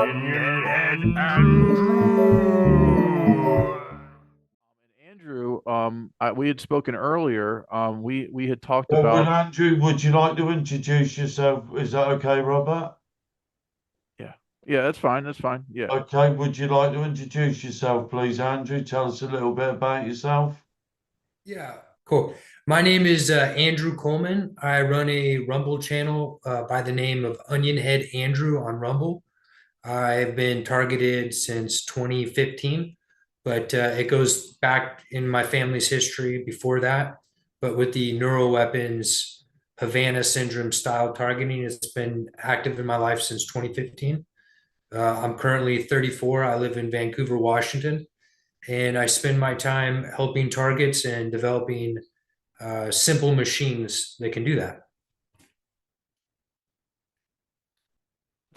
And Andrew. Andrew, we had spoken earlier. We had talked Well, about. Andrew, would you like to introduce yourself? Is that okay, Robert? Yeah, yeah, that's fine. That's fine. Yeah. Okay, would you like to introduce yourself, please, Andrew? Tell us a little bit about yourself. Yeah, cool. My name is Andrew Coleman. I run a Rumble channel by the name of Onion Head Andrew on Rumble. I've been targeted since 2015, but it goes back in my family's history before that. But with the neural weapons, Havana syndrome style targeting, it's been active in my life since 2015. I'm currently 34. I live in Vancouver, Washington, and I spend my time helping targets and developing simple machines that can do that.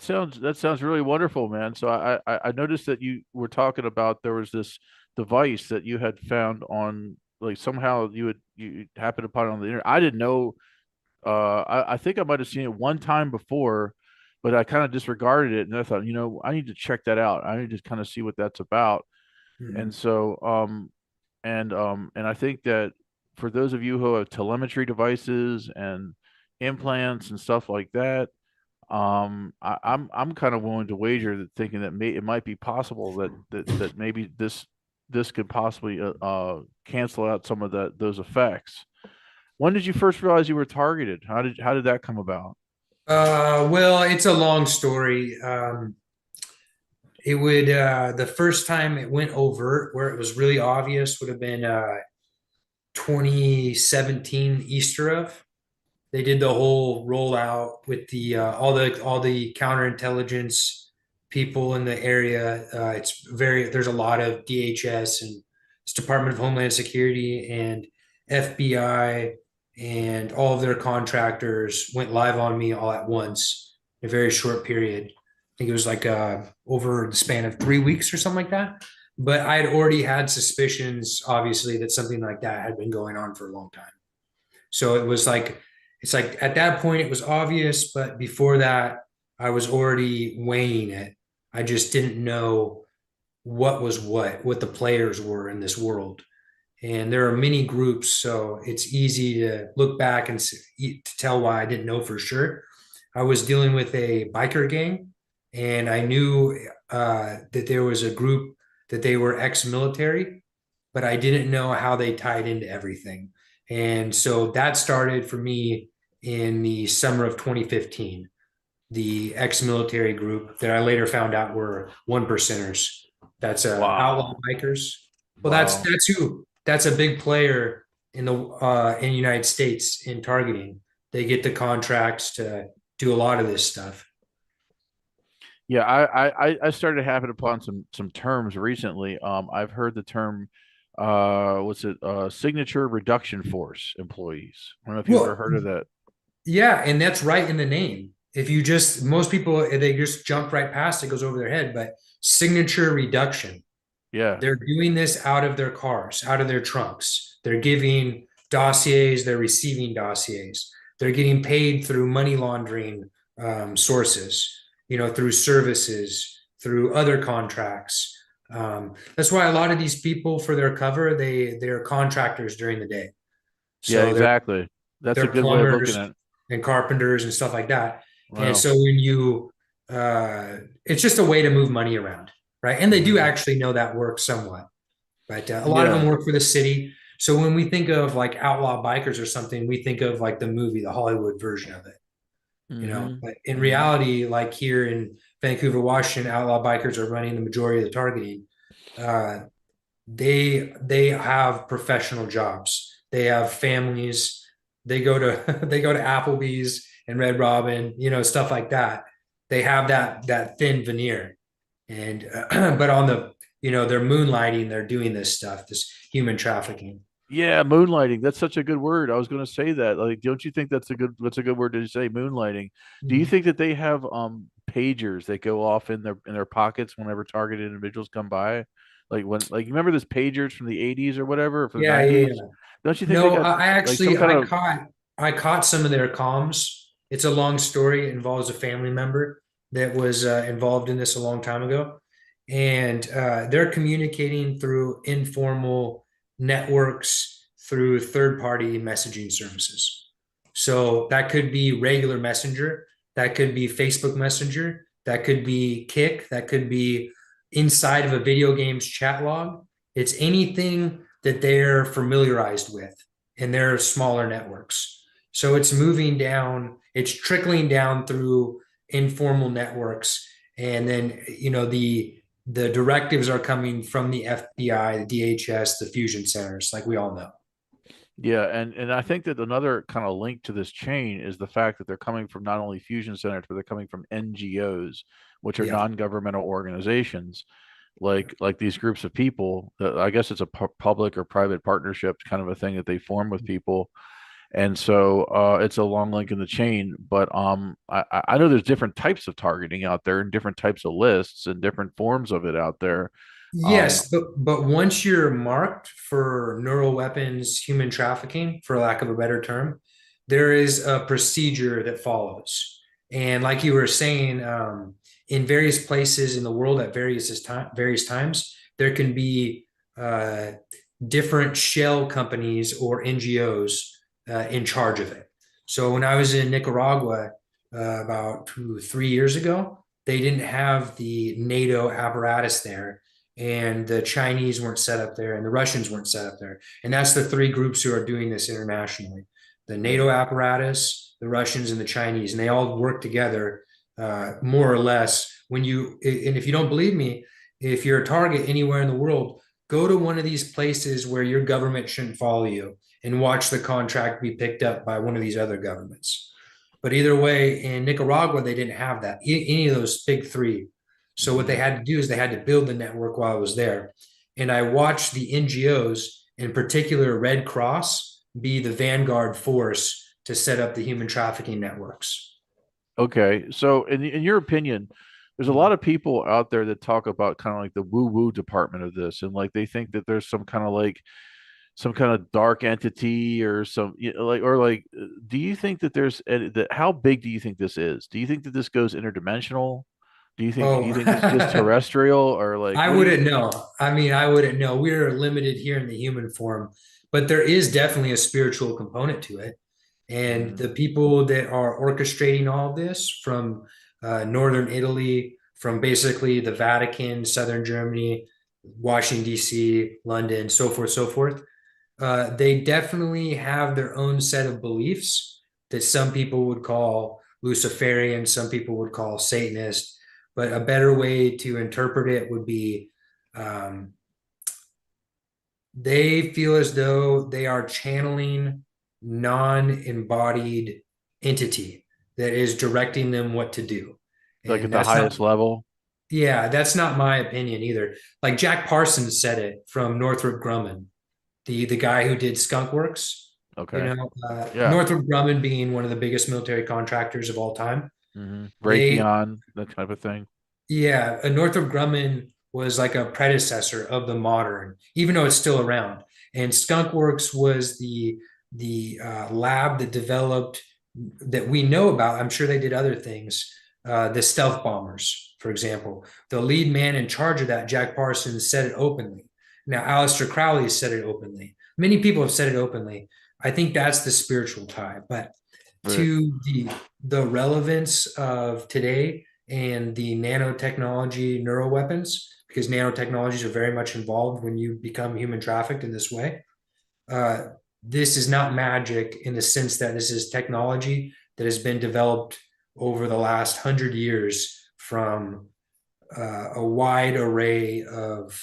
That sounds really wonderful, man. So I noticed that you were talking about there was this device that you had found on, like, somehow you happened upon it on the internet. I didn't know. I think I might have seen it one time before, but I kind of disregarded it, and I thought, I need to check that out. I need to kind of see what that's about. And Mhm. so, and I think that for those of you who have telemetry devices and implants and stuff like that, I'm kind of willing to wager that, thinking that it might be possible that maybe this could possibly cancel out some of those effects. When did you first realize you were targeted? How did that come about? Well, it's a long story. It would the first time it went overt, where it was really obvious, would have been 2017 Easter of. They did the whole rollout with the all the counterintelligence people in the area. There's a lot of DHS and it's Department of Homeland Security and FBI and all of their contractors went live on me all at once in a very short period. I think it was like over the span of 3 weeks or something like that. But I had already had suspicions, obviously, that something like that had been going on for a long time. So it's like at that point it was obvious, but before that, I was already weighing it. I just didn't know what the players were in this world. And there are many groups, so it's easy to look back and to tell why I didn't know for sure. I was dealing with a biker gang, and I knew that there was a group that they were ex-military, but I didn't know how they tied into everything. And so that started for me in the summer of 2015. The ex-military group that I later found out were one percenters. That's outlaw Wow. bikers. Well, Wow. that's a big player in the United States in targeting. They get the contracts to do a lot of this stuff. Yeah, I started having upon some terms recently. I've heard the term, what's it, signature reduction force employees. I don't know if you've ever Well, heard of that. yeah, and that's right in the name. If you just most people they just jump right past it, goes over their head, but signature reduction. Yeah. They're doing this out of their cars, out of their trunks. They're giving dossiers, they're receiving dossiers. They're getting paid through money laundering sources, through services, through other contracts. That's why a lot of these people, for their cover, they're contractors during the day. Yeah, So exactly. That's a they're good way of looking plumbers at it. and carpenters and stuff like that. And Wow. so it's just a way to move money around, right? And they do Hmm. actually know that works somewhat, but a lot of Yeah. them work for the city. So when we think of like outlaw bikers or something, we think of like the movie, the Hollywood version of it. Hmm. But in Hmm. reality, like here in Vancouver, Washington, outlaw bikers are running the majority of the targeting. Uh, they have professional jobs. They have families. They go to they go to Applebee's and Red Robin, stuff like that. They have that thin veneer, and but on the they're moonlighting. They're doing this stuff, this human trafficking. Yeah, moonlighting. That's such a good word. I was going to say that. Like, don't you think that's a good word to say, moonlighting? Do you Mhm. think that they have pagers that go off in their pockets whenever targeted individuals come by? Like you remember those pagers from the 80s or whatever, for the Yeah, yeah, 90s? yeah. Don't you think they No, got I like some actually kind of. I caught some of their comms. It's a long story. It involves a family member, that was involved in this a long time ago, and they're communicating through informal networks through third-party messaging services. So that could be regular Messenger, that could be Facebook Messenger, that could be Kick, that could be inside of a video game's chat log. It's anything that they're familiarized with in their smaller networks. So it's moving down, it's trickling down through informal networks. And then, the directives are coming from the FBI, the DHS, the fusion centers, like we all know. Yeah, and I think that another kind of link to this chain is the fact that they're coming from not only fusion centers, but they're coming from NGOs, which are Yeah. non-governmental organizations, like these groups of people. That I guess it's a public or private partnership kind of a thing that they form with people, and so it's a long link in the chain. But I know there's different types of targeting out there, and different types of lists, and different forms of it out there. Um, Yes, but once you're marked for neural weapons, human trafficking, for lack of a better term, there is a procedure that follows. And like you were saying, in various places in the world at various times, there can be uh, different shell companies or NGOs in charge of it. So when I was in Nicaragua about 3 years ago, they didn't have the NATO apparatus there, and the Chinese weren't set up there, and the Russians weren't set up there. And that's the three groups who are doing this internationally: the NATO apparatus, the Russians, and the Chinese. And they all work together, more or less. And if you don't believe me, if you're a target anywhere in the world, go to one of these places where your government shouldn't follow you and watch the contract be picked up by one of these other governments. But either way, in Nicaragua, they didn't have that, any of those big three. So what they mhm. had to do is they had to build the network while I was there. And I watched the NGOs, in particular Red Cross, be the vanguard force to set up the human trafficking networks. Okay, so in your opinion, there's a lot of people out there that talk about kind of like the woo-woo department of this, and like they think that there's some kind of like some kind of dark entity or some like or like do you think that that how big do you think this is? Do you think that this goes interdimensional? Do you Oh, think this is just terrestrial or like I what do you wouldn't know. I mean, I wouldn't know. We're limited here in the human form, but there is definitely a spiritual component to it. And Mhm. the people that are orchestrating all of this from northern Italy, from basically the Vatican, southern Germany, Washington, D.C., London, so forth, they definitely have their own set of beliefs that some people would call Luciferian, some people would call Satanist, but a better way to interpret it would be um, they feel as though they are channeling non-embodied entity that is directing them what to do. Like at And the that's not, highest level? yeah, that's not my opinion either. Like Jack Parsons said it from Northrop Grumman, the guy who did Skunk Works. Okay. Yeah. Northrop Grumman being one of the biggest military contractors of all time. They Raytheon, that type of thing. Yeah, Northrop Grumman was like a predecessor of the modern, even though it's still around. And Skunk Works was the lab that developed, that we know about. I'm sure they did other things. The stealth bombers, for example. The lead man in charge of that, Jack Parsons, said it openly. Now, Aleister Crowley said it openly. Many people have said it openly. I think that's the spiritual tie. But Right. to the relevance of today and the nanotechnology neural weapons, because nanotechnologies are very much involved when you become human trafficked in this way. Uh, this is not magic in the sense that this is technology that has been developed over the last 100 years from a wide array of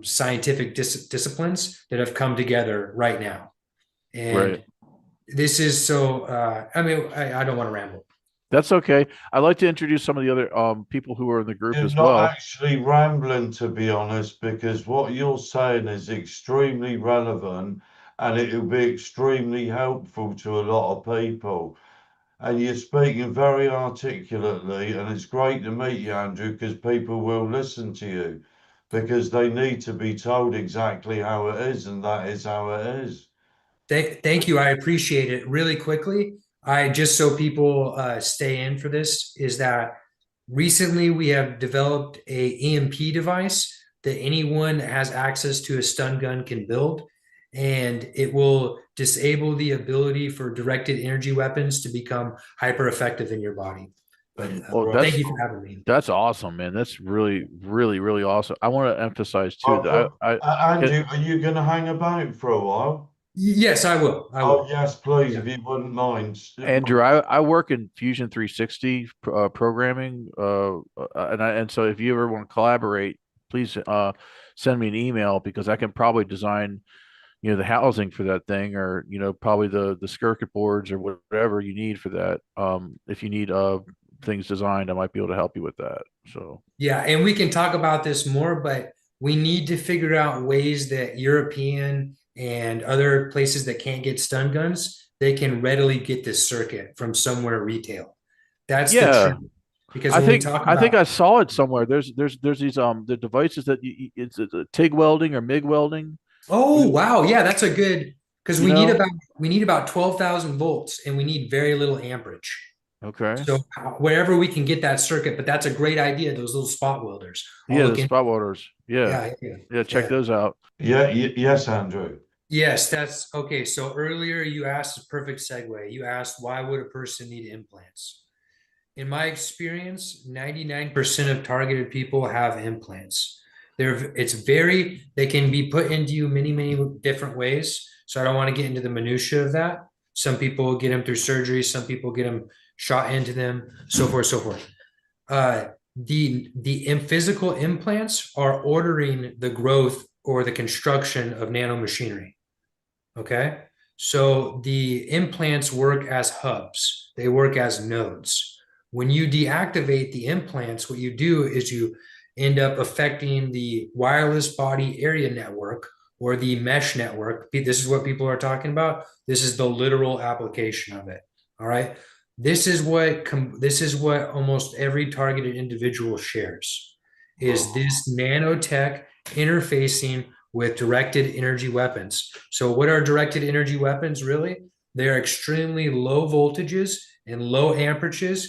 scientific disciplines that have come together right now. Right. And this is so, I mean, I don't want to ramble. That's okay. I'd like to introduce some of the other people who are in the group You're as not well. actually rambling, to be honest, because what you're saying is extremely relevant and it will be extremely helpful to a lot of people. And you're speaking very articulately, and it's great to meet you, Andrew, because people will listen to you because they need to be told exactly how it is, and that is how it is. Thank you. I appreciate it. Really quickly, I just so people stay in for this is that Recently, we have developed a EMP device that anyone that has access to a stun gun can build, and it will disable the ability for directed energy weapons to become hyper effective in your body. But Well, Right. thank you for having me. that's awesome, man. That's really, really, really awesome. I want to emphasize too that Oh, I can, Andrew, are you going to hang about for a while? Yes, I will. I Oh, will. yes, please, Yeah. if you wouldn't mind. Andrew, I work in Fusion 360 programming, and so if you ever want to collaborate, please send me an email because I can probably design, the housing for that thing, or probably the circuit boards or whatever you need for that. If you need things designed, I might be able to help you with that. So Yeah, and we can talk about this more, but we need to figure out ways that European and other places that can't get stun guns, they can readily get this circuit from somewhere retail. That's the yeah, trick. Because I when we think talk I think I about, saw it somewhere. There's these the devices that it's a TIG welding or MIG welding. oh wow, yeah, that's a good because You know? we need about 12,000 volts and we need very little amperage. Okay. So wherever we can get that circuit, but that's a great idea, those little spot welders. I'll Yeah, the look into. spot welders. Yeah. Yeah, yeah, Yeah, check yeah. those out. Yeah, yes, Andrew. Yes, that's okay. So earlier you asked a perfect segue. You asked why would a person need implants? In my experience, 99% of targeted people have implants. They can be put into you many, many different ways. So I don't want to get into the minutia of that. Some people get them through surgery, some people get them shot into them, so forth, so forth. Uh, the physical implants are ordering the growth or the construction of nanomachinery. Okay. So the implants work as hubs, they work as nodes. When you deactivate the implants, what you do is you end up affecting the wireless body area network or the mesh network. This is what people are talking about. This is the literal application of it. All right. This is what almost every targeted individual shares is this nanotech interfacing with directed energy weapons. So, what are directed energy weapons really? They're extremely low voltages and low amperages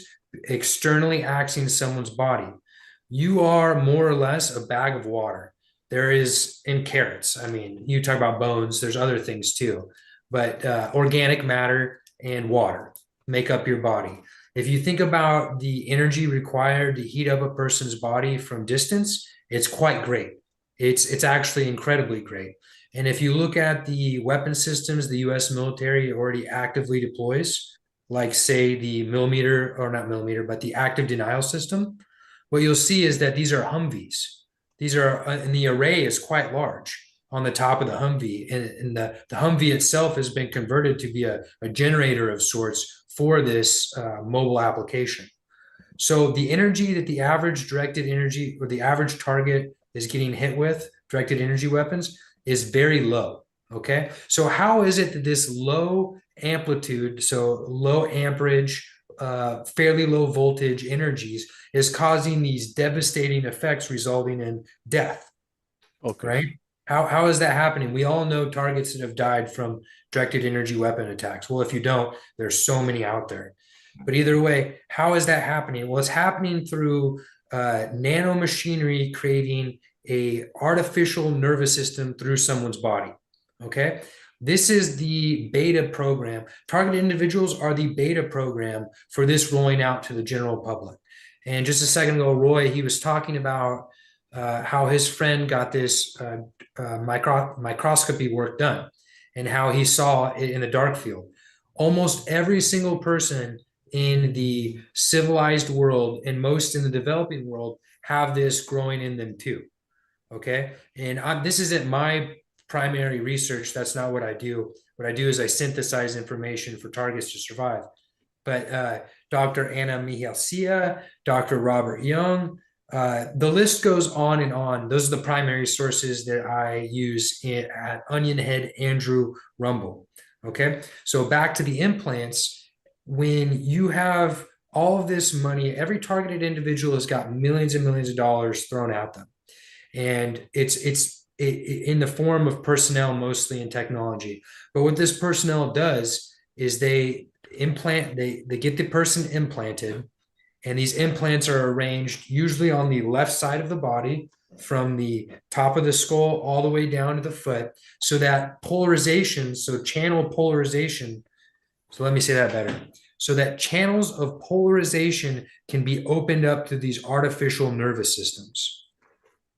externally acting someone's body. You are more or less a bag of water. There is in carrots. I mean, you talk about bones, there's other things too, but organic matter and water make up your body. If you think about the energy required to heat up a person's body from distance, it's quite great. It's actually incredibly great. And if you look at the weapon systems the US military already actively deploys, like say the millimeter or not millimeter, but the active denial system, what you'll see is that these are Humvees. These are, and the array is quite large on the top of the Humvee. And the Humvee itself has been converted to be a generator of sorts for this mobile application. So the energy that the average directed energy or the average target is getting hit with directed energy weapons is very low. Okay. So how is it that this low amplitude, so low amperage, fairly low voltage energies is causing these devastating effects resulting in death, Okay. right? How is that happening? We all know targets that have died from directed energy weapon attacks. Well, if you don't, there's so many out there. But either way, how is that happening? Well, it's happening through nanomachinery creating a artificial nervous system through someone's body. Okay. This is the beta program. Targeted individuals are the beta program for this rolling out to the general public. And just a second ago, Roy, he was talking about how his friend got this microscopy work done and how he saw it in the dark field. Almost every single person in the civilized world and most in the developing world have this growing in them too. Okay. And this isn't my primary research. That's not what I do. What I do is I synthesize information for targets to survive. But Dr. Anna Mihalcia, Dr. Robert Young, the list goes on and on. Those are the primary sources that I use at Onion Head Andrew Rumble. Okay. So back to the implants. When you have all of this money, every targeted individual has got millions and millions of dollars thrown at them. And in the form of personnel, mostly in technology. But what this personnel does is they get the person implanted And these implants are arranged usually on the left side of the body, from the top of the skull all the way down to the foot, so that polarization, so channel polarization. So let me say that better. So that channels of polarization can be opened up to these artificial nervous systems.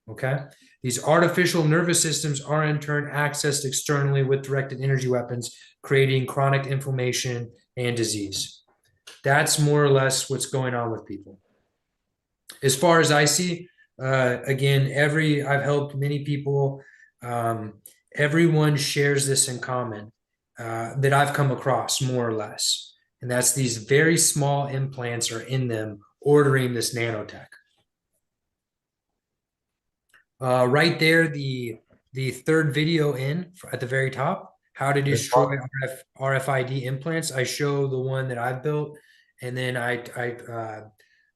Okay. These artificial nervous systems are in turn accessed externally with directed energy weapons, creating chronic inflammation and disease. That's more or less what's going on with people. As far as I see, again, I've helped many people. Everyone shares this in common that I've come across, more or less, and that's these very small implants are in them ordering this nanotech. Right there, the third video at the very top, how to destroy RFID implants. I show the one that I've built, and then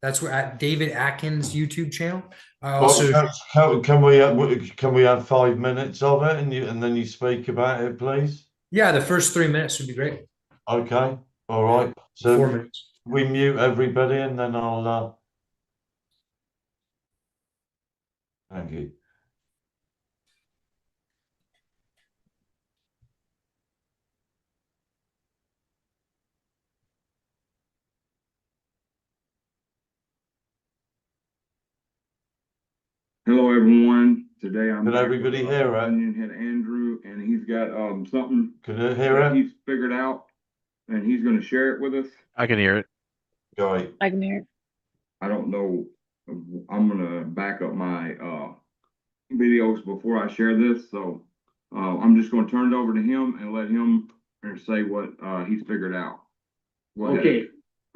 that's where at David Atkins' YouTube channel. I also Can we have 5 minutes of it and then you speak about it, please? yeah, the first 3 minutes would be great. Okay, all right. So 4 minutes. we mute everybody and then I'll thank you. Hello, everyone. Today I'm Can back everybody with, hear it? Onion Head Andrew, and he's got something Can you hear that it? he's figured out, and he's going to share it with us. I can hear it. Great. I can hear it. I don't know. I'm going to back up my videos before I share this, so I'm just going to turn it over to him and let him say what he's figured out. Okay,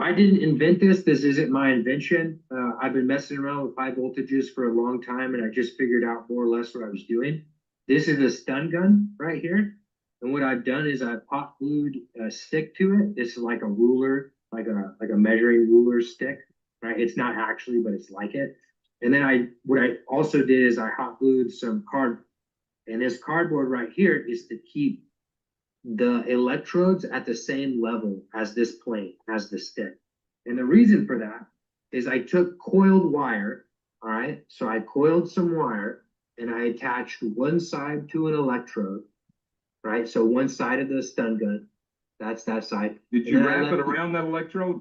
I didn't invent this. This isn't my invention. I've been messing around with high voltages for a long time, and I just figured out more or less what I was doing. This is a stun gun right here. And what I've done is I've hot glued a stick to it. This is like a ruler, like a measuring ruler stick, right? It's not actually, but it's like it. And then what I also did is I hot glued some cardboard. And this cardboard right here is to keep the electrodes at the same level as this plane, as the stick. And the reason for that is I took coiled wire, all right? So I coiled some wire and I attached one side to an electrode, right? So one side of the stun gun, that's that side. Did you wrap it around that electrode?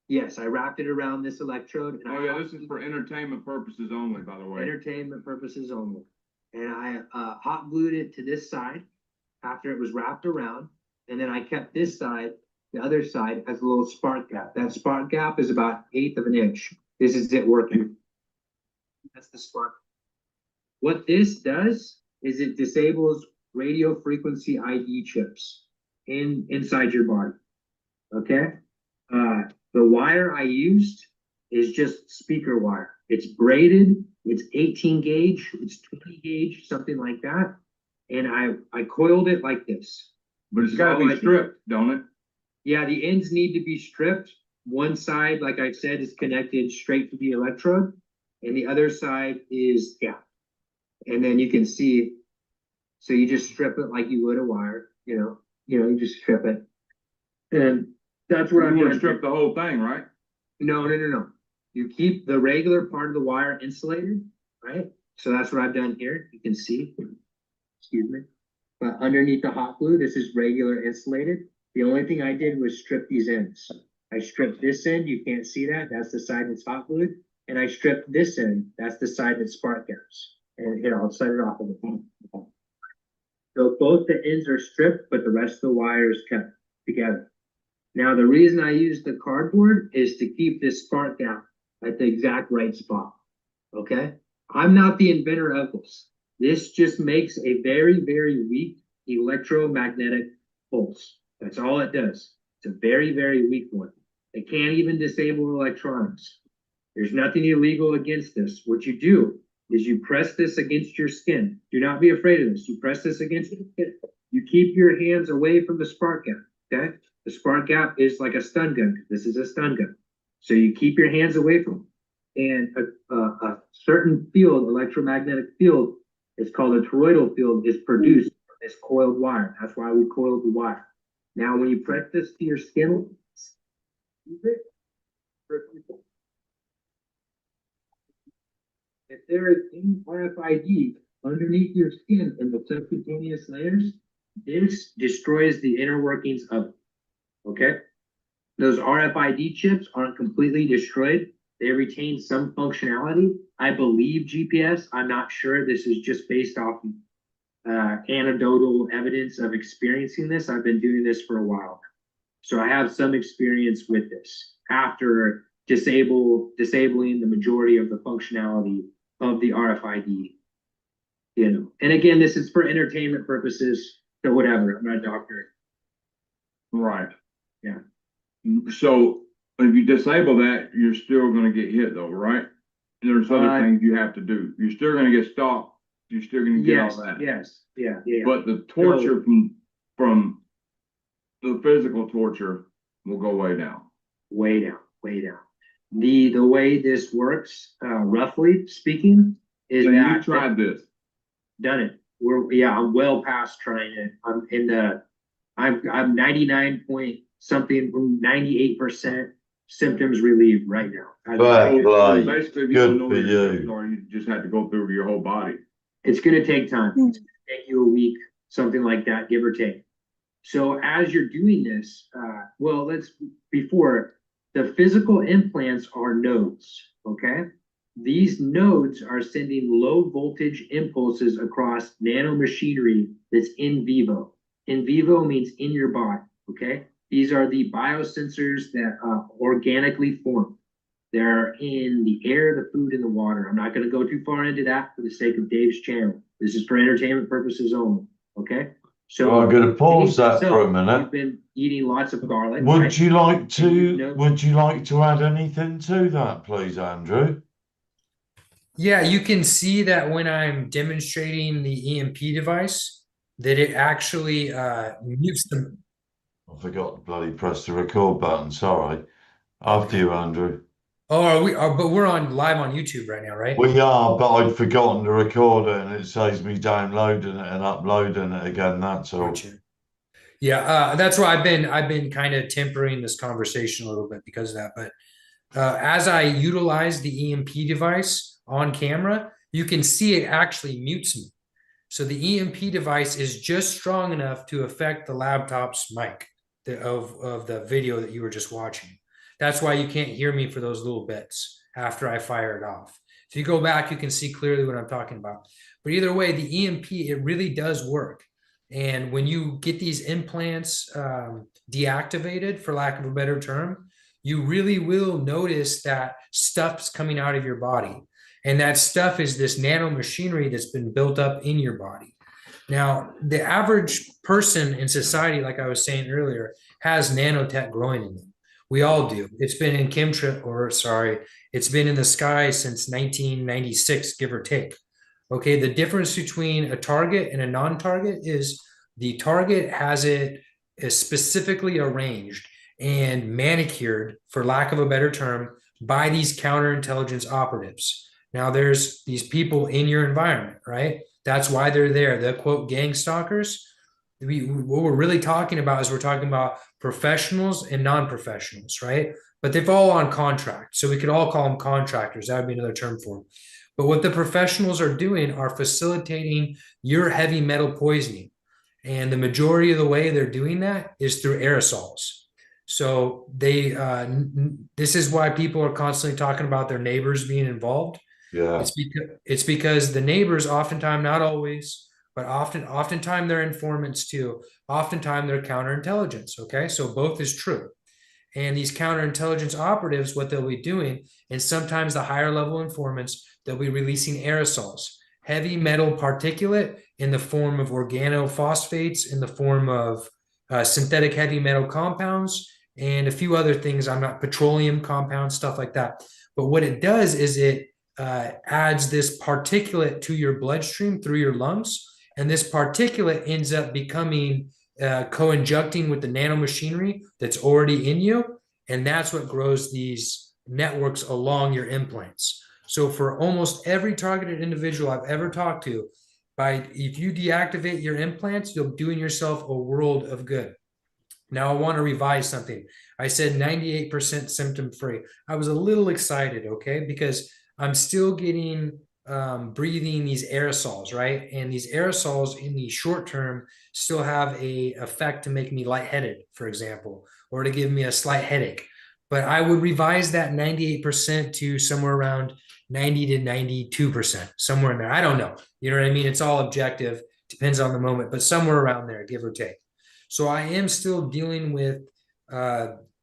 Yes, I wrapped it around this electrode. And Oh, yeah, this is for entertainment purposes only, by the way. Entertainment purposes only. And I hot glued it to this side after it was wrapped around, and then I kept this side, the other side, as a little spark gap. That spark gap is about 1/8 of an inch. This is it working. That's the spark. What this does is it disables radio frequency ID chips inside your body. Okay. The wire I used is just speaker wire. It's braided. It's 18 gauge. It's 20 gauge, something like that. And I coiled it like this. But it's got to be stripped, don't it? Yeah, the ends need to be stripped. One side, like I said, is connected straight to the electrode, and the other side is gapped. And then you can see, so you just strip it like you would a wire, you just strip it. And that's what I'm going gonna to strip the whole thing, right? No. You keep the regular part of the wire insulated, right? So that's what I've done here. You can see. Excuse me. But underneath the hot glue, this is regular insulated. The only thing I did was strip these ends. I stripped this end, you can't see that. That's the side that's hot glued. And I stripped this end, that's the side that spark gaps. And here, I'll set it off of the So both the ends are stripped, but the rest of the wire is kept together. Now, the reason I use the cardboard is to keep this spark gap at the exact right spot. Okay? I'm not the inventor of this. This just makes a very, very weak electromagnetic pulse. That's all it does. It's a very, very weak one. It can't even disable electronics. There's nothing illegal against this. What you do is you press this against your skin. Do not be afraid of this. You press this against your skin. You keep your hands away from the spark gap, okay? The spark gap is like a stun gun. This is a stun gun. So you keep your hands away from it. And a certain field, electromagnetic field, it's called a toroidal field, is produced from this coiled wire. That's why we coiled the wire. Now, when you press this to your skin, if there is any RFID underneath your skin in the subcutaneous layers, this destroys the inner workings of it. Okay? Those RFID chips aren't completely destroyed. They retain some functionality. I believe GPS. I'm not sure. This is just based off anecdotal evidence of experiencing this. I've been doing this for a while. So I have some experience with this after disabling the majority of the functionality of the RFID. You know, and again, this is for entertainment purposes. So whatever. I'm not a doctor. Right. Yeah. So if you disable that, you're still gonna get hit though, right? There's other things you have to do. You're still gonna get stopped. You're still gonna get all that. Yes. Yeah. But the torture from the physical torture will go way down. Way down. The way this works, roughly speaking, is So that you tried this. done it. I'm well past trying it. I'm 99 point something, 98% symptoms relieved right now. Right. Basically, if you Good don't know for your you. story, you just have to go through your whole body. It's gonna take time. It's gonna take you a week, something like that, give or take. So as you're doing this, before the physical implants are nodes, okay? These nodes are sending low voltage impulses across nanomachinery that's in vivo. In vivo means in your body, okay? These are the biosensors that organically form. They're in the air, the food, and the water. I'm not going to go too far into that for the sake of Dave's channel. This is for entertainment purposes only, okay? So Well, I'm going to pause that for a You've minute. been eating lots of garlic. Would right? you like And you to? know- Would you like to add anything to that, please, Andrew? Yeah, you can see that when I'm demonstrating the EMP device, that it actually mutes them. I forgot to bloody press the record button. Sorry. After you, Andrew. Oh, but we're on live on YouTube right now, right? We are, but I'd forgotten to record it, and it saves me downloading it and uploading it again. That's all. Gotcha. Yeah, that's why I've been kind of tempering this conversation a little bit because of that. But as I utilize the EMP device on camera, you can see it actually mutes me. So the EMP device is just strong enough to affect the laptop's mic of the video that you were just watching. That's why you can't hear me for those little bits after I fire it off. If you go back, you can see clearly what I'm talking about. But either way, the EMP, it really does work. And when you get these implants deactivated, for lack of a better term, you really will notice that stuff's coming out of your body. And that stuff is this nanomachinery that's been built up in your body. Now, the average person in society, like I was saying earlier, has nanotech growing in them. We all do. It's been in it's been in the sky since 1996, give or take. Okay, the difference between a target and a non-target is the target has it specifically arranged and manicured, for lack of a better term, by these counterintelligence operatives. Now, there's these people in your environment, right? That's why they're there. The quote gang stalkers. What we're really talking about is we're talking about professionals and non-professionals, right? But they're all on contract. So we could all call them contractors. That would be another term for them. But what the professionals are doing are facilitating your heavy metal poisoning. And the majority of the way they're doing that is through aerosols. So this is why people are constantly talking about their neighbors being involved. Yeah. It's because the neighbors oftentimes, not always, but oftentimes they're informants too. Oftentimes they're counterintelligence. Okay. So both is true. And these counterintelligence operatives, what they'll be doing, and sometimes the higher level informants, they'll be releasing aerosols, heavy metal particulate in the form of organophosphates, in the form of synthetic heavy metal compounds, and a few other things. Petroleum compounds, stuff like that. But what it does is it adds this particulate to your bloodstream through your lungs. And this particulate ends up becoming co-injecting with the nanomachinery that's already in you. And that's what grows these networks along your implants. So for almost every targeted individual I've ever talked to, if you deactivate your implants, you're doing yourself a world of good. Now I want to revise something. I said 98% symptom free. I was a little excited, okay, because I'm still getting breathing these aerosols, right? And these aerosols in the short term still have a effect to make me lightheaded, for example, or to give me a slight headache. But I would revise that 98% to somewhere around 90 to 92%, somewhere in there. I don't know. You know what I mean? It's all objective, depends on the moment, but somewhere around there, give or take. So I am still dealing with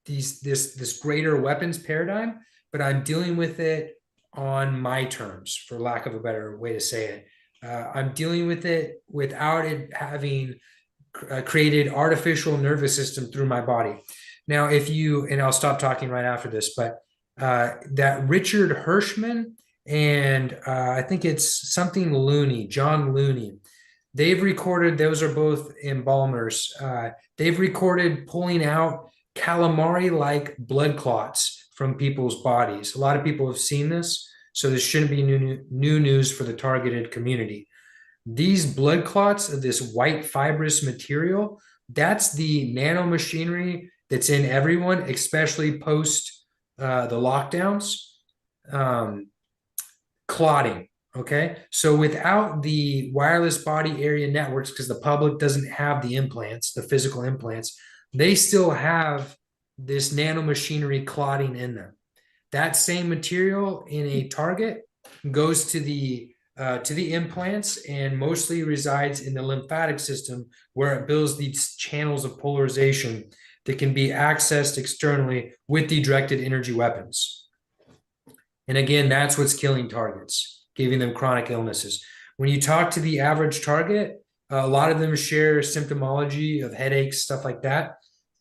this greater weapons paradigm, but I'm dealing with it on my terms, for lack of a better way to say it. I'm dealing with it without it having created artificial nervous system through my body. Now, if you, and I'll stop talking right after this, but that Richard Hirschman and I think it's something Looney, John Looney, they've recorded, those are both embalmers. They've recorded pulling out calamari-like blood clots from people's bodies. A lot of people have seen this, so this shouldn't be new news for the targeted community. These blood clots of this white fibrous material, that's the nanomachinery that's in everyone, especially post the lockdowns. Clotting. Okay. So without the wireless body area networks, because the public doesn't have the implants, the physical implants, they still have this nanomachinery clotting in them. That same material in a target goes to the implants and mostly resides in the lymphatic system, where it builds these channels of polarization that can be accessed externally with the directed energy weapons. And again, that's what's killing targets, giving them chronic illnesses. When you talk to the average target, a lot of them share symptomology of headaches, stuff like that.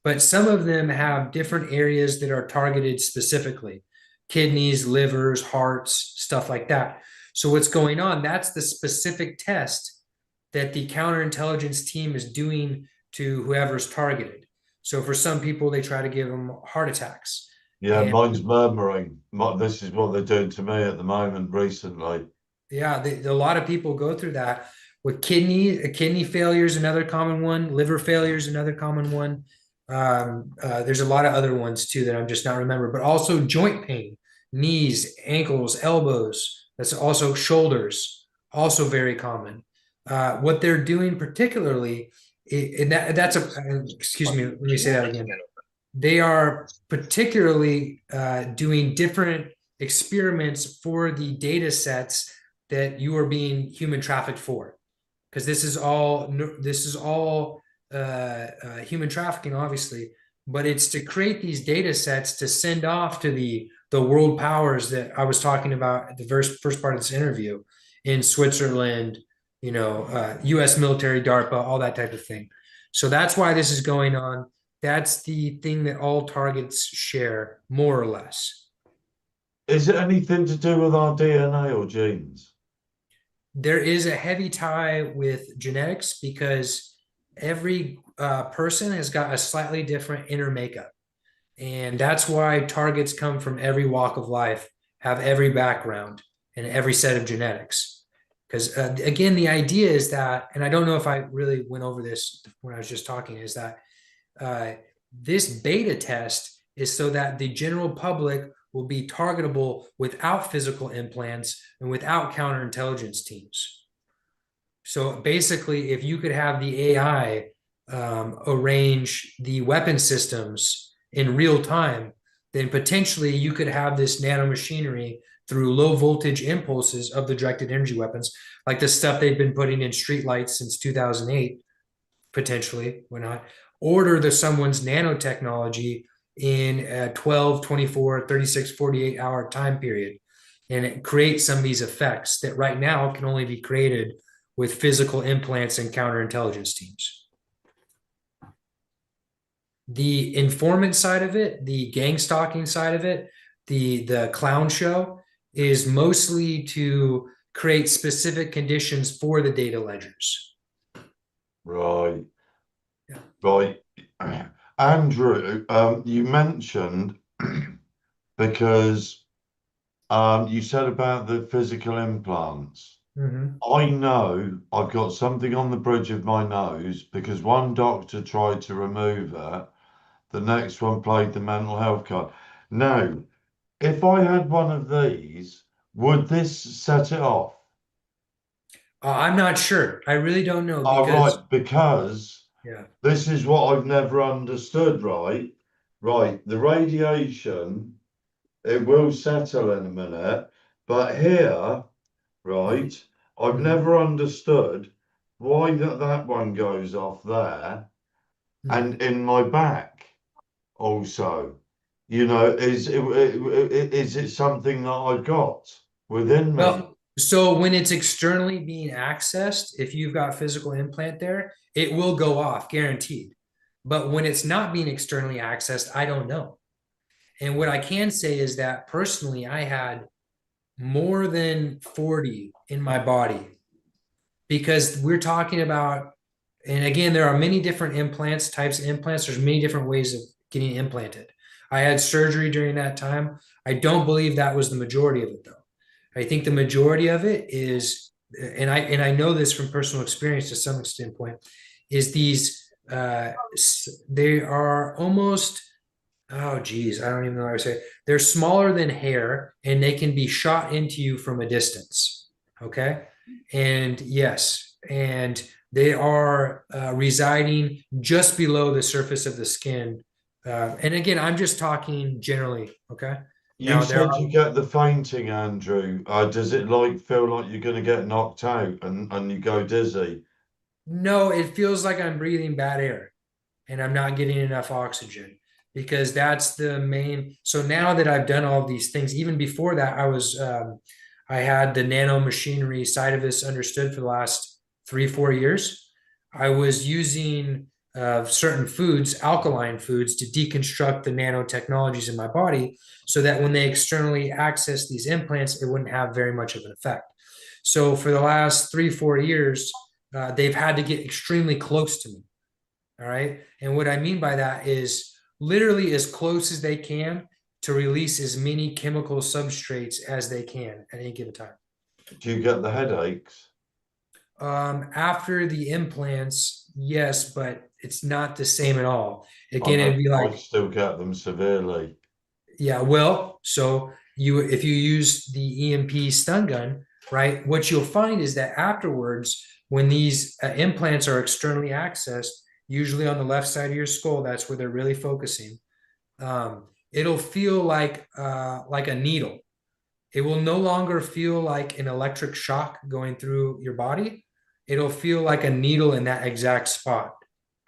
But some of them have different areas that are targeted specifically: kidneys, livers, hearts, stuff like that. So what's going on? That's the specific test that the counterintelligence team is doing to whoever's targeted. So for some people, they try to give them heart attacks. Yeah, And mine's murmuring. This is what they're doing to me at the moment recently. yeah, a lot of people go through that with kidney failure is another common one. Liver failure is another common one. There's a lot of other ones too that I'm just not remembering, but also joint pain, knees, ankles, elbows. That's also shoulders, also very common. What they're doing particularly, and that's a, excuse me, let me say that again. They are particularly doing different experiments for the data sets that you are being human trafficked for, because this is all human trafficking, obviously, but it's to create these data sets to send off to the world powers that I was talking about at the first part of this interview, in Switzerland, U.S. military, DARPA, all that type of thing. So that's why this is going on. That's the thing that all targets share, more or less. Is it anything to do with our DNA or genes? There is a heavy tie with genetics, because every person has got a slightly different inner makeup. And that's why targets come from every walk of life, have every background and every set of genetics. Because again, the idea is that, and I don't know if I really went over this when I was just talking, is that this beta test is so that the general public will be targetable without physical implants and without counterintelligence teams. So basically, if you could have the AI arrange the weapon systems in real time, then potentially you could have this nanomachinery through low voltage impulses of the directed energy weapons, like the stuff they've been putting in streetlights since 2008, potentially, why not? Order someone's nanotechnology in a 12, 24, 36, 48 hour time period, and it creates some of these effects that right now can only be created with physical implants and counterintelligence teams. The informant side of it, the gang stalking side of it, the clown show is mostly to create specific conditions for the data ledgers. Right. Yeah. Right. Andrew, you mentioned because you said about the physical implants. Mm-hmm. I know I've got something on the bridge of my nose because one doctor tried to remove it. The next one played the mental health card. Now, if I had one of these, would this set it off? I'm not sure. I really don't know All because right, because yeah. this is what I've never understood, right? Right, the radiation, it will settle in a minute, but here, right, I've Mhm. never understood why that one goes off there Mhm. and in my back also. You know, is it something that I've got within me? Well, so when it's externally being accessed, if you've got physical implant there, it will go off, guaranteed. But when it's not being externally accessed, I don't know. And what I can say is that personally, I had more than 40 in my body because we're talking about, and again, there are many different implants, types of implants. There's many different ways of getting implanted. I had surgery during that time. I don't believe that was the majority of it, though. I think the majority of it is, and I know this from personal experience to some extent point, is these they are almost, oh geez, I don't even know how to say it. They're smaller than hair and they can be shot into you from a distance. Okay. And yes, and they are residing just below the surface of the skin. And again, I'm just talking generally. Okay. You Now, there said are you get the fainting, Andrew. Does it like feel like you're going to get knocked out and you go dizzy? no, it feels like I'm breathing bad air and I'm not getting enough oxygen because that's the main. So now that I've done all these things, even before that, I had the nano machinery side of this understood for the last 3, 4 years. I was using certain foods, alkaline foods, to deconstruct the nanotechnologies in my body so that when they externally access these implants, it wouldn't have very much of an effect. So for the last 3, 4 years, they've had to get extremely close to me. All right. And what I mean by that is literally as close as they can to release as many chemical substrates as they can at any given time. Do you get the headaches? After the implants, yes, but it's not the same at all. I Again, it'd know be I like, still get them severely. yeah, well, so if you use the EMP stun gun, right, what you'll find is that afterwards, when these implants are externally accessed, usually on the left side of your skull, that's where they're really focusing. It'll feel like a needle. It will no longer feel like an electric shock going through your body. It'll feel like a needle in that exact spot.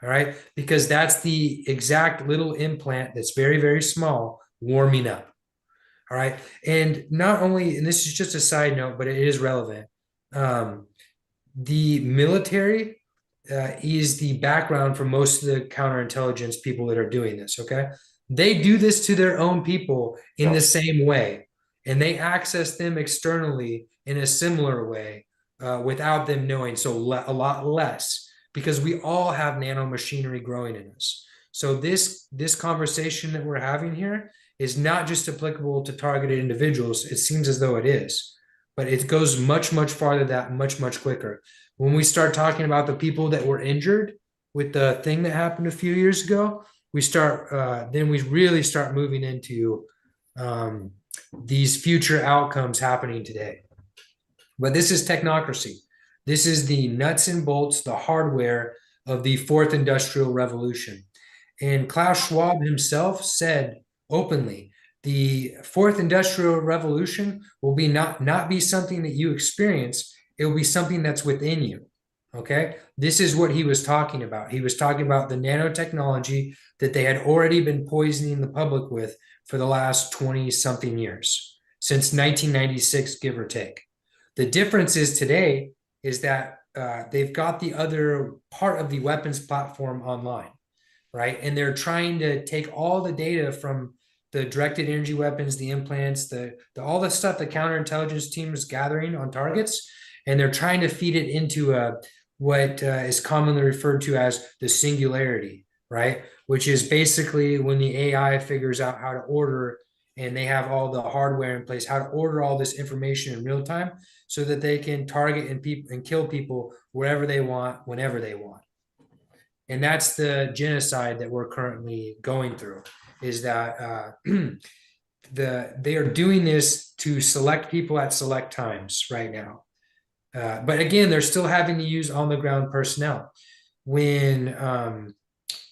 All right. Because that's the exact little implant that's very, very small warming up. All right. And not only, and this is just a side note, but it is relevant. Um, the military is the background for most of the counterintelligence people that are doing this. Okay. They do this to their own people in Yeah. the same way, and they access them externally in a similar way without them knowing. So a lot less because we all have nano machinery growing in us. So this conversation that we're having here is not just applicable to targeted individuals. It seems as though it is, but it goes much, much farther that much quicker. When we start talking about the people that were injured with the thing that happened a few years ago, then we really start moving into um, these future outcomes happening today. But this is technocracy. This is the nuts and bolts, the hardware of the fourth industrial revolution. And Klaus Schwab himself said openly, the fourth industrial revolution will be not be something that you experience, it will be something that's within you. Okay. This is what he was talking about. He was talking about the nanotechnology that they had already been poisoning the public with for the last 20 something years, since 1996, give or take. The difference is today is that they've got the other part of the weapons platform online, right? And they're trying to take all the data from the directed energy weapons, the implants, the all the stuff the counterintelligence team is gathering on targets, and they're trying to feed it into what is commonly referred to as the singularity, right? Which is basically when the AI figures out how to order and they have all the hardware in place, how to order all this information in real time so that they can target and kill people wherever they want, whenever they want. And that's the genocide that we're currently going through, is that they are doing this to select people at select times right now. But again, they're still having to use on the ground personnel. When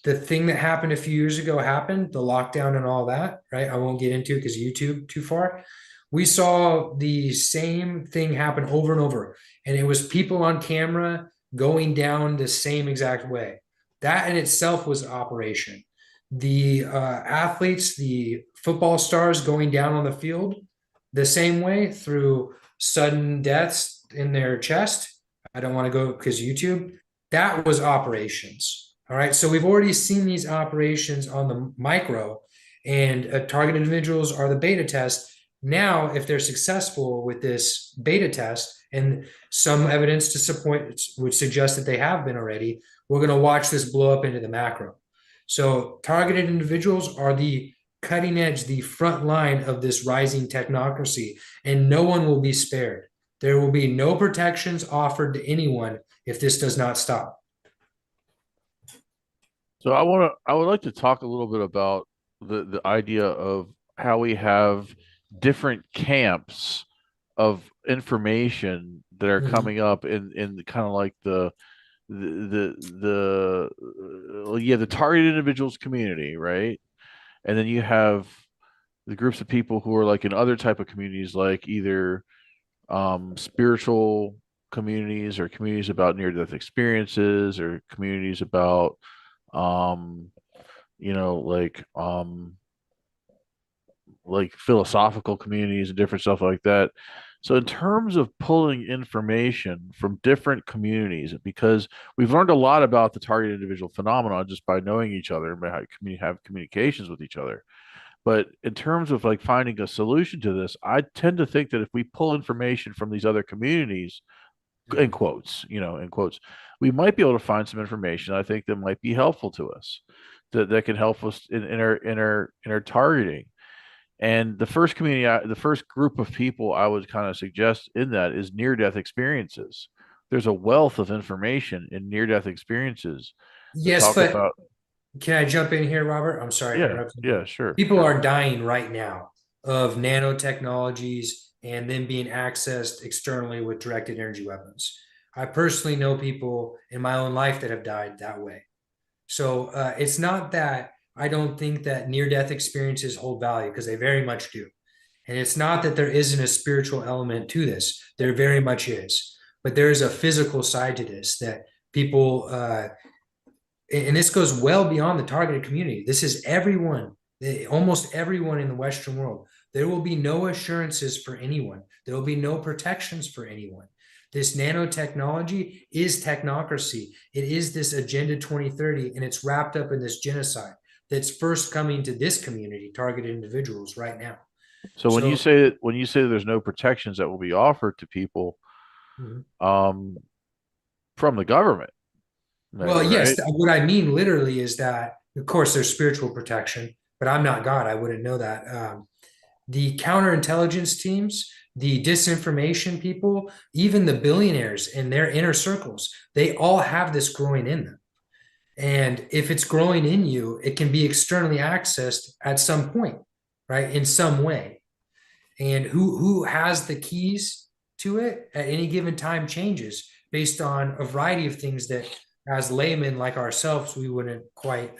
the thing that happened a few years ago happened, the lockdown and all that, right? I won't get into it because YouTube too far. We saw the same thing happen over and over, and it was people on camera going down the same exact way. That in itself was operation. The athletes, the football stars going down on the field the same way through sudden deaths in their chest. I don't want to go because YouTube. That was operations. All right. So we've already seen these operations on the micro, and target individuals are the beta test. Now, if they're successful with this beta test, and some evidence to support would suggest that they have been already, we're going to watch this blow up into the macro. So targeted individuals are the cutting edge, the front line of this rising technocracy, and no one will be spared. There will be no protections offered to anyone if this does not stop. So I would like to talk a little bit about the idea of how we have different camps of information that are coming up in kind of like the target individuals community, right? And then you have the groups of people who are like in other type of communities, like either spiritual communities or communities about near death experiences or communities about um you know like philosophical communities and different stuff like that. So in terms of pulling information from different communities, because we've learned a lot about the target individual phenomenon just by knowing each other and by how have communications with each other. But in terms of like finding a solution to this, I tend to think that if we pull information from these other communities, in quotes, in quotes, we might be able to find some information I think that might be helpful to us, that can help us in our targeting. And the first community, the first group of people I would kind of suggest in that is near death experiences. There's a wealth of information in near death experiences that Yes, talk but about, can I jump in here, Robert? I'm sorry to yeah, interrupt you. yeah, sure, People sure. are dying right now of nanotechnologies and then being accessed externally with directed energy weapons. I personally know people in my own life that have died that way. So it's not that I don't think that near death experiences hold value, because they very much do. And it's not that there isn't a spiritual element to this, there very much is. But there is a physical side to this that people, and this goes well beyond the targeted community. This is everyone, almost everyone in the Western world. There will be no assurances for anyone, there will be no protections for anyone. This nanotechnology is technocracy. It is this Agenda 2030, and it's wrapped up in this genocide that's first coming to this community, targeted individuals, right now. So So, when you say there's no protections that will be offered to people um from the government, well, yes, right? what I mean literally is that, of course, there's spiritual protection, but I'm not God. I wouldn't know that. The counterintelligence teams, the disinformation people, even the billionaires in their inner circles, they all have this growing in them. And if it's growing in you, it can be externally accessed at some point, right? In some way. And who has the keys to it at any given time changes based on a variety of things that, as laymen like ourselves, we wouldn't quite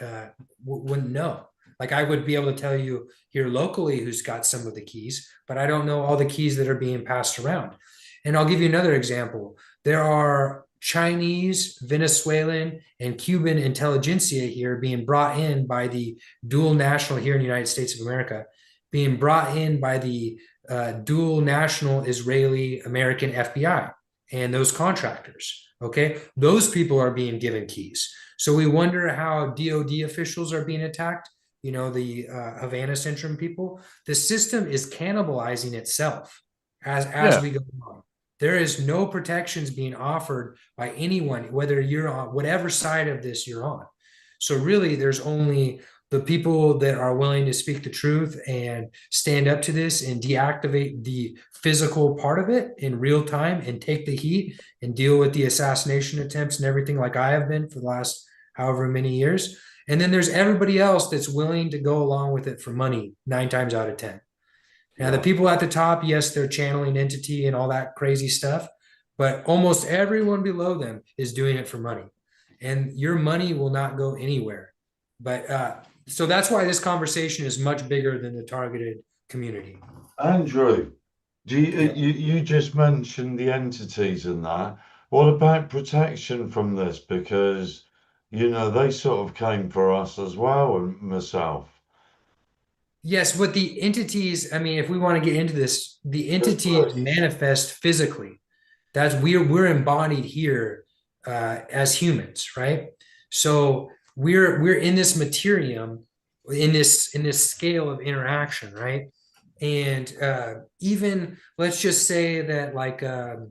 wouldn't know. Like, I would be able to tell you here locally who's got some of the keys, but I don't know all the keys that are being passed around. And I'll give you another example. There are Chinese, Venezuelan, and Cuban intelligentsia here being brought in by the dual national here in the United States of America, being brought in by the dual national Israeli American FBI and those contractors. Okay. Those people are being given keys. So we wonder how DOD officials are being attacked. The Havana Syndrome people. The system is cannibalizing itself as Yeah. we go along. There is no protections being offered by anyone, whether you're on whatever side of this you're on. So really, there's only the people that are willing to speak the truth and stand up to this and deactivate the physical part of it in real time and take the heat and deal with the assassination attempts and everything, like I have been for the last however many years. And then there's everybody else that's willing to go along with it for money 9 times out of 10. Now, the people at the top, yes, they're channeling entity and all that crazy stuff, but almost everyone below them is doing it for money. And your money will not go anywhere. But so that's why this conversation is much bigger than the targeted community. Andrew, you just mentioned the entities and that. What about protection from this? Because, they sort of came for us as well, and myself. Yes, but the entities, I mean, if we want to get into this, the Yes, entities please. manifest physically. That's we're embodied here as humans, right? So we're in this materium, in this scale of interaction, right? And even let's just say that like the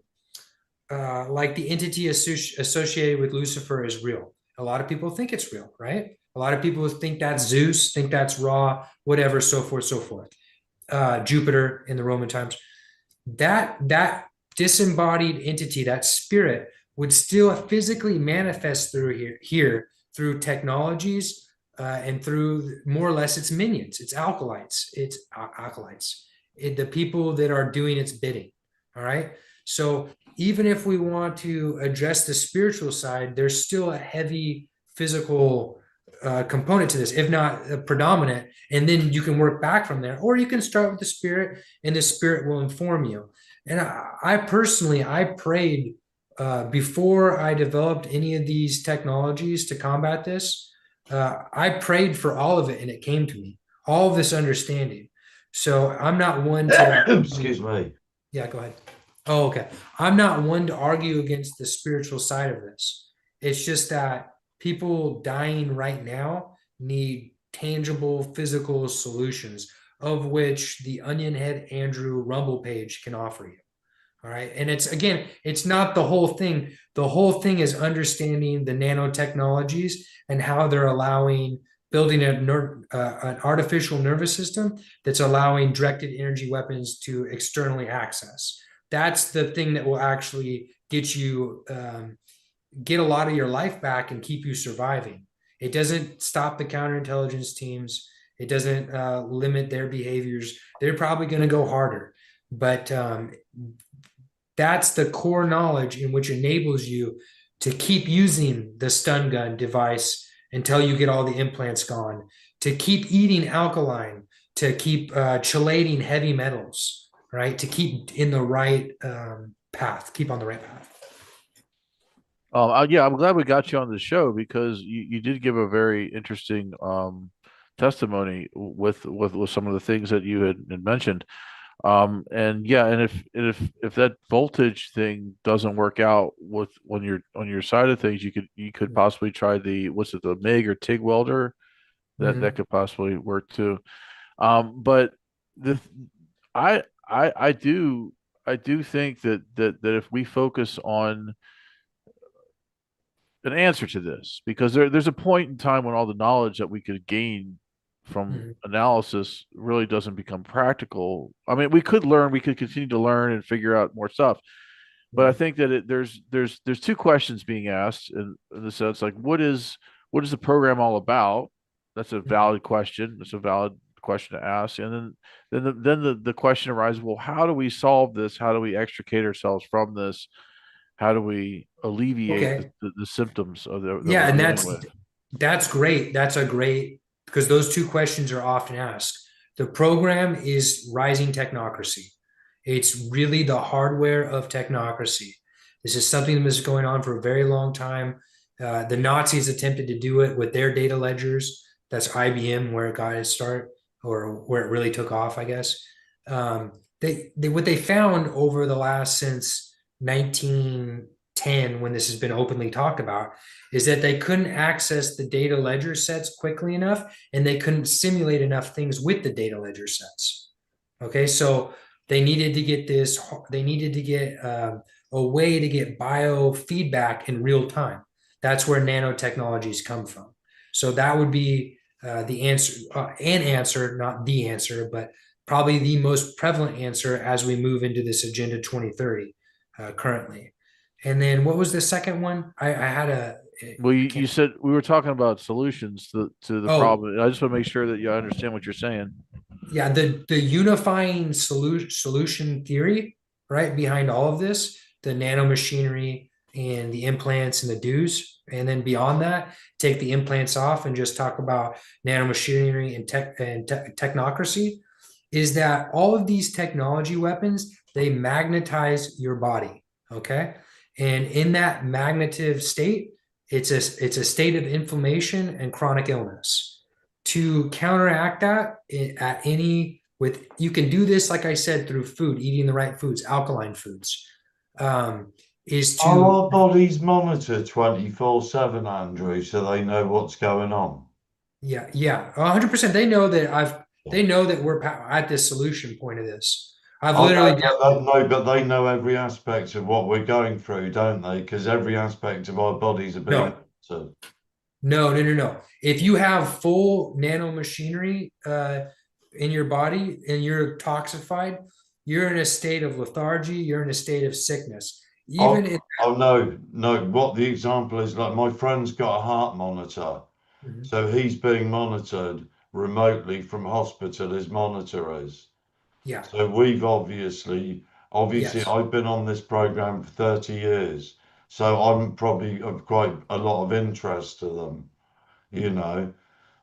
entity associated with Lucifer is real. A lot of people think it's real, right? A lot of people think that's Zeus, think that's Ra, whatever, so forth, so forth. Jupiter in the Roman times. That disembodied entity, that spirit, would still physically manifest through here through technologies and through more or less its minions, its acolytes, the people that are doing its bidding. All right. So even if we want to address the spiritual side, there's still a heavy physical component to this, if not predominant. And then you can work back from there, or you can start with the spirit, and the spirit will inform you. And I personally, I prayed before I developed any of these technologies to combat this. I prayed for all of it, and it came to me, all of this understanding. So I'm not one to Excuse me. Yeah, go ahead. Oh, okay. I'm not one to argue against the spiritual side of this. It's just that people dying right now need tangible physical solutions, of which the Onion Head Andrew Rumble page can offer you. All right. And it's, again, it's not the whole thing. The whole thing is understanding the nanotechnologies and how they're allowing building an artificial nervous system that's allowing directed energy weapons to externally access. That's the thing that will actually get you get a lot of your life back and keep you surviving. It doesn't stop the counterintelligence teams. It doesn't limit their behaviors. They're probably going to go harder, but that's the core knowledge in which enables you to keep using the stun gun device until you get all the implants gone, to keep eating alkaline, to keep chelating heavy metals, right? To keep in the right path, keep on the right path. Yeah, I'm glad we got you on the show because you did give a very interesting testimony with some of the things that you had mentioned. And yeah, and if that voltage thing doesn't work out with when you're on your side of things, you could possibly try what's it, the MIG or TIG welder that could possibly work too. But the I do think that if we focus on an answer to this, because there's a point in time when all the knowledge that we could gain from analysis really doesn't become practical. I mean, we could continue to learn and figure out more stuff, but I think that there's two questions being asked in the sense like what is the program all about? That's a valid question. It's a valid question to ask, and then the question arises: well, how do we solve this? How do we extricate ourselves from this? How do we alleviate Okay. the symptoms that Yeah, we're and dealing with? that's great. That's a great, because those two questions are often asked. The program is rising technocracy. It's really the hardware of technocracy. This is something that was going on for a very long time. The Nazis attempted to do it with their data ledgers. That's IBM, where it got its start, or where it really took off, I guess. They what they found over the last since 1910, when this has been openly talked about, is that they couldn't access the data ledger sets quickly enough, and they couldn't simulate enough things with the data ledger sets. Okay, so they needed to get this, they needed to get a way to get biofeedback in real time. That's where nanotechnologies come from. So that would be the answer, an answer, not the answer, but probably the most prevalent answer as we move into this Agenda 2030 currently. And then what was the second one? I had a. Well, I you can't. said we were talking about solutions to the Oh, problem. I just want to make sure that you understand what you're saying. Yeah, the unifying solution theory, right, behind all of this, the nanomachinery and the implants and the DOs, and then beyond that, take the implants off and just talk about nanomachinery and technocracy, is that all of these technology weapons, they magnetize your body, okay? And in that magnetive state, it's a state of inflammation and chronic illness. To counteract that at any with you can do this, like I said, through food, eating the right foods, alkaline foods, is Are to our bodies monitored 24/7, Andrew, so they know what's going on? yeah 100%. They know that we're at this solution point of this. I've Oh, literally no, but they know every aspect of what we're going through, don't they? Because every aspect of our bodies are being no monitored. no. If you have full nanomachinery in your body and you're toxified, you're in a state of lethargy, you're in a state of sickness. Even Oh, in oh no, no. What the example is, like my friend's got a heart monitor, Mhm. so he's being monitored remotely from hospital. His monitor is. Yeah, So we've obviously, yes. I've been on this program for 30 years, so I'm probably of quite a lot of interest to them, you Mhm. know.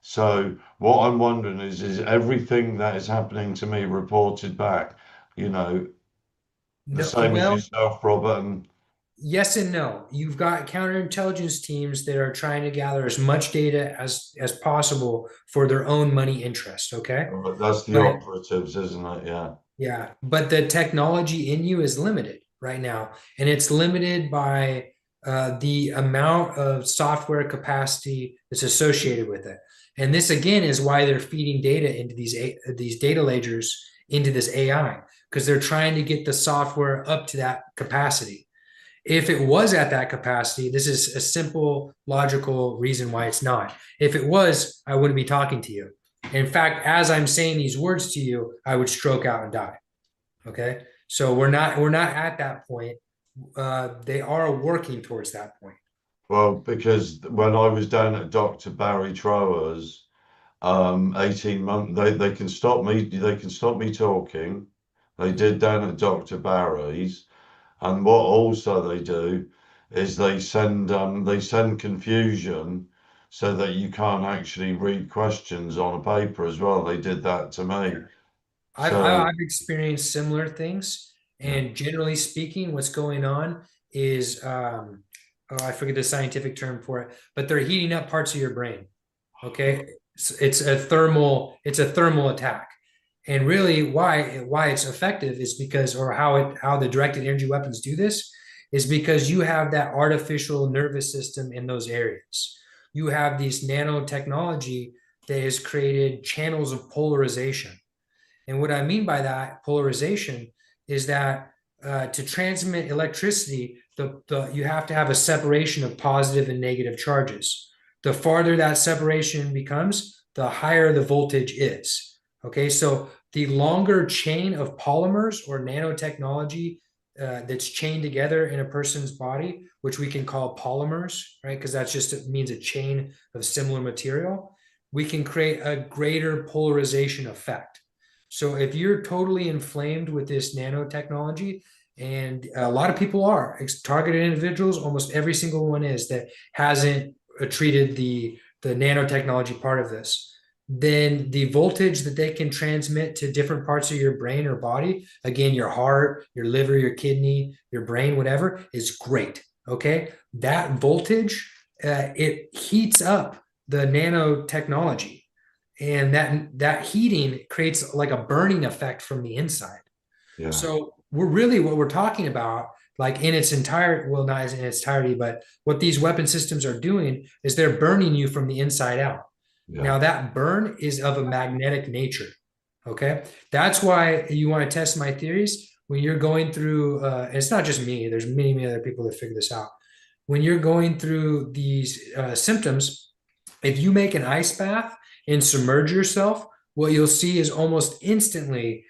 So what I'm wondering is everything that is happening to me reported back, you know, the No, same as well, yourself, Robert, and yes and no. You've got counterintelligence teams that are trying to gather as much data as possible for their own money interest, okay? that's the But operatives, isn't it? Yeah. yeah, but the technology in you is limited right now, and it's limited by the amount of software capacity that's associated with it. And this again is why they're feeding data into these data ledgers into this AI, because they're trying to get the software up to that capacity. If it was at that capacity, this is a simple logical reason why it's not. If it was, I wouldn't be talking to you. In fact, as I'm saying these words to you, I would stroke out and die. Okay. So we're not at that point. They are working towards that point. Well, because when I was down at Dr. Barry Trower's, 18 months, they can stop me talking. They did down at Dr. Barry's. And what also they do is they send confusion so that you can't actually read questions on a paper as well. They did that to me. So I've experienced similar things, yeah, and generally speaking, what's going on is oh, I forget the scientific term for it, but they're heating up parts of your brain. Okay, it's a thermal attack, and really why it's effective is because, or how the directed energy weapons do this is because you have that artificial nervous system in those areas. You have these nanotechnology that has created channels of polarization. And what I mean by that polarization is that to transmit electricity, you have to have a separation of positive and negative charges. The farther that separation becomes, the higher the voltage is. Okay, so the longer chain of polymers or nanotechnology that's chained together in a person's body, which we can call polymers, right? Because that's just it means a chain of similar material. We can create a greater polarization effect. So if you're totally inflamed with this nanotechnology, and a lot of people are targeted individuals, almost every single one is that hasn't treated the nanotechnology part of this, then the voltage that they can transmit to different parts of your brain or body, again, your heart, your liver, your kidney, your brain, whatever, is great. Okay, that voltage it heats up the nanotechnology, and that heating creates like a burning effect from the inside. yeah, So we're really what we're talking about, like in its entire, well, not in its entirety, but what these weapon systems are doing is they're burning you from the inside out. yeah, Now that burn is of a magnetic nature. Okay, that's why you want to test my theories when you're going through. And it's not just me. There's many other people that figure this out. When you're going through these symptoms, if you make an ice bath and submerge yourself, what you'll see is almost instantly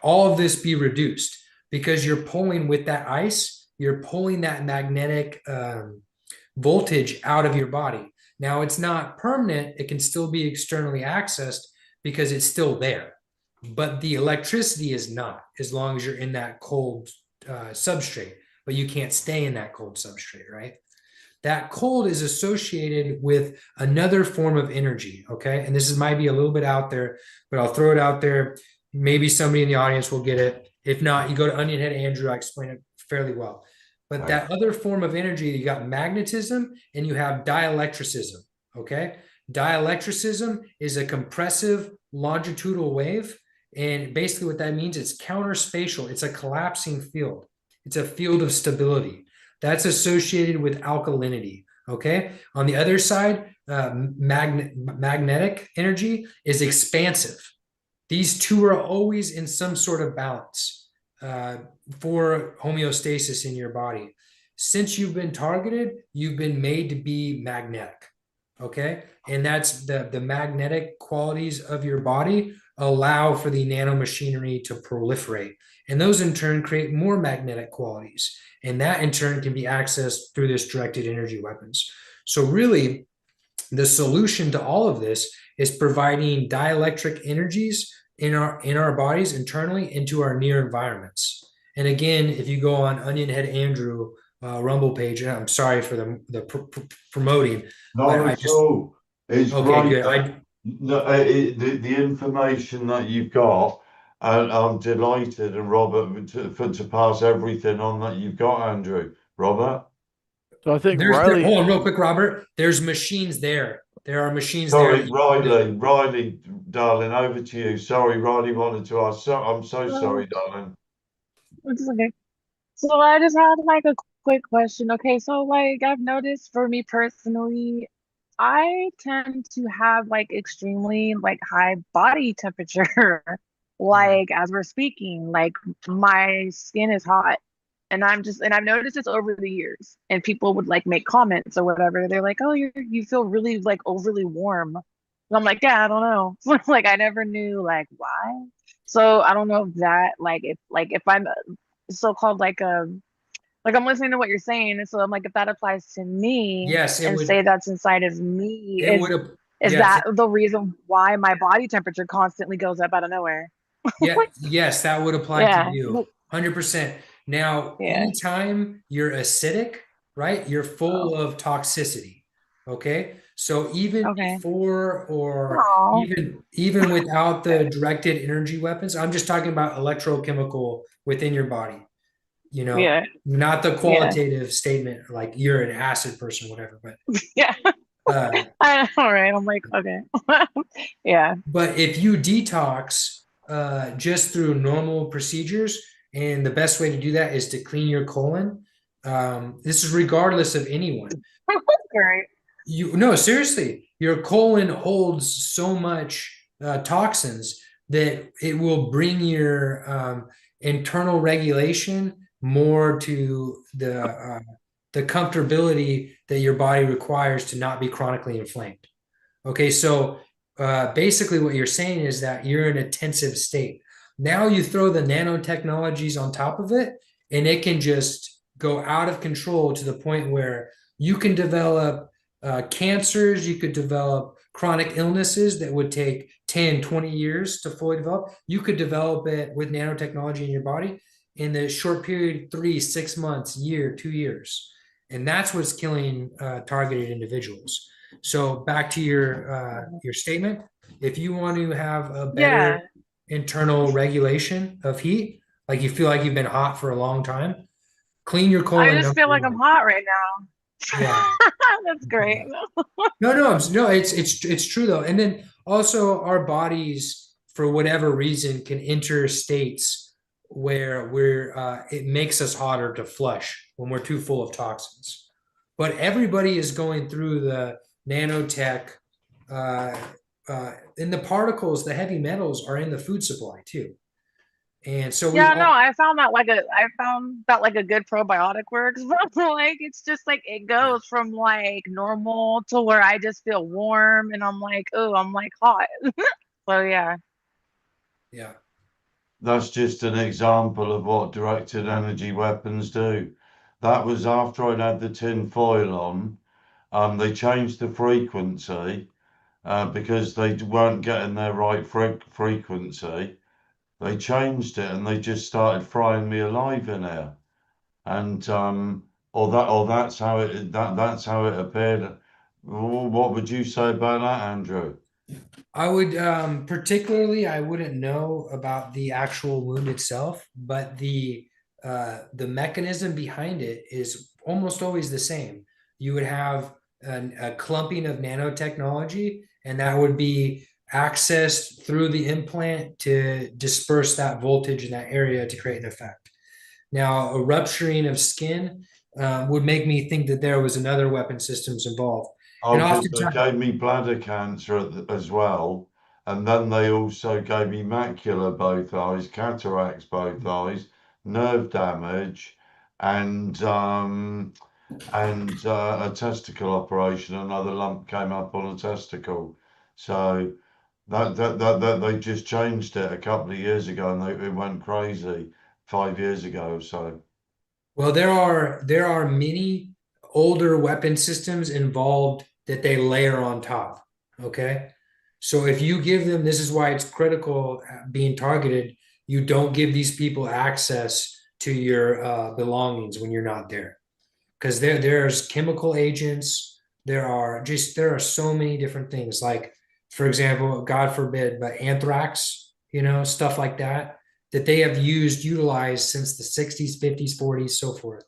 all of this be reduced because you're pulling with that ice, you're pulling that magnetic voltage out of your body. Now, it's not permanent, it can still be externally accessed because it's still there. but the electricity is not, as long as you're in that cold substrate, but you can't stay in that cold substrate, right? That cold is associated with another form of energy, okay? And this might be a little bit out there, but I'll throw it out there. Maybe somebody in the audience will get it. If not, you go to Onion Head Andrew, I explain it fairly well. But Right. that other form of energy, you got magnetism and you have dielectricism, okay? Dielectricism is a compressive longitudinal wave. And basically what that means, it's counterspatial. It's a collapsing field. It's a field of stability. That's associated with alkalinity. Okay. On the other side, magnetic energy is expansive. These two are always in some sort of balance for homeostasis in your body. Since you've been targeted, you've been made to be magnetic. Okay. And that's the magnetic qualities of your body allow for the nanomachinery to proliferate. And those in turn create more magnetic qualities. And that in turn can be accessed through this directed energy weapons. So really, the solution to all of this is providing dielectric energies in our bodies internally into our near environments. And again, if you go on Onion Head Andrew Rumble page, and I'm sorry for the promoting, but Not I at just all. It's okay, great good. that the information that you've got, and I'm delighted, and Robert, to pass everything on that you've got, Andrew. Robert? So I think Hold Riley, on real quick, Robert. There's machines there. There are machines there. Sorry, Riley, darling, over to you. Sorry, Riley wanted to ask. So, I'm so Well, sorry, darling. it's okay. So I just had like a quick question. Okay, so like I've noticed for me personally, I tend to have like extremely like high body temperature. Like as we're speaking, like my skin is hot. And I've noticed this over the years. And people would like make comments or whatever. They're like, "Oh, you feel really like overly warm." And I'm like, "Yeah, I don't know." Like I never knew like why. So I don't know if that like if I'm so-called like I'm listening to what you're saying, and so I'm like, if that applies to me Yes, it and would. say that's inside of me, It would. is Yes, that the reason why my body temperature constantly goes up out of nowhere? yeah, yes, that would apply to Yeah, you. 100%. Now, yeah. anytime you're acidic, right, you're Oh, full of toxicity. Okay. So even okay. before or Oh, even without the directed energy weapons, I'm just talking about electrochemical within your body, yeah, not the yeah, qualitative statement like you're an acid person, whatever. yeah. Uh, All right. I'm like, okay. Yeah. But if you detox just through normal procedures, and the best way to do that is to clean your colon. This is regardless of anyone. Great. You no, seriously, your colon holds so much toxins that it will bring your internal regulation more to the comfortability that your body requires to not be chronically inflamed. Okay, so basically what you're saying is that you're in a tensive state. Now you throw the nanotechnologies on top of it, and it can just go out of control to the point where you can develop cancers, you could develop chronic illnesses that would take 10, 20 years to fully develop. You could develop it with nanotechnology in your body in the short period, 3, 6 months, year, 2 years. And that's what's killing targeted individuals. So back to your statement, if you want to have a better Yeah. internal regulation of heat, like you feel like you've been hot for a long time, clean your I colon just number feel like I'm one. hot right now. Yeah. That's great. No, it's true though. And then also our bodies, for whatever reason, can enter states where it makes us hotter to flush when we're too full of toxins. But everybody is going through the nanotech, uh, and the particles, the heavy metals are in the food supply too. And so we Yeah, no, all, I found that like a good probiotic works. Like it's just like it goes from like normal to where I just feel warm and I'm like, oh, I'm like hot. So yeah. yeah, That's just an example of what directed energy weapons do. That was after I'd had the tin foil on. They changed the frequency because they weren't getting their right frequency. they changed it and they just started frying me alive in there. And or that's how that's how it appeared. What would you say about that, Andrew? I would particularly I wouldn't know about the actual wound itself, but the mechanism behind it is almost always the same. You would have a clumping of nanotechnology, and that would be accessed through the implant to disperse that voltage in that area to create an effect. Now, a rupturing of skin would make me think that there was another weapon systems involved. And Oh, because they oftentimes, gave me bladder cancer as well, and then they also gave me macula both eyes, cataracts both eyes, nerve damage, and a testicle operation. Another lump came up on a testicle. So that they just changed it a couple of years ago, and it went crazy 5 years ago or so. well, there are many older weapon systems involved that they layer on top. Okay. So if you give them, this is why it's critical being targeted. You don't give these people access to your belongings when you're not there, because there's chemical agents. There are so many different things. Like, for example, God forbid, but anthrax, stuff like that, that they have utilized since the 60s, 50s, 40s, so forth.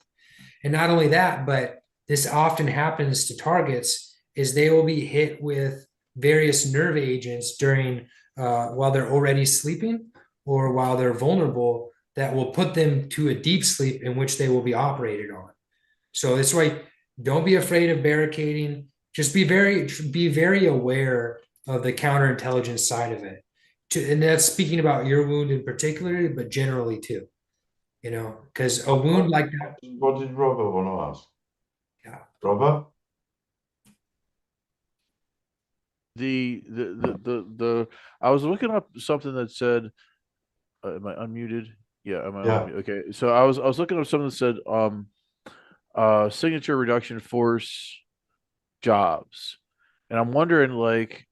And not only that, but this often happens to targets is they will be hit with various nerve agents during while they're already sleeping or while they're vulnerable, that will put them to a deep sleep in which they will be operated on. So that's why don't be afraid of barricading. Just be very aware of the counterintelligence side of it. And that's speaking about your wound in particular, but generally too. Because a wound like that. What did Robert want to ask? Yeah. Robert? The I was looking up something that said, am I unmuted? Yeah, am I Yeah. unmuted? Okay. So I was looking up something that said signature reduction force jobs. And I'm wondering, like,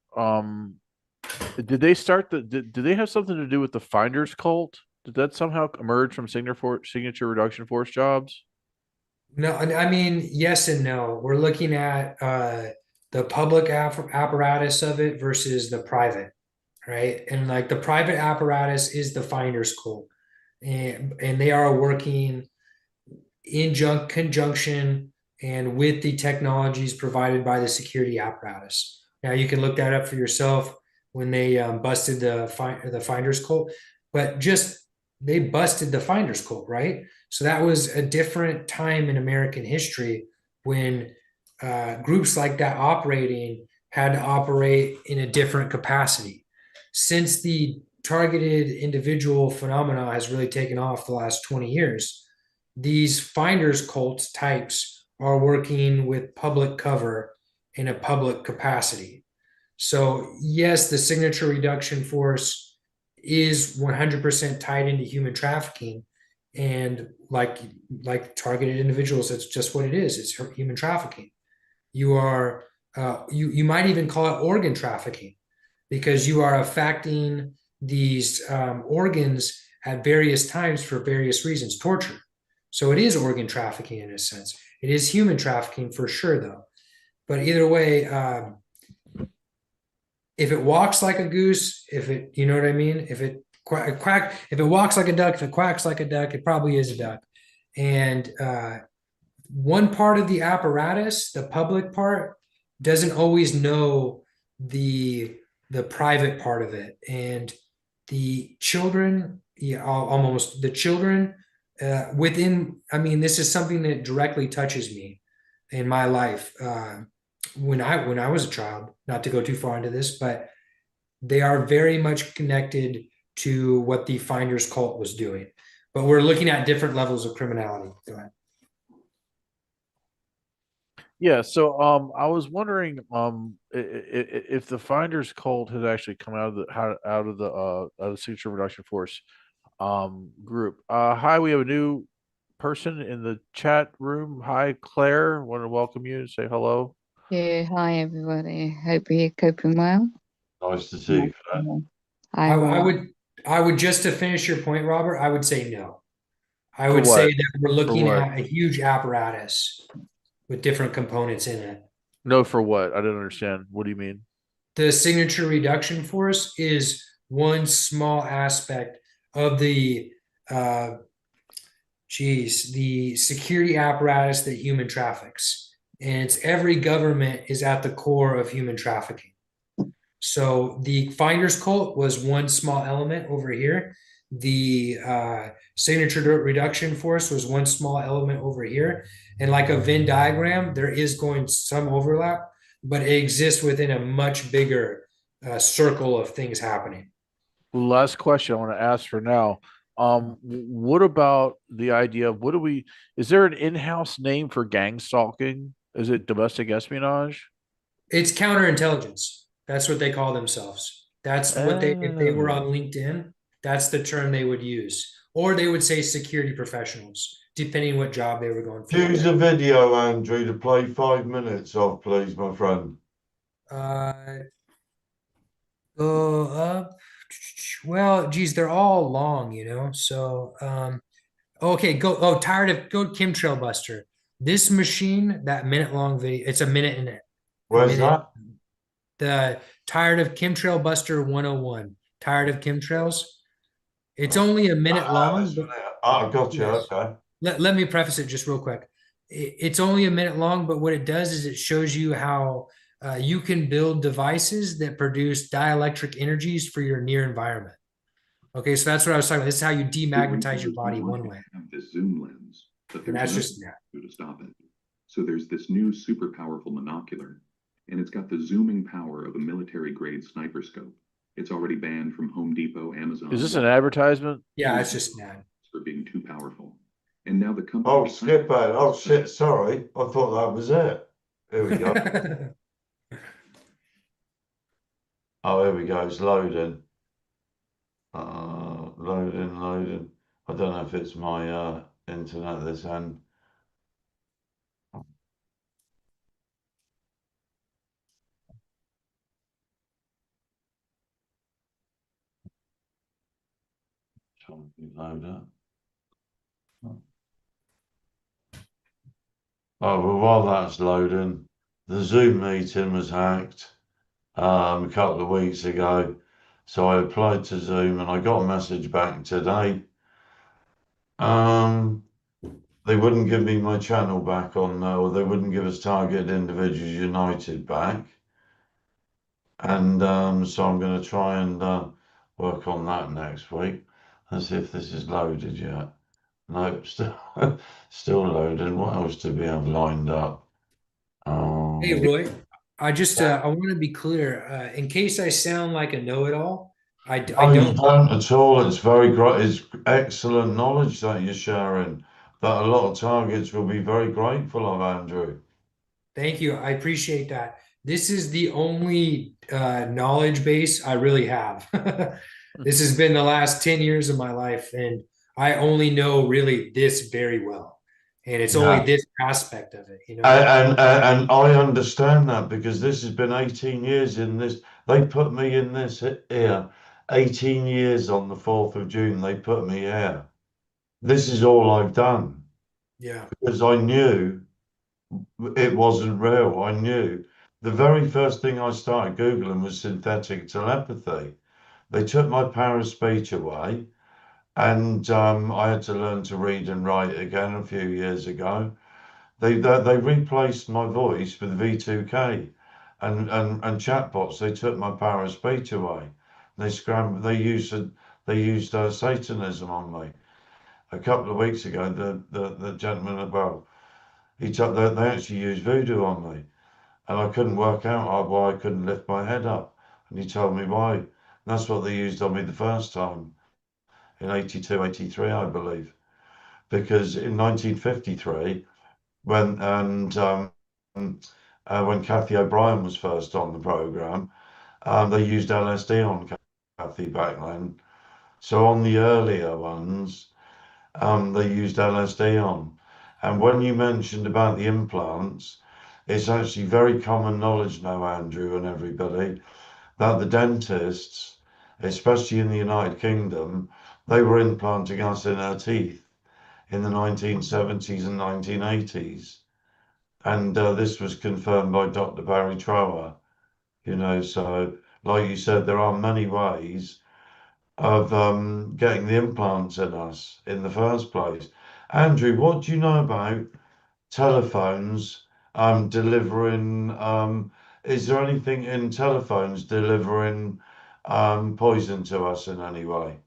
did they start did they have something to do with the Finders cult? Did that somehow emerge from signature reduction force jobs? No, I mean, yes and no. We're looking at the public apparatus of it versus the private, right? And like the private apparatus is the Finders Code, and they are working in conjunction and with the technologies provided by the security apparatus. Now you can look that up for yourself when they busted the Finders Code, but just they busted the Finders Code, right? So that was a different time in American history when groups like that operating had to operate in a different capacity. Since the targeted individual phenomena has really taken off the last 20 years, these finders cults types are working with public cover in a public capacity. So, yes, the signature reduction force is 100% tied into human trafficking. And like targeted individuals, that's just what it is. It's human trafficking. You might even call it organ trafficking, because you are affecting these organs at various times for various reasons. Torture. So it is organ trafficking in a sense. It is human trafficking for sure, though. But either way, if it walks like a goose, you know what I mean? If it if it walks like a duck, if it quacks like a duck, it probably is a duck. And one part of the apparatus, the public part, doesn't always know the private part of it. And the children, yeah, almost the children within. I mean, this is something that directly touches me in my life. When I was a child, not to go too far into this, but they are very much connected to what the Finders cult was doing. But we're looking at different levels of criminality. Go ahead. Yeah, so I was wondering if the Finders cult had actually come out of the signature reduction force group. Hi, we have a new person in the chat room. Hi, Claire. Want to welcome you. Say hello. Yeah, hi everybody. Hope you're coping well. Nice to see Yeah. you, Claire. Hi, I Roy. would I would, just to finish your point, Robert, I would say no. I For would say what? that we're For looking what? at a huge apparatus with different components in it. No, for what? I don't understand. What do you mean? The signature reduction force is one small aspect of uh, the security apparatus that human traffics. And it's every government is at the core of human trafficking. So the finder's cult was one small element over here. The signature reduction force was one small element over here. And like a Venn diagram, there is going some overlap, but it exists within a much bigger circle of things happening. Well, last question I want to ask for now. What about the idea of is there an in-house name for gang stalking? Is it domestic espionage? It's counterintelligence. That's what they call themselves. That's what if they were on Oh. LinkedIn, that's the term they would use. Or they would say security professionals, depending what job they were going for. Choose a video, Andrew, to play 5 minutes of, please, my friend. Uh, go up. Well, geez, they're all long, you know. So, okay, go. Oh, tired of go chemtrail buster. This machine, that minute long video, it's a minute in it. A Where's minute. that? The tired of chemtrail buster 101. Tired of chemtrails. It's only a minute long, but I got you. yes. Okay. Let me preface it just real quick. It's only a minute long, but what it does is it shows you how you can build devices that produce dielectric energies for your near environment. Okay, so that's what I was talking about. This is how you demagnetize your body one way. Have this zoom lens, but And there's that's nothing just that. to do to stop it. So there's this new super powerful monocular, and it's got the zooming power of a military grade sniper scope. It's already banned from Home Depot, Amazon. Is this an advertisement? Yeah, it's just that. For being too powerful. And now the company. Oh, skip it. Oh, shit. Sorry. I thought that was it. Here we go. Oh, here we go. It's loading. Loading. I don't know if it's my internet this end. Trying to load up. Oh, well, while that's loading, the Zoom meeting was hacked a couple of weeks ago. So I applied to Zoom and I got a message back today. They wouldn't give me my channel back on, or they wouldn't give us Targeted Individuals United back. And so I'm going to try and work on that next week. Let's see if this is loaded yet. Nope, still loading. What else do we have lined up? Hey, Roy, I want to be clear. In case I sound like a know-it-all, I Oh, you don't. don't at all. It's very great. It's excellent knowledge that you're sharing. That a lot of targets will be very grateful of, Andrew. Thank you. I appreciate that. This is the only knowledge base I really have. This has been the last 10 years of my life, and I only know really this very well. And it's only Yeah. this aspect of it, you know. And I understand that because this has been 18 years in this. They put me in this here. 18 years on the 4th of June, they put me here. This is all I've done Yeah. because I knew it wasn't real. I knew the very first thing I started Googling was synthetic telepathy. They took my power of speech away, and I had to learn to read and write again a few years ago. They replaced my voice with V2K and chatbots. They took my power of speech away. They scrambled. They used Satanism on me. A couple of weeks ago, the gentleman, well, they actually used voodoo on me, and I couldn't work out why I couldn't lift my head up. And he told me why. And that's what they used on me the first time in 82, 83, I believe, because in 1953, when Kathy O'Brien was first on the program, they used LSD on Kathy back then. So on the earlier ones, they used LSD on. And when you mentioned about the implants, it's actually very common knowledge now, Andrew and everybody, that the dentists especially in the United Kingdom, they were implanting us in our teeth in the 1970s and 1980s. And this was confirmed by Dr. Barry Trower, so like you said, there are many ways of getting the implants in us in the first place. Andrew, what do you know about telephones delivering? Is there anything in telephones delivering poison to us in any way?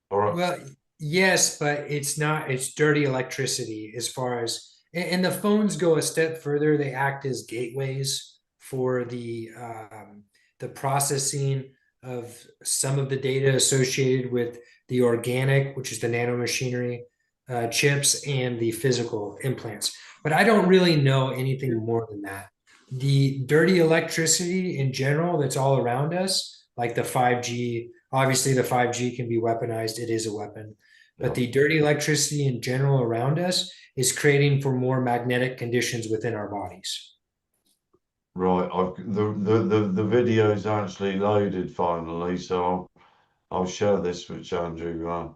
Or Well, yes, but it's not, it's dirty electricity as far as, and the phones go a step further. They act as gateways for the processing of some of the data associated with the organic, which is the nanomachinery chips, and the physical implants. But I don't really know anything more than that. The dirty electricity in general that's all around us, like the 5G, obviously the 5G can be weaponized, it is a weapon. But yeah, the dirty electricity in general around us is creating for more magnetic conditions within our bodies. right. The video is actually loaded finally, so I'll share this with Andrew.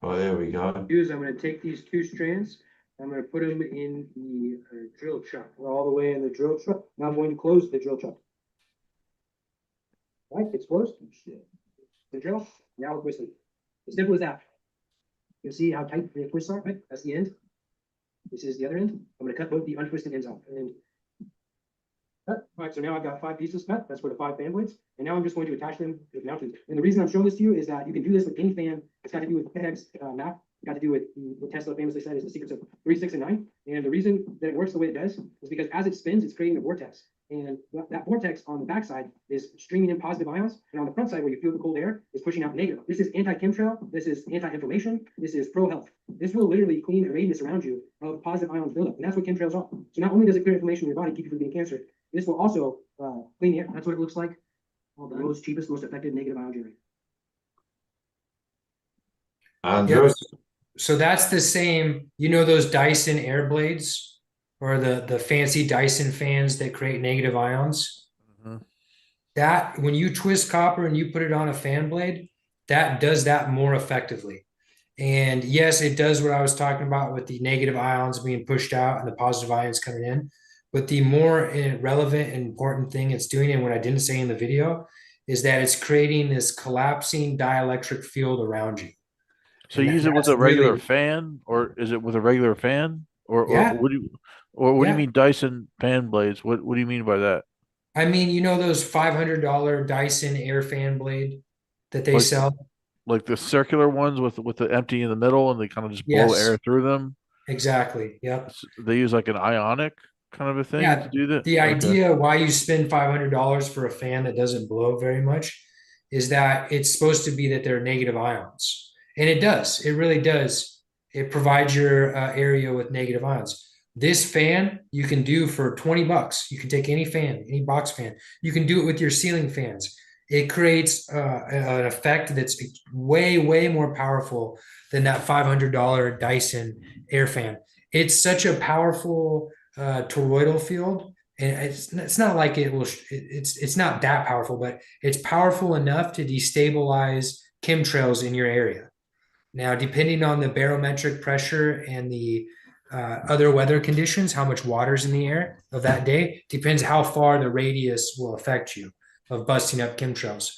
Right, here we go. Is I'm going to take these two strands. I'm going to put them in the drill chuck. We're all the way in the drill chuck. Now I'm going to close the drill chuck. Right, it's closed. The drill. Now we're twisting. As simple as that. You see how tight the twists are, right? That's the end. This is the other end. I'm going to cut both the untwisted ends off. And cut. All right, so now I've got 5 pieces cut. That's for the 5 fan blades. And now I'm just going to attach them to the mountains. And the reason I'm showing this to you is that you can do this with any fan. It's got to do with FedEx math. It's got to do with what Tesla famously said is the secrets of 3, 6, and 9. And the reason that it works the way it does is because as it spins, it's creating a vortex. And that vortex on the backside is streaming in positive ions. And on the front side, where you feel the cold air, is pushing out negative. This is anti-chemtrail. This is anti-inflammation. This is pro-health. This will literally clean the radius around you of positive ions buildup. And that's what chemtrails are. So not only does it clear inflammation in your body, keep you from getting cancer, this will also clean the air. That's what it looks like. All the most cheapest, most effective negative ion generator. Andrew? Yep. So that's the same, those Dyson air blades or the fancy Dyson fans that create negative ions. Mhm. That when you twist copper and you put it on a fan blade, that does that more effectively. And yes, it does what I was talking about with the negative ions being pushed out and the positive ions coming in. But the more relevant and important thing it's doing, and what I didn't say in the video, is that it's creating this collapsing dielectric field around you. So And you use it with that's a regular really, fan, or is it with a regular fan, or yeah, what do you yeah. mean Dyson fan blades? What do you mean by that? I mean, those $500 Dyson air fan blade that they Like sell? like the circular ones with the empty in the middle, and they kind of just blow Yes, air through them. exactly. Yep. They use like an ionic kind of a thing to Yeah, do that. the Okay. idea why you spend $500 for a fan that doesn't blow very much is that it's supposed to be that they're negative ions, and it does. It really does. It provides your area with negative ions. This fan you can do for $20. You can take any fan, any box fan. You can do it with your ceiling fans. It creates an effect that's way, way more powerful than that $500 Dyson air fan. It's such a powerful toroidal field, and it's not like it's not that powerful, but it's powerful enough to destabilize chemtrails in your area. Now, depending on the barometric pressure and the other weather conditions, how much water's in the air of that day depends how far the radius will affect you of busting up chemtrails.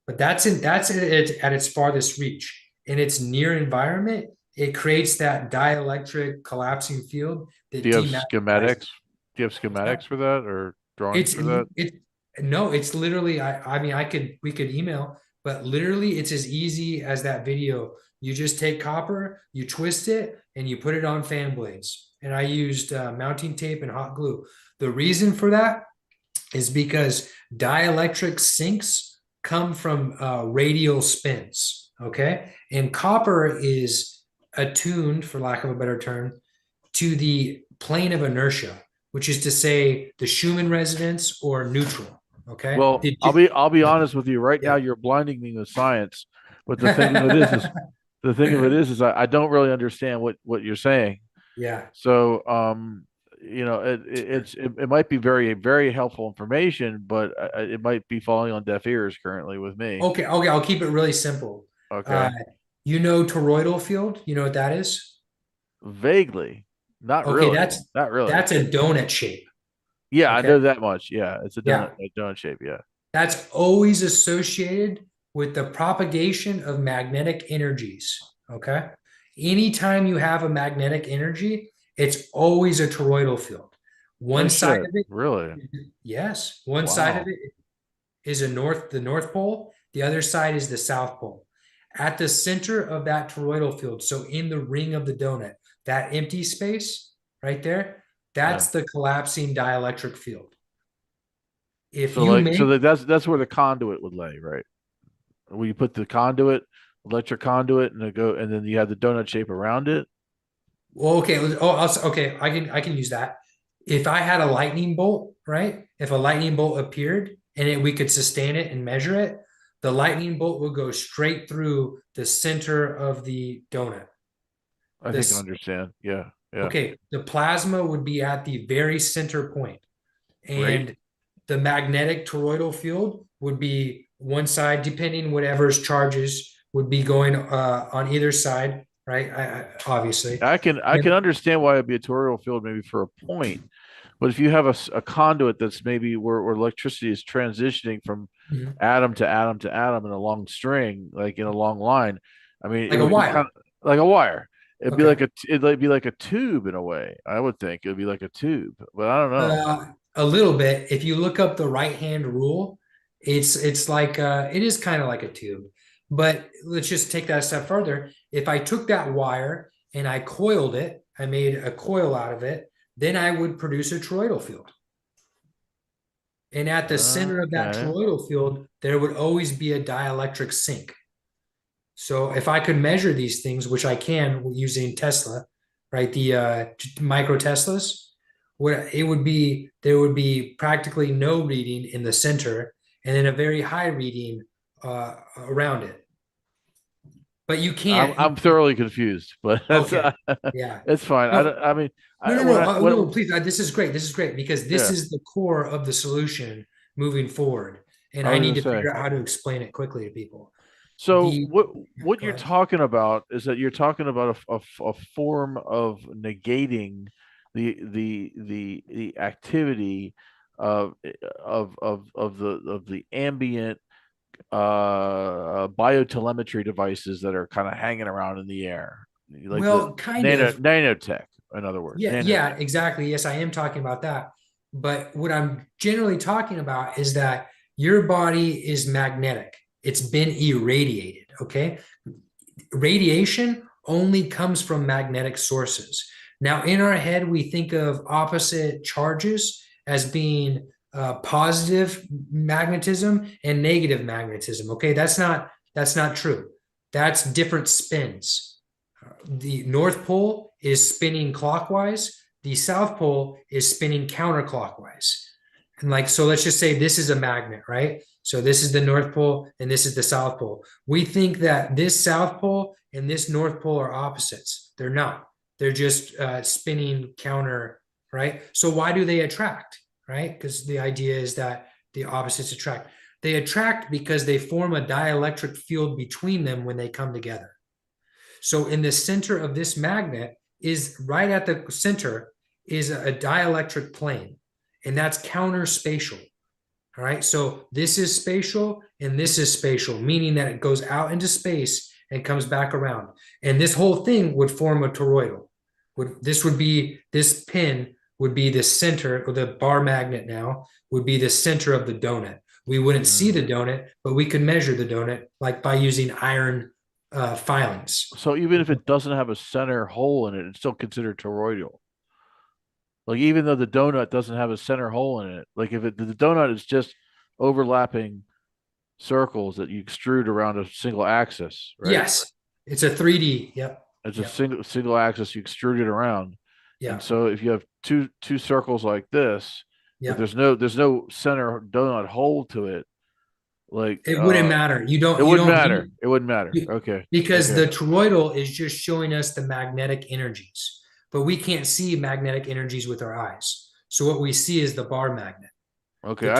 But that's at its farthest reach. In its near environment, it creates that dielectric collapsing field Do that you have demagnetizes. schematics? Do you have schematics for that or drawings It's for that? it no, it's literally I mean we could email, but literally it's as easy as that video. You just take copper, you twist it, and you put it on fan blades. And I used mounting tape and hot glue. The reason for that is because dielectric sinks come from radial spins. Okay, and copper is attuned, for lack of a better term, to the plane of inertia, which is to say the Schumann resonance or neutral. Okay. Well, I'll be honest with you right now. Yeah. You're blinding me with science, but the thing of it is I don't really understand what you're saying. Yeah. So it might be very very helpful information, but it might be falling on deaf ears currently with me. Okay, I'll keep it really simple. Uh, Okay, you know toroidal field? You know what that is? vaguely, not Okay, really, not really. that's a donut shape. Yeah, I Okay. know that much. Yeah, it's Yeah. a donut shape. Yeah. That's always associated with the propagation of magnetic energies. Okay. Anytime you have a magnetic energy, it's always a toroidal field. No One side shit. of it, Really? yes, one side of Wow. it is the North Pole, the other side is the South Pole. At the center of that toroidal field, so in the ring of the donut, that empty space right there, Yeah. that's the collapsing dielectric field. If So you like, make that's where the conduit would lay, right? Where you put the conduit, electric conduit, and then you have the donut shape around it. Well, okay. Okay. I can use that. If I had a lightning bolt, right? If a lightning bolt appeared and we could sustain it and measure it, the lightning bolt would go straight through the center of the donut. I think I This understand. Yeah. Yeah. Okay. The plasma would be at the very center point, Right. and the magnetic toroidal field would be one side, depending whatever's charges would be going on either side, right? Obviously. I can And, understand why it'd be a toroidal field maybe for a point, but if you have a conduit that's maybe where electricity is transitioning from Mhm. atom to atom to atom in a long string, like in a long line, I mean, it Like a would be kind wire. of like a wire. Okay. It'd be like a tube in a way. I would think it would be like a tube, but I don't know. A little bit. If you look up the right hand rule, it's like it is kind of like a tube. But let's just take that a step further. If I took that wire and I coiled it, I made a coil out of it, then I would produce a toroidal field. And at the center of that Okay. toroidal field, there would always be a dielectric sink. So if I could measure these things, which I can using Tesla, right? The micro Teslas, what it would be, there would be practically no reading in the center, and then a very high reading around it. But you can't. I'm thoroughly confused, but that's Okay, yeah. it's fine. I No, don't, I mean, no, I no, when no, I no. when Please, this is great. This is great because this yeah, is the core of the solution moving forward, and I I was need gonna to say. figure out how to explain it quickly to people. So The what Go you're ahead. talking about is that you're talking about a form of negating the activity of of the ambient biotelemetry devices that are kind of hanging around in the air, like the Well, kind of. nanotech, in other words, Yeah, yeah, nanotech. exactly. Yes, I am talking about that. But what I'm generally talking about is that your body is magnetic. It's been irradiated. Okay. Radiation only comes from magnetic sources. Now, in our head, we think of opposite charges as being positive magnetism and negative magnetism. Okay, that's not true. That's different spins. The North Pole is spinning clockwise. The South Pole is spinning counterclockwise. And like, so let's just say this is a magnet, right? So this is the North Pole and this is the South Pole. We think that this South Pole and this North Pole are opposites. They're not. They're just spinning counter, right? So why do they attract, right? Because the idea is that the opposites attract. They attract because they form a dielectric field between them when they come together. So in the center of this magnet is right at the center is a dielectric plane, and that's counter spatial. All right. So this is spatial and this is spatial, meaning that it goes out into space and comes back around. And this whole thing would form a toroidal. This pin would be the center, or the bar magnet now would be the center of the donut. We wouldn't see Mm. the donut, but we could measure the donut like by using iron filings. So even if it doesn't have a center hole in it, it's still considered toroidal. Like even though the donut doesn't have a center hole in it, like if the donut is just overlapping circles that you extrude around a single axis, right? Yes, it's a 3D. Yep. It's a Yep. single axis you extrude it around. And Yeah. so if you have two circles like this, but Yeah. there's no center donut hole to it, like It wouldn't matter. it You wouldn't don't matter. need It wouldn't matter. you, Okay. because Okay. the toroidal is just showing us the magnetic energies. but we can't see magnetic energies with our eyes. So what we see is the bar magnet. Okay, The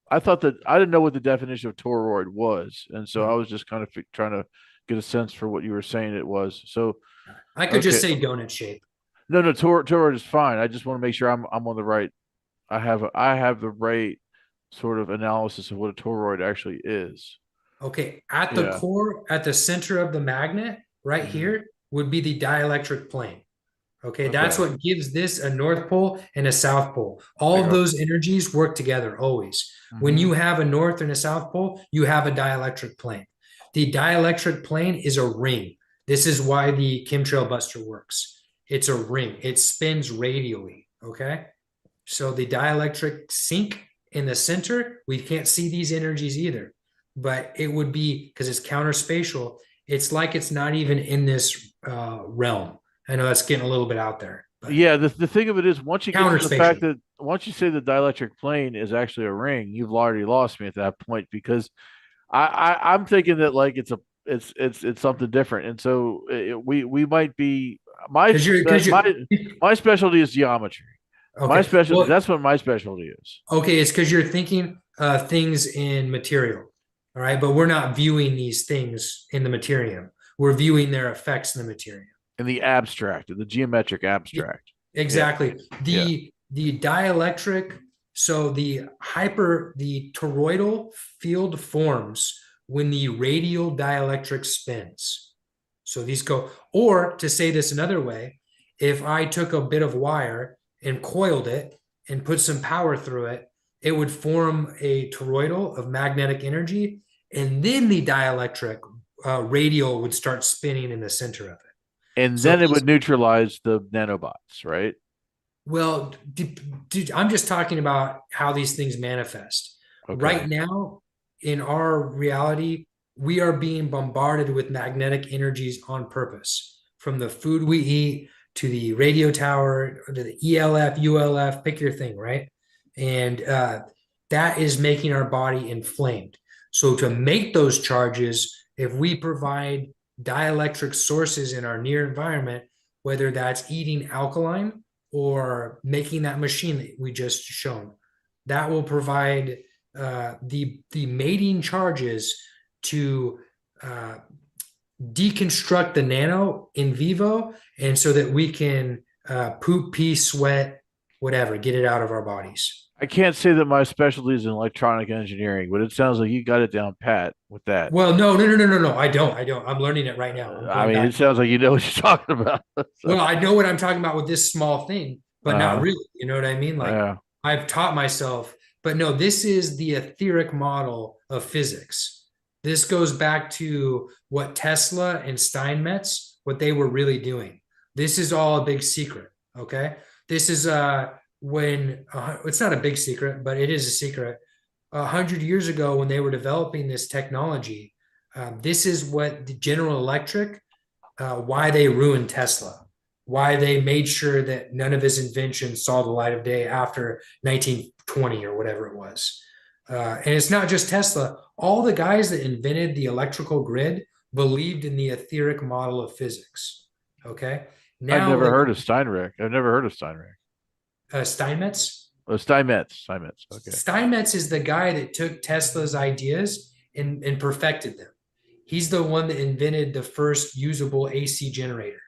I thought that I didn't know what the definition of toroid was, and so I Mhm. was just kind of trying to get a sense for what you were saying it was. So I could just okay, say donut shape. no, no, toroid is fine. I just want to make sure I'm on the right. I have the right sort of analysis of what a toroid actually is. Okay, at the Yeah. core, at the center of the magnet, right Mhm. here, would be the dielectric plane. Okay, that's Okay. what gives this a north pole and a south pole. I All of go. those energies work together always. When Mhm. you have a north and a south pole, you have a dielectric plane. The dielectric plane is a ring. This is why the chemtrail buster works. It's a ring. It spins radially. Okay. So the dielectric sink in the center, we can't see these energies either, but it would be because it's counterspatial. It's like it's not even in this realm. I know that's getting a little bit out there, but Yeah, the thing of it is, once you get to the fact counterspatial. that once you say the dielectric plane is actually a ring, you've already lost me at that point because I'm thinking that like it's something different, and so we might be my Because you're my my specialty is geometry. My okay. special Well, that's what my specialty is. okay, it's because you're thinking things in material. All right, but we're not viewing these things in the material. We're viewing their effects in the material. In the abstract, in the geometric Yeah, abstract. Yeah, exactly. yeah. The dielectric, so the toroidal field forms when the radial dielectric spins. So these go, or to say this another way, if I took a bit of wire and coiled it and put some power through it, it would form a toroidal of magnetic energy, and then the dielectric radial would start spinning in the center of it. And So then it these would neutralize the nanobots, right? Well, dude, I'm just talking about how these things manifest. Okay. Right now, in our reality, we are being bombarded with magnetic energies on purpose, from the food we eat to the radio tower to the ELF, ULF, pick your thing, right? And that is making our body inflamed. So, to make those charges, if we provide dielectric sources in our near environment, whether that's eating alkaline or making that machine that we just shown, that will provide the mating charges to uh, deconstruct the nano in vivo, and so that we can poop, pee, sweat, whatever, get it out of our bodies. I can't say that my specialty is in electronic engineering, but it sounds like you got it down pat with that. Well, no. I don't. I'm learning it right now. I'm I going mean, it back. sounds like you know what you're talking about. So, Well, I know what I'm talking about with this small thing, but not uh, really. You know what I mean? Like yeah. I've taught myself, but no, this is the etheric model of physics. This goes back to what Tesla and Steinmetz, what they were really doing. This is all a big secret. Okay. This is when it's not a big secret, but it is a secret. 100 years ago, when they were developing this technology, this is what the General Electric, why they ruined Tesla, why they made sure that none of his inventions saw the light of day after 1920 or whatever it was. And it's not just Tesla. All the guys that invented the electrical grid believed in the etheric model of physics. Okay. I've Now, never like heard of Steinreich. I've never heard of Steinreich. Steinmetz, Oh, Steinmetz. Steinmetz. Okay. Steinmetz is the guy that took Tesla's ideas and perfected them. He's the one that invented the first usable AC generator.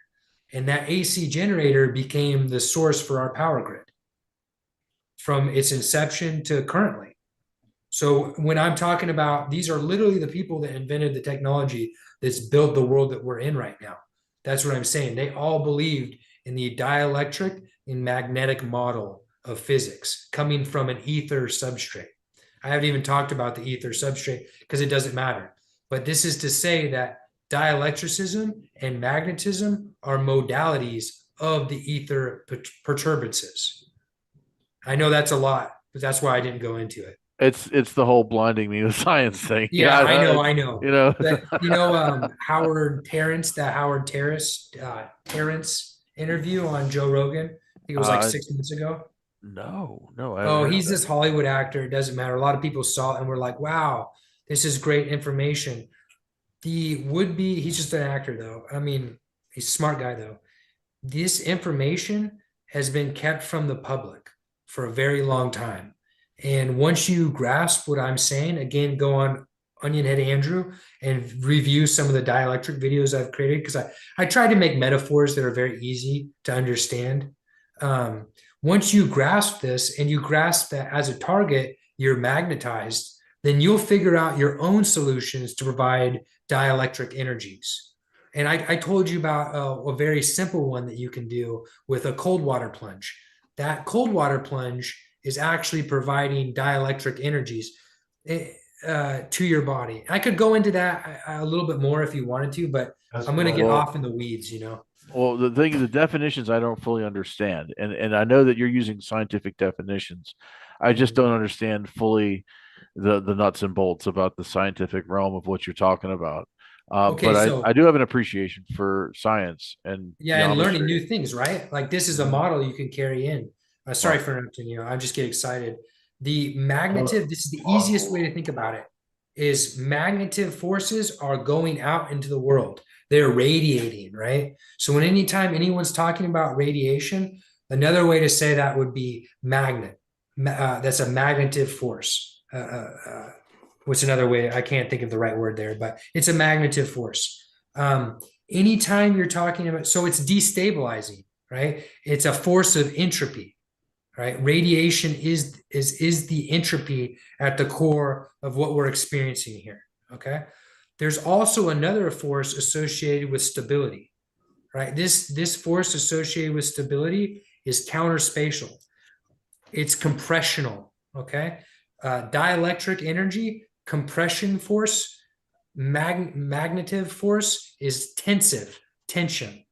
And that AC generator became the source for our power grid from its inception to currently. So when I'm talking about, these are literally the people that invented the technology that's built the world that we're in right now. That's what I'm saying. They all believed in the dielectric and magnetic model of physics coming from an ether substrate. I haven't even talked about the ether substrate because it doesn't matter. But this is to say that dielectricism and magnetism are modalities of the ether perturbances. I know that's a lot, but that's why I didn't go into it. It's the whole blinding me with science thing. Yeah, I You know. know. But Howard Terrence, that Howard Terrence interview on Joe Rogan, I think it was like uh, 6 months ago. no, I haven't Oh, heard of he's that. this Hollywood actor. It doesn't matter. A lot of people saw it and were like, wow, this is great information. The would be, he's just an actor though. I mean, he's a smart guy though. this information has been kept from the public for a very long time. And once you grasp what I'm saying, again, go on Onion Head Andrew and review some of the dielectric videos I've created, because I try to make metaphors that are very easy to understand. Once you grasp this and you grasp that as a target, you're magnetized, then you'll figure out your own solutions to provide dielectric energies. And I told you about a very simple one that you can do with a cold water plunge. That cold water plunge is actually providing dielectric energies to your body. I could go into that a little bit more if you wanted to, but That's I'm going to get fine. off in the weeds, you know. Well, the thing, the definitions I don't fully understand, and I know that you're using scientific definitions. I just don't understand fully the nuts and bolts about the scientific realm of what you're talking about. Okay, But so I do have an appreciation for science and yeah, and learning geometry. new things, right? Like this is a model you can carry in. Sorry Well, for interrupting you. I just get excited. The magnetive, this is the easiest way to think about it, is magnetive forces are going out into the world. They're radiating, right? So when anytime anyone's talking about radiation, another way to say that would be magnet. That's a magnetive force. What's another way? I can't think of the right word there, but it's a magnetive force. Anytime you're talking about, so it's destabilizing, right? It's a force of entropy, right? Radiation is the entropy at the core of what we're experiencing here. Okay. There's also another force associated with stability, right? This force associated with stability is counterspatial. It's compressional. Okay. Dielectric energy, compression force, magnetive force is tensive, tension.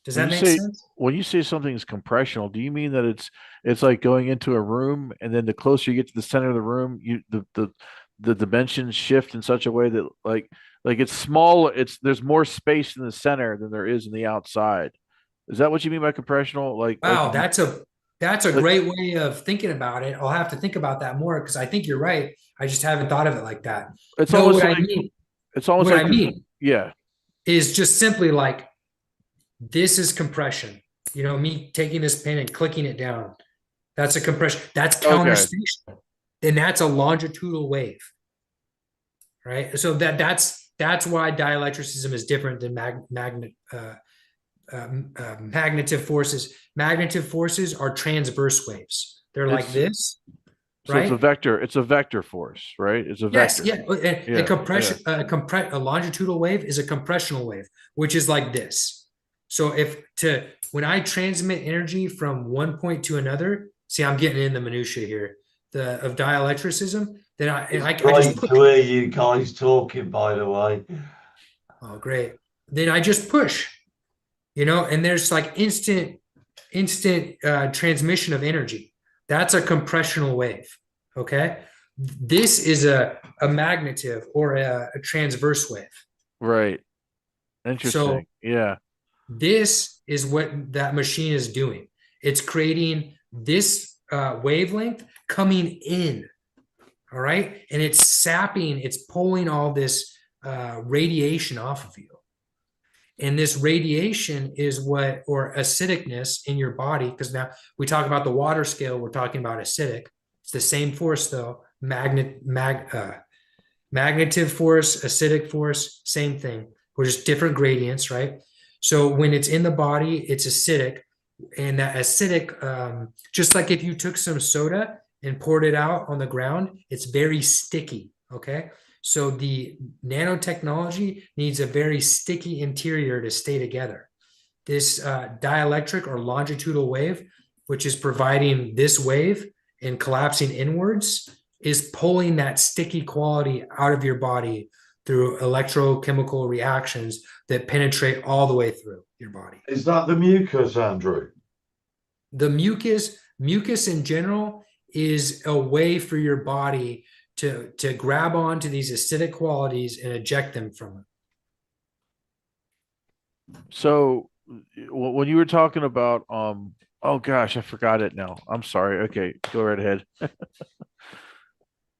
Does when that you make say sense? when you say something is compressional, do you mean that it's like going into a room and then the closer you get to the center of the room, the dimensions shift in such a way that like it's small, there's more space in the center than there is in the outside. Is that what you mean by compressional? Like Wow, if you that's a like great way of thinking about it. I'll have to think about that more because I think you're right. I just haven't thought of it like that. it's No, almost like it's almost what I like there's mean yeah. is just simply like this is compression. You know, me taking this pin and clicking it down. That's a compression. That's Okay. counterspatial. And that's a longitudinal wave. Right. So that's why dielectricism is different than magnetic forces. Magnetic forces are transverse waves. They're like It's this, so right? it's a vector force, right? It's a Yes, vector. yeah. A Yeah, yeah. compression, a longitudinal wave is a compressional wave, which is like this. So when I transmit energy from one point to another, see, I'm getting in the minutia here, of dielectricism. Then It's I great just to push. hear you guys talking, by the way. Oh, great. Then I just push, and there's like instant transmission of energy. That's a compressional wave. Okay. This is a magnetive or a transverse wave. Right. So Interesting. Yeah. this is what that machine is doing. It's creating this wavelength coming in. All right. And it's pulling all this radiation off of you. And this radiation is or acidicness in your body, because now we talk about the water scale, we're talking about acidic. It's the same force though, magnetive force, acidic force, same thing. We're just different gradients, right? So when it's in the body, it's acidic, and that acidic, just like if you took some soda and poured it out on the ground, it's very sticky, okay? So the nanotechnology needs a very sticky interior to stay together. This dielectric or longitudinal wave, which is providing this wave and collapsing inwards, is pulling that sticky quality out of your body through electrochemical reactions that penetrate all the way through your body. Is that the mucus, Andrew? The mucus in general is a way for your body to grab onto these acidic qualities and eject them from it. So when you were talking about oh gosh, I forgot it now. I'm sorry. Okay, go right ahead.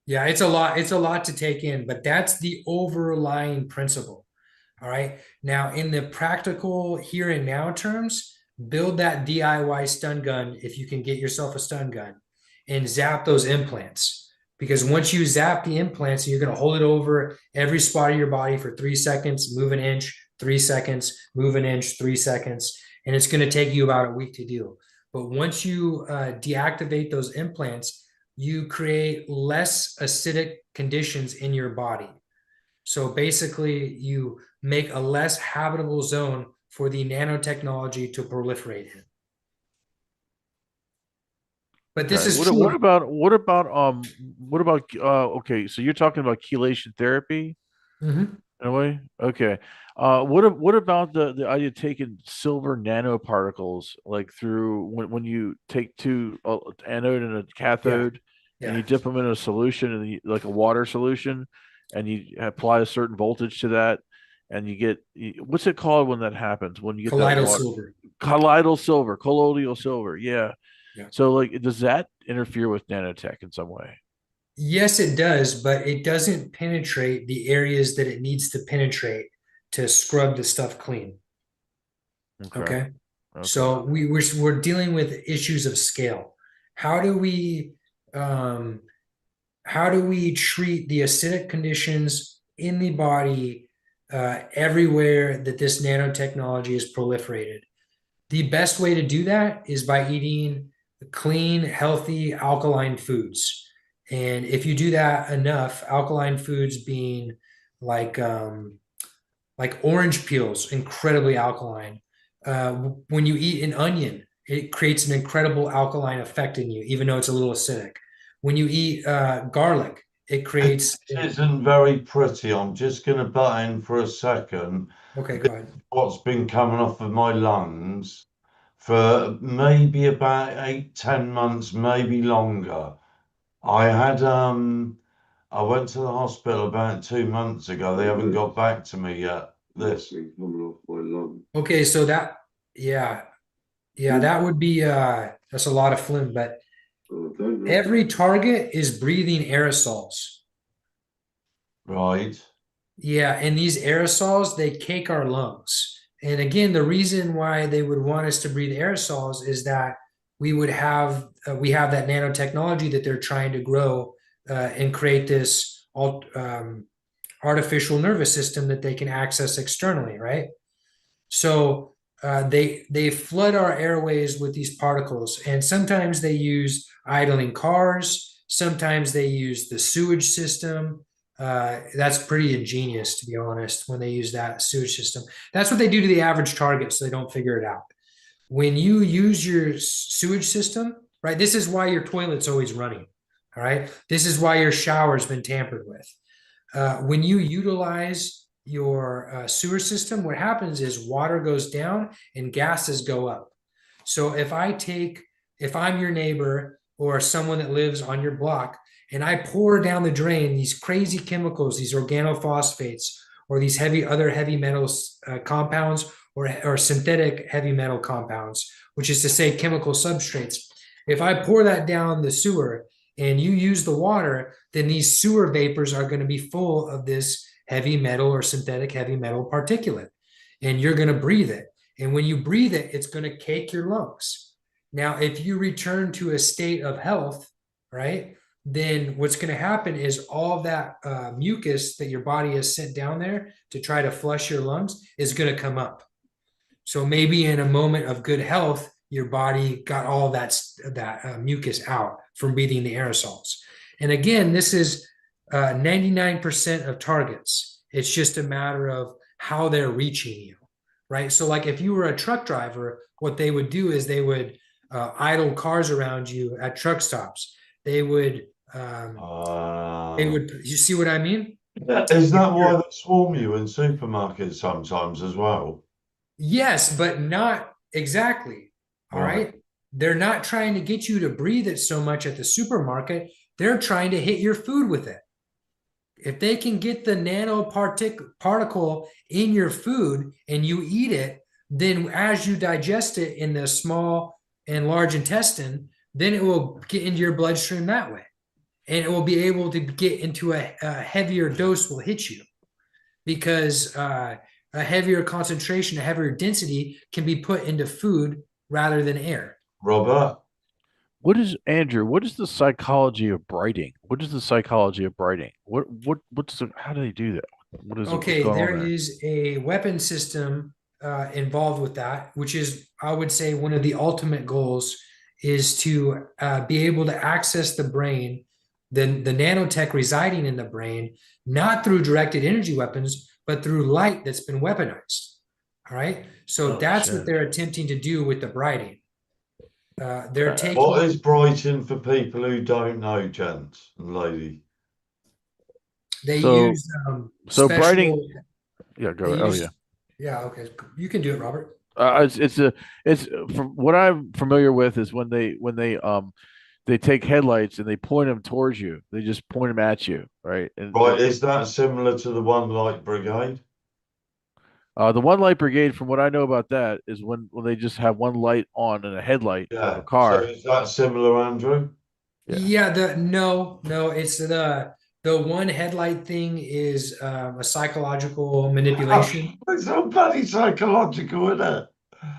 Yeah, it's a lot to take in, but that's the overlying principle. All right. Now, in the practical here and now terms, build that DIY stun gun if you can get yourself a stun gun, and zap those implants. Because once you zap the implants, you're going to hold it over every spot of your body for 3 seconds, move an inch, 3 seconds, move an inch, 3 seconds, and it's going to take you about a week to do. But once you deactivate those implants, you create less acidic conditions in your body. So basically, you make a less habitable zone for the nanotechnology to proliferate in. But this Okay. is What true. what about okay, so you're talking about chelation therapy Mhm. in a way? Okay. What about the idea of taking silver nanoparticles like through when you take two anode and a Yeah, cathode and yeah. you dip them in a solution and like a water solution and you apply a certain voltage to that and you get what's it called when that happens when you get that Colloidal water silver. colloidal silver, yeah. Yeah. So like does that interfere with nanotech in some way? Yes, it does, but it doesn't penetrate the areas that it needs to penetrate to scrub the stuff clean. Okay. Okay. Okay. So we're dealing with issues of scale. How do we um, how do we treat the acidic conditions in the body everywhere that this nanotechnology is proliferated? The best way to do that is by eating clean, healthy, alkaline foods. And if you do that enough, alkaline foods being like like orange peels, incredibly alkaline. When you eat an onion, it creates an incredible alkaline effect in you, even though it's a little acidic. When you eat garlic, it creates. This isn't very pretty. I'm just going to butt in for a second. Okay, go ahead. What's been coming off of my lungs for maybe about 8, 10 months, maybe longer. I had I went to the hospital about 2 months ago. They haven't got back to me yet. This. Okay, so that, yeah, yeah, that would be that's a lot of flume, but every target is breathing aerosols. Right. Yeah, and these aerosols, they cake our lungs. And again, the reason why they would want us to breathe aerosols is that we have that nanotechnology that they're trying to grow and create this artificial nervous system that they can access externally, right? So they flood our airways with these particles, and sometimes they use idling cars. Sometimes they use the sewage system. That's pretty ingenious, to be honest, when they use that sewage system. That's what they do to the average target, so they don't figure it out. When you use your sewage system, right? This is why your toilet's always running. All right. This is why your shower's been tampered with. When you utilize your sewer system, what happens is water goes down and gases go up. So if I'm your neighbor or someone that lives on your block, and I pour down the drain these crazy chemicals, these organophosphates, or these other heavy metals compounds, or synthetic heavy metal compounds, which is to say chemical substrates. If I pour that down the sewer and you use the water, then these sewer vapors are going to be full of this heavy metal or synthetic heavy metal particulate, and you're going to breathe it. And when you breathe it, it's going to cake your lungs. Now, if you return to a state of health, right, then what's going to happen is all of that mucus that your body has sent down there to try to flush your lungs is going to come up. So maybe in a moment of good health, your body got all that mucus out from breathing the aerosols. And again, this is 99% of targets. It's just a matter of how they're reaching you, right? So like if you were a truck driver, what they would do is they would idle cars around you at truck stops. They would, you see what I mean? Is that why they swarm you in supermarkets sometimes as well? Yes, but not exactly. All right. They're not trying to get you to breathe it so much at the supermarket. They're trying to hit your food with it. If they can get the particle in your food and you eat it, then as you digest it in the small and large intestine, then it will get into your bloodstream that way. And it will be able to get into a heavier dose will hit you because a heavier concentration, a heavier density can be put into food rather than air. Robert. What is Andrew? What is the psychology of brighting? What is the psychology of brighting? How do they do that? What's Okay, going on there there? is a weapon system involved with that, which is, I would say, one of the ultimate goals is to be able to access the brain, the nanotech residing in the brain, not through directed energy weapons, but through light that's been weaponized. All right. So Oh that's what shit. they're attempting to do with the brighting. They're What taking, is Brighton for people who don't know, gents and lady? they So use so brighting. special, Yeah, go they ahead. Oh yeah. use, yeah, okay. You can do it, Robert. It's from what I'm familiar with is they take headlights and they point them towards you. They just point them at you, right? Right, is that similar to the One Light Brigade? The one light brigade, from what I know about that, is when they just have one light on and a headlight of a Yeah. So car. is that similar, Andrew? Yeah. Yeah, no, it's the one headlight thing is a psychological manipulation. It's so bloody psychological, isn't it?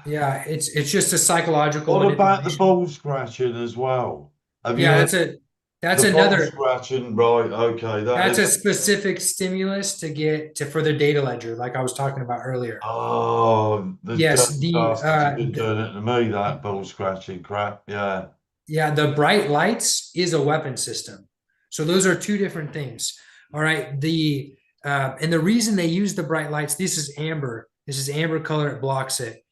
Yeah, it's just a psychological What about the manipulation. ball scratching as well? Have you Yeah, heard that's the ball another scratching? Right, okay, that that's is. a specific stimulus to get to for their data ledger, like I was talking about earlier. Oh, the Yes, dirty bastards have been doing it to me, that ball scratching crap. Yeah. yeah, the bright lights is a weapon system. So those are two different things. All right. And the reason they use the bright lights, this is amber. This is amber color. It blocks it.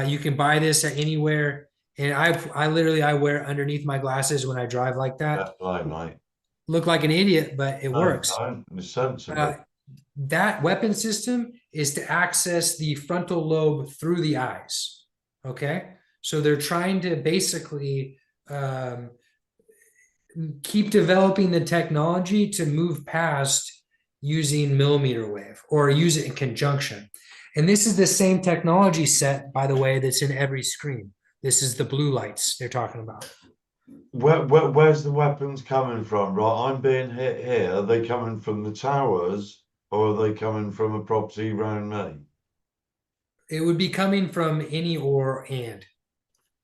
You can buy this at anywhere. And I literally I wear it underneath my glasses when I drive like that. Fair play, mate. Look like an idiot, but it No, you works. don't. It's sensible. Uh, that weapon system is to access the frontal lobe through the eyes. Okay. So they're trying to basically um, keep developing the technology to move past using millimeter wave or use it in conjunction. And this is the same technology set, by the way, that's in every screen. This is the blue lights they're talking about. Where's the weapons coming from? Right, I'm being hit here. Are they coming from the towers or are they coming from a property around me? It would be coming from any or and,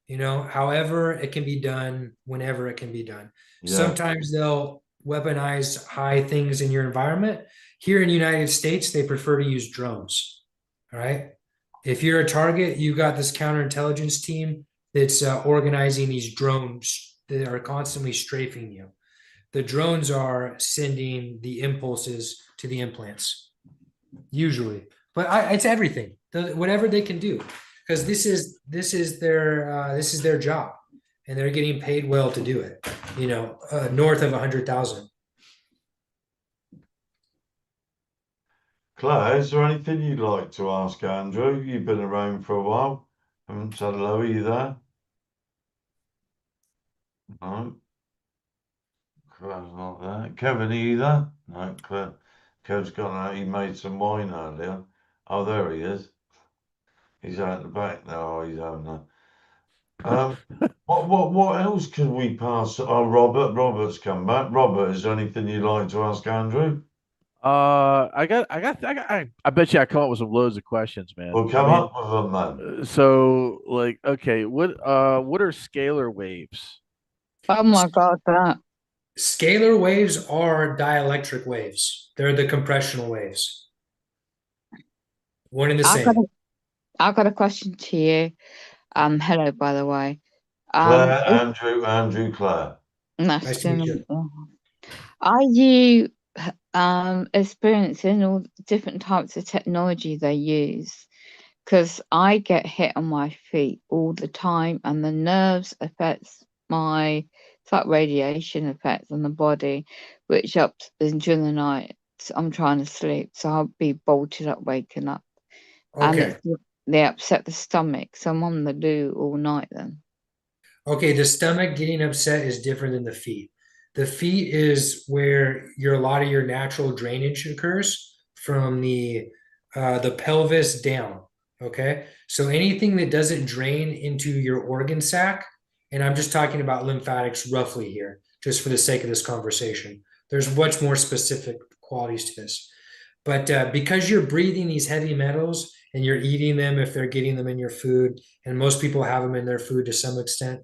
however it can be done, whenever it can be done. Yeah. Sometimes they'll weaponize high things in your environment. Here in the United States, they prefer to use drones. All right. If you're a target, you got this counterintelligence team that's organizing these drones that are constantly strafing you. The drones are sending the impulses to the implants, usually, but it's everything. Whatever they can do, because this is their job, and they're getting paid well to do it. North of 100,000. Claire, is there anything you'd like to ask Andrew? You've been around for a while. Haven't said hello, are you there? No. Claire's not there. Kevin, are you there? No, Claire. Kev's gone out. He made some wine earlier. Oh, there he is. He's out the back now. Oh, he's out now. What else could we pass? Oh, Robert's come back. Robert, is there anything you'd like to ask Andrew? I bet you I come up with some loads of questions, man. We'll I come mean, up with them then. so like, okay, what are scalar waves? Oh my God, that. Scalar waves are dielectric waves. They're the compressional waves. One and the I've got same. I've got a question to you. Hello, by the way. Claire, If- Andrew, Claire. nice Nice to to meet meet you. you. Are you experiencing all different types of technology they use? Because I get hit on my feet all the time, and the nerves affects it's like radiation effects on the body, which ups during the night. I'm trying to sleep, so I'll be bolted up, waking up, and Okay. they upset the stomach, so I'm on the loo all night then. Okay, the stomach getting upset is different than the feet. The feet is where a lot of your natural drainage occurs from the pelvis down. Okay, so anything that doesn't drain into your organ sac, and I'm just talking about lymphatics roughly here, just for the sake of this conversation. There's much more specific qualities to this. But because you're breathing these heavy metals and you're eating them, if they're getting them in your food, and most people have them in their food to some extent,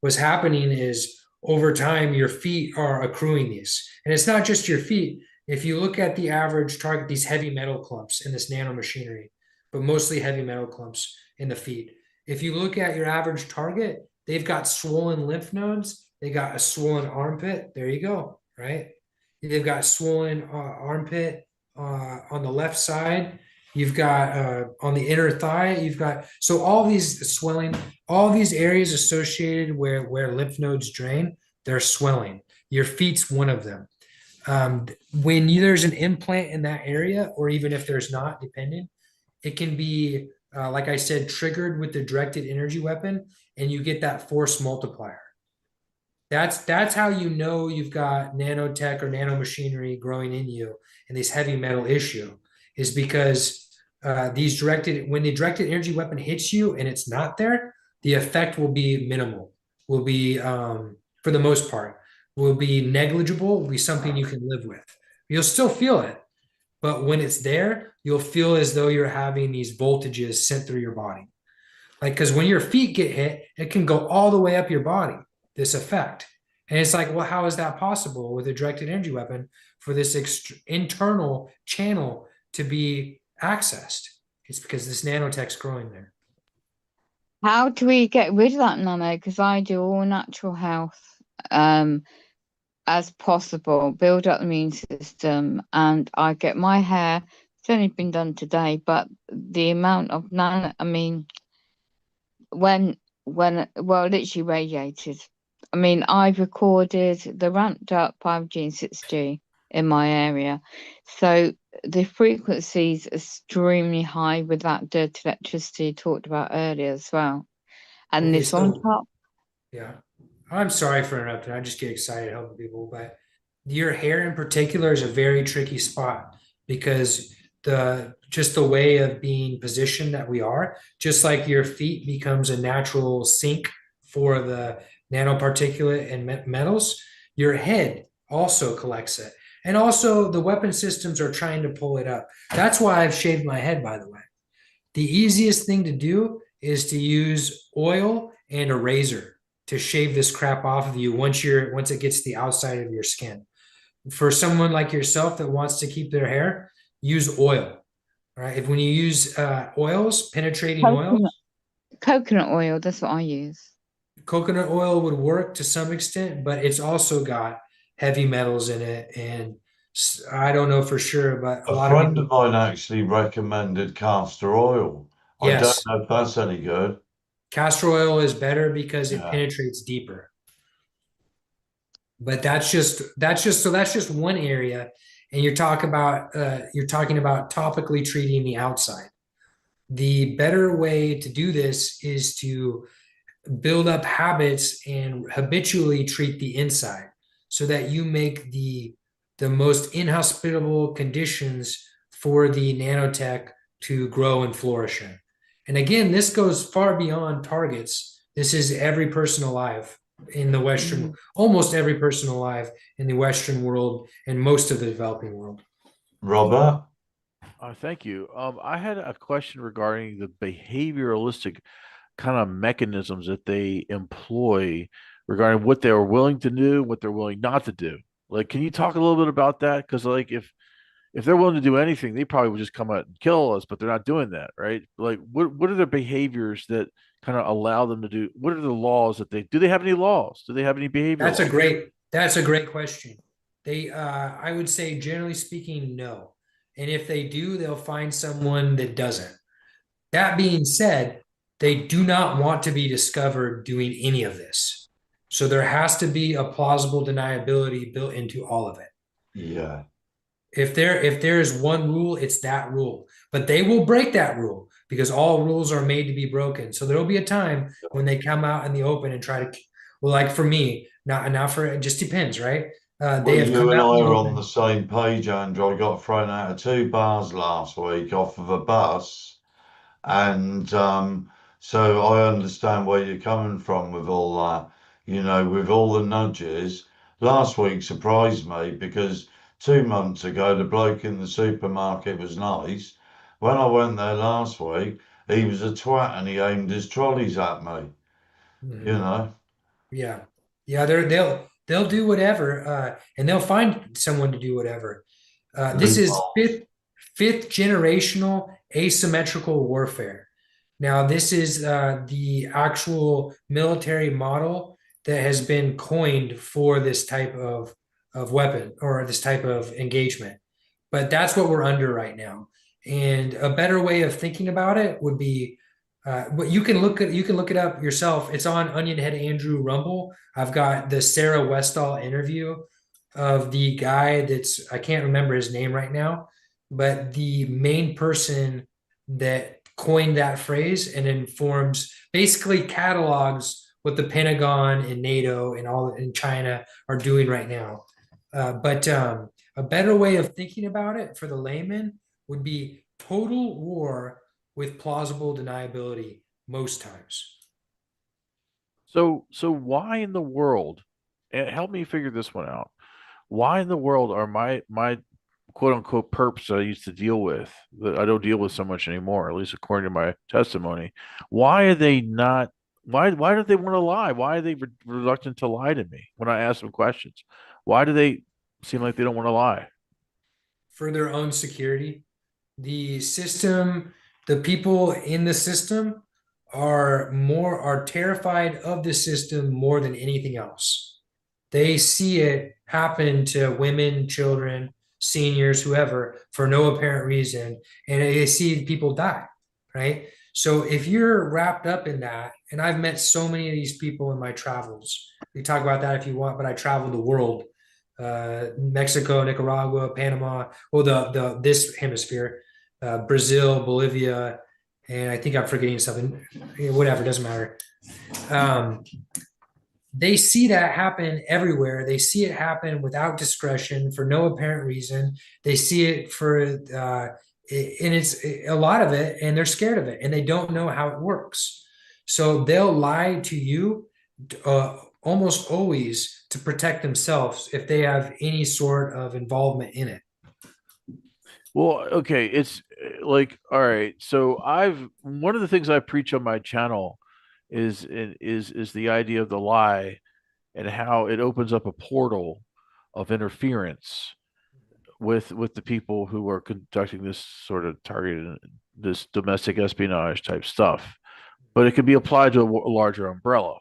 what's happening is over time your feet are accruing these. And it's not just your feet. If you look at the average target, these heavy metal clumps in this nanomachinery, but mostly heavy metal clumps in the feet. If you look at your average target, they've got swollen lymph nodes, they got a swollen armpit. There you go, right? They've got swollen armpit on the left side. You've got on the inner thigh, you've got, so all these swelling, all these areas associated where lymph nodes drain, they're swelling. Your feet's one of them. When there's an implant in that area, or even if there's not, depending, it can be, like I said, triggered with the directed energy weapon, and you get that force multiplier. That's how you know you've got nanotech or nanomachinery growing in you, and this heavy metal issue is because when the directed energy weapon hits you and it's not there, the effect will be minimal, will be for the most part, will be negligible, will be something you can live with. You'll still feel it, but when it's there, you'll feel as though you're having these voltages sent through your body. Like, because when your feet get hit, it can go all the way up your body, this effect. And it's like, well, how is that possible with a directed energy weapon for this internal channel to be accessed? It's because this nanotech's growing there. How do we get rid of that nano? Because I do all natural health as possible, build up the immune system, and I get my hair. It's only been done today, but the amount of nano, I mean, when well, literally radiated. I mean, I've recorded the ramped up 5G and 6G in my area, so the frequency's extremely high with that dirty electricity talked about earlier as well. And Okay, this on so top, yeah, I'm sorry for interrupting. I just get excited helping people, but your hair in particular is a very tricky spot because just the way of being positioned that we are, just like your feet becomes a natural sink for the nanoparticulate and metals, your head also collects it. And also the weapon systems are trying to pull it up. That's why I've shaved my head, by the way. The easiest thing to do is to use oil and a razor to shave this crap off of you once it gets the outside of your skin. For someone like yourself that wants to keep their hair, use oil. Right? If when you use oils, penetrating oils, coconut oil, that's what I use. coconut oil would work to some extent, but it's also got heavy metals in it, and I don't know for sure, but a lot of friend people. of mine actually recommended castor oil. I don't Yes, know if that's any good. castor oil is better because it Yeah. penetrates deeper. But that's just one area, and you're talking about topically treating the outside. The better way to do this is to build up habits and habitually treat the inside so that you make the most inhospitable conditions for the nanotech to grow and flourish in. And again, this goes far beyond targets. This is every person alive in the Western, almost every person alive in the Western world and most of the developing world. Robert? Thank you. I had a question regarding the behavioralistic kind of mechanisms that they employ regarding what they're willing to do, what they're willing not to do. Like, can you talk a little bit about that? Because, like, if they're willing to do anything, they probably would just come out and kill us, but they're not doing that, right? Like, what are the behaviors that kind of allow them to do? What are the laws that they do? They have any laws? Do they have any behavior That's a laws? great question. I would say generally speaking, no. And if they do, they'll find someone that doesn't. That being said, they do not want to be discovered doing any of this. So there has to be a plausible deniability built into all of it. Yeah. If there is one rule, it's that rule. But they will break that rule because all rules are made to be broken. So there'll be a time when they come out in the open and try to, well, like for me, not for, it just depends, right? Well, They have you come and out I in the are on open. the same page, Andrew. I got thrown out of 2 bars last week off of a bus. And so I understand where you're coming from with all that, with all the nudges. Last week surprised me because 2 months ago, the bloke in the supermarket was nice. When I went there last week, he was a twat and he aimed his trolleys at me, you Mhm. know. Yeah. Yeah, they'll do whatever, and they'll find someone to do whatever. This is Loopholes. fifth generational asymmetrical warfare. Now, this is the actual military model that has been coined for this type of weapon or this type of engagement. But that's what we're under right now. And a better way of thinking about it would be what you can look it up yourself. It's on Onion Head Andrew Rumble. I've got the Sarah Westall interview of the guy that's I can't remember his name right now, but the main person that coined that phrase and informs basically catalogs what the Pentagon and NATO and all in China are doing right now. But a better way of thinking about it for the layman would be total war with plausible deniability most times. So why in the world, and help me figure this one out. Why in the world are my quote unquote perps that I used to deal with, that I don't deal with so much anymore, at least according to my testimony, why are they not why don't they want to lie? Why are they reluctant to lie to me when I ask them questions? Why do they seem like they don't want to lie? For their own security. The system, the people in the system are terrified of the system more than anything else. They see it happen to women, children, seniors, whoever, for no apparent reason, and they see people die, right? So if you're wrapped up in that, and I've met so many of these people in my travels, we talk about that if you want, but I traveled the world, Mexico, Nicaragua, Panama, well, the this hemisphere, Brazil, Bolivia, and I think I'm forgetting something. Whatever, doesn't matter. Um, they see that happen everywhere. They see it happen without discretion for no apparent reason. They see it for, and it's a lot of it, and they're scared of it, and they don't know how it works. So they'll lie to you almost always to protect themselves if they have any sort of involvement in it. Well, okay, it's like, all right. So I've one of the things I preach on my channel is the idea of the lie and how it opens up a portal of interference with the people who are conducting this sort of targeted, this domestic espionage type stuff. But it can be applied to a larger umbrella.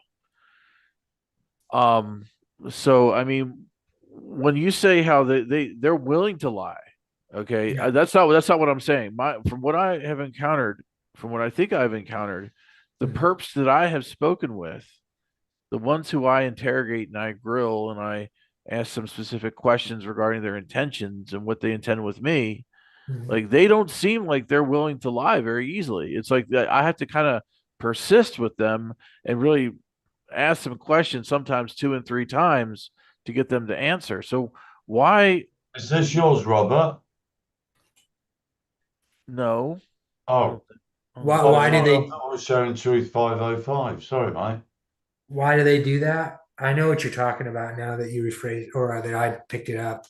Um, so I mean, when you say how they're willing to lie, okay, Yeah. that's not what I'm saying. My from what I have encountered, from what I think I've encountered, the Mhm. perps that I have spoken with, the ones who I interrogate and I grill and I ask some specific questions regarding their intentions and what they intend with me, Mhm. like they don't seem like they're willing to lie very easily. It's like that I have to kind of persist with them and really ask them questions, sometimes two and three times, to get them to answer. So why? Is this yours, Robert? No, I don't Oh, think. I don't Why, think oh, why so. do sorry, I they thought I was showing Truth 505. Sorry, mate. why do they do that? I know what you're talking about now that you rephrased or that I picked it up.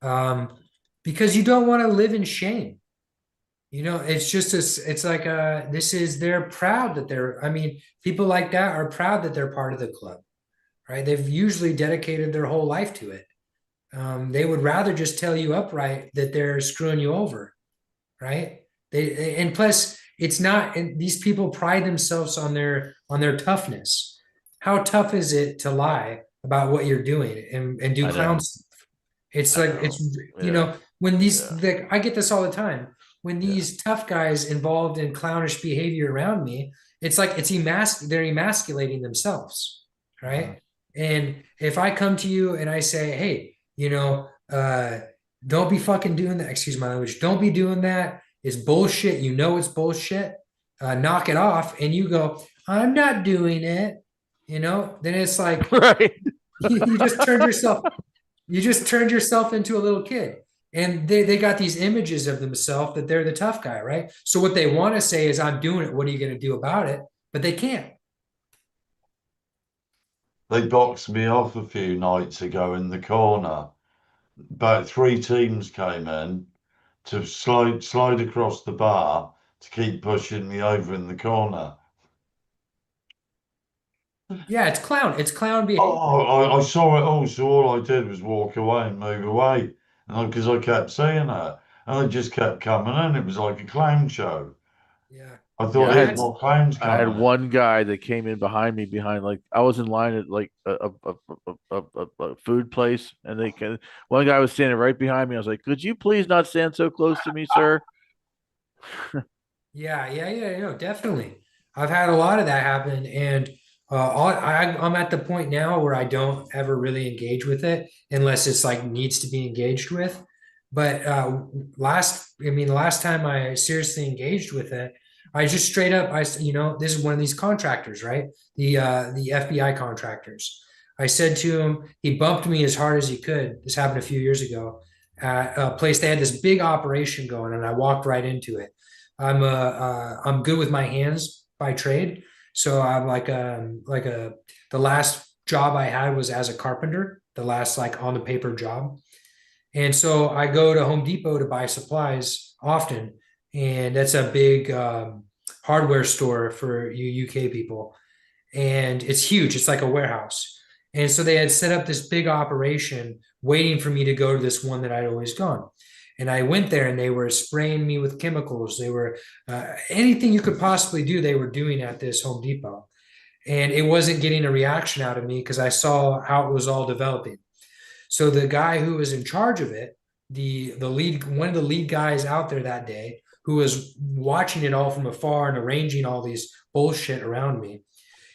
Um, because you don't want to live in shame. You know, it's just it's like this is they're proud that they're I mean, people like that are proud that they're part of the club, right? They've usually dedicated their whole life to it. They would rather just tell you upright that they're screwing you over, right? And plus it's not and these people pride themselves on their toughness. How tough is it to lie about what you're doing and do I clown know. stuff? It's I like know. it's you Yeah. know when these Yeah. like I get this all the time when Yeah. these tough guys involved in clownish behavior around me, it's like they're emasculating themselves, Mhm. right? And if I come to you and I say, hey, don't be fucking doing that, excuse my language, don't be doing that, it's bullshit, you know it's bullshit, knock it off, and you go, I'm not doing it, then it's like Right. you just turned yourself into a little kid. And they got these images of themselves that they're the tough guy, right? So what they want to say is, I'm doing it. What are you going to do about it? But they can't. They boxed me off a few nights ago in the corner. about 3 teams came in to slide across the bar to keep pushing me over in the corner. Yeah, it's clown behavior. Oh, I saw it all, so all I did was walk away and move away, and because I kept seeing her, and it just kept coming in. It was like a clown show. Yeah. I Yeah, thought And there's that's more clowns I had coming. one guy that came in behind me behind like I was in line at like a food place, and one guy was standing right behind me. I was like, "Could you please not stand so close to me, sir?" yeah, no, definitely. I've had a lot of that happen, and I'm at the point now where I don't ever really engage with it unless it's like needs to be engaged with. But last time I seriously engaged with it, I just straight up, this is one of these contractors, right? The FBI contractors. I said to him, he bumped me as hard as he could. This happened a few years ago at a place. They had this big operation going, and I walked right into it. I'm good with my hands by trade. So I'm the last job I had was as a carpenter, the last like on the paper job. And so I go to Home Depot to buy supplies often. And that's a big hardware store for you UK people. And it's huge. It's like a warehouse. And so they had set up this big operation waiting for me to go to this one that I'd always gone. And I went there and they were spraying me with chemicals. They were anything you could possibly do, they were doing at this Home Depot. And it wasn't getting a reaction out of me because I saw how it was all developing. So the guy who was in charge of it, the lead, one of the lead guys out there that day, who was watching it all from afar and arranging all these bullshit around me,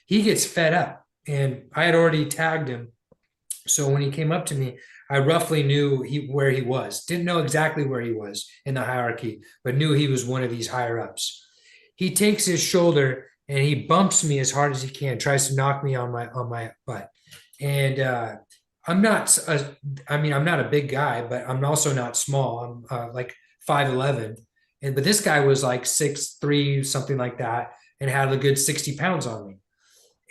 he gets fed up. And I had already tagged him. So when he came up to me, I roughly knew where he was. Didn't know exactly where he was in the hierarchy, but knew he was one of these higher ups. He takes his shoulder and he bumps me as hard as he can, tries to knock me on my butt. And I'm not I'm not a big guy, but I'm also not small. I'm like 5'11". But this guy was like 6'3", something like that, and had a good 60 pounds on me.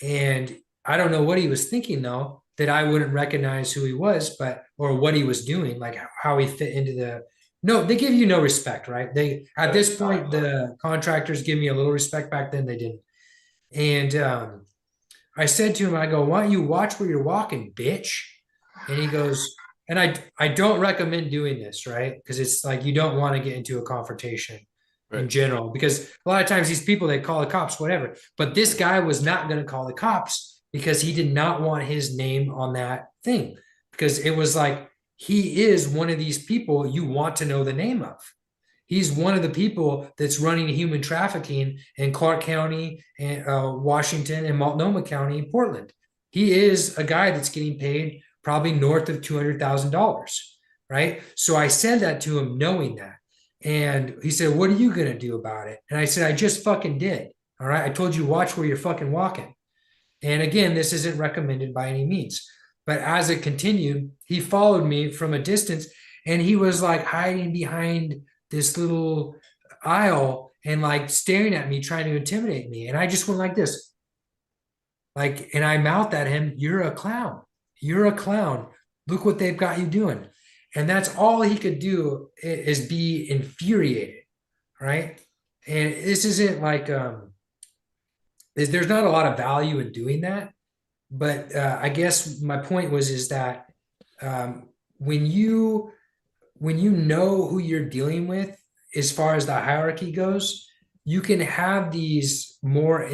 And I don't know what he was thinking though, that I wouldn't recognize who he was, but or what he was doing, like how he fit into the no, they give you no respect, right? They at this point, Exactly. the contractors give me a little respect. Back then they didn't. And I said to him, I go, why don't you watch where you're walking, bitch? And he goes, and I don't recommend doing this, right? Because it's like you don't want to get into a confrontation in Right. general, because a lot of times these people, they call the cops, whatever. But this guy was not going to call the cops because he did not want his name on that thing, because it was like he is one of these people you want to know the name of. He's one of the people that's running human trafficking in Clark County and Washington and Multnomah County in Portland. He is a guy that's getting paid probably north of $200,000, right? So I said that to him knowing that. And he said, what are you going to do about it? And I said, I just fucking did. All right. I told you, watch where you're fucking walking. And again, this isn't recommended by any means. But as it continued, he followed me from a distance and he was like hiding behind this little aisle and like staring at me, trying to intimidate me. And I just went like this, like, and I mouthed at him, you're a clown. You're a clown. Look what they've got you doing. And that's all he could do is be infuriated. Right. And this isn't like, there's not a lot of value in doing that. But I guess my point was is that um, when you know who you're dealing with as far as the hierarchy goes, you can have these more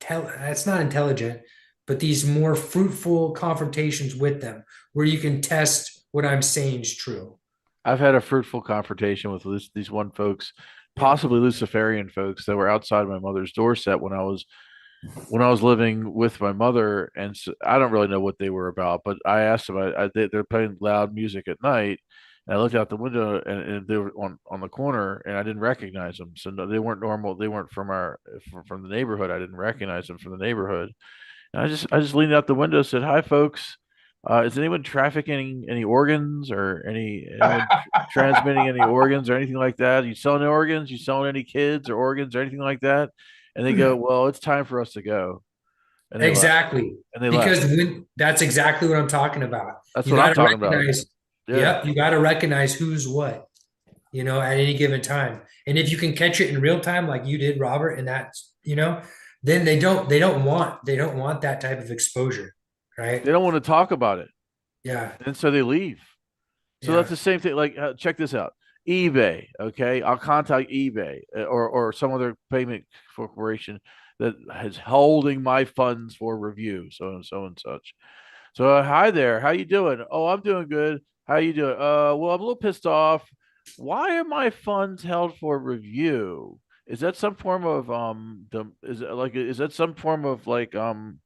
that's not intelligent, but these more fruitful confrontations with them where you can test what I'm saying is true. I've had a fruitful confrontation with these one folks, Yeah. possibly Luciferian folks that were outside my mother's doorstep when I was living with my mother, and so, I don't really know what they were about, but I asked them. They're playing loud music at night, and I looked out the window, and they were on the corner, and I didn't recognize them. So no, they weren't normal. They weren't from the neighborhood. I didn't recognize them from the neighborhood. And I just leaned out the window, and said, "Hi, folks. Is anyone trafficking any organs or anyone transmitting any organs or anything like that? You selling organs? You selling any kids or organs or anything like that?" And they go, "Well, it's time for us to go." And they left. Exactly. And they Because left. that's exactly what I'm talking about. That's You what got I'm to talking about. recognize Yeah. Yep, you got to recognize who's what, you know, at any given time. And if you can catch it in real time, like you did, Robert, and that's, you know, then they don't want that type of exposure, They right? don't want to talk about it. Yeah, And so they leave. So that's yeah. the same thing. Like, check this out. eBay. Okay, I'll contact eBay or some other payment corporation that is holding my funds for review. So and so and such. So hi there, how you doing? Oh, I'm doing good. How you doing? Well, I'm a little pissed off. Why are my funds held for review? Is that some form of is that some form of like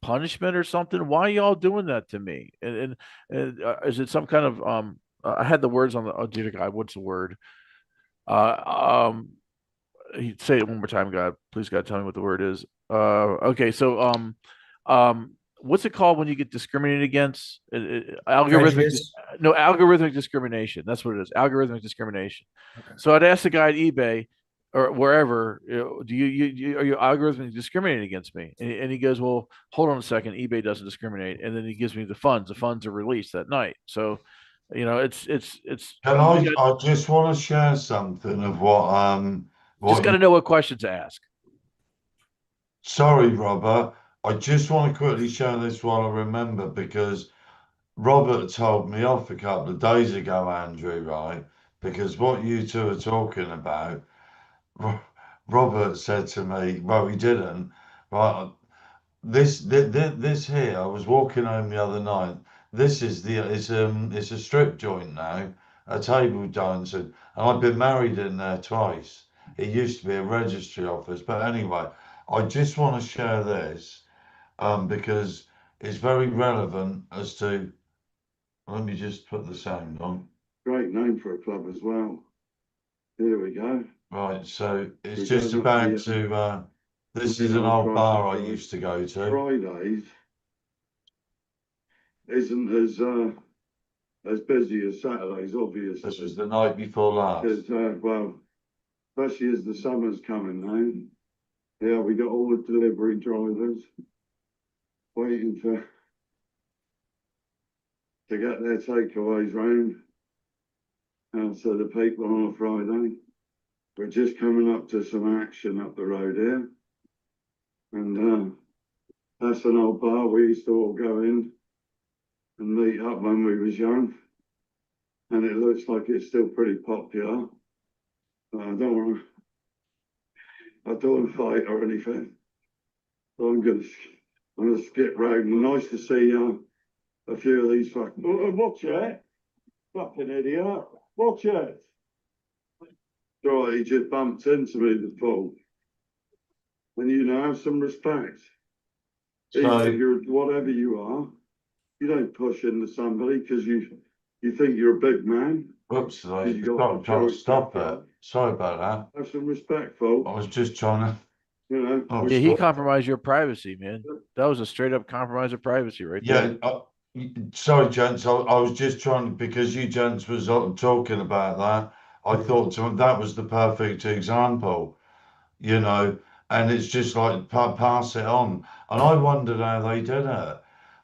punishment or something? Why are y'all doing that to me? Is it some kind of I had the words on the dear God, what's the word? Um say it one more time, God. Please, God, tell me what the word is. Okay, so what's it called when you get discriminated against? Algorithmic, Prejudice. no, algorithmic discrimination. That's what it is. Algorithmic discrimination. Okay. So I'd ask the guy at eBay or wherever, do are you algorithmically discriminating against me? And he goes, well, hold on a second. eBay doesn't discriminate, and then he gives me the funds. The funds are released that night. So, it's Can you I just want to share something of just what got you to know what questions to ask. sorry, Robert. I just want to quickly share this while I remember because Robert told me off a couple of days ago, Andrew, right? Because what you two are talking about, Ro- Robert said to me, well, he didn't, right? This here, I was walking home the other night. This is it's a strip joint now, a table dance, and I've been married in there twice. It used to be a registry office, but anyway, I just want to share this because it's very relevant as to. Let me just put the sound on. Great name for a club as well. Here we go. Right, so it's just about to. This is an old bar I used to go to. Fridays isn't as busy as Saturdays, obviously. This was the night before last. Because well, especially as the summer's coming now. Yeah, we got all the delivery drivers waiting to get their takeaways round. And so the people on a Friday, we're just coming up to some action up the road here. And that's an old bar we used to all go in and meet up when we was young. And it looks like it's still pretty popular. I don't want to fight or anything. So I'm gonna skip round. And nice to see a few of these fucking. Watch it, fucking idiot! Watch it. Right, he just bumped into me, the fool. And have some respect. So you're whatever you are, you don't push into somebody because you think you're a big man. Whoops, I got to stop it. Sorry about that. Have some respect, folks. I was just trying to, Yeah, he compromised your privacy, man. That was a straight up compromise of privacy right there. Sorry, gents. I was just trying because you gents was talking about that. I thought that was the perfect example, and it's just like pass it on. And I wondered how they did it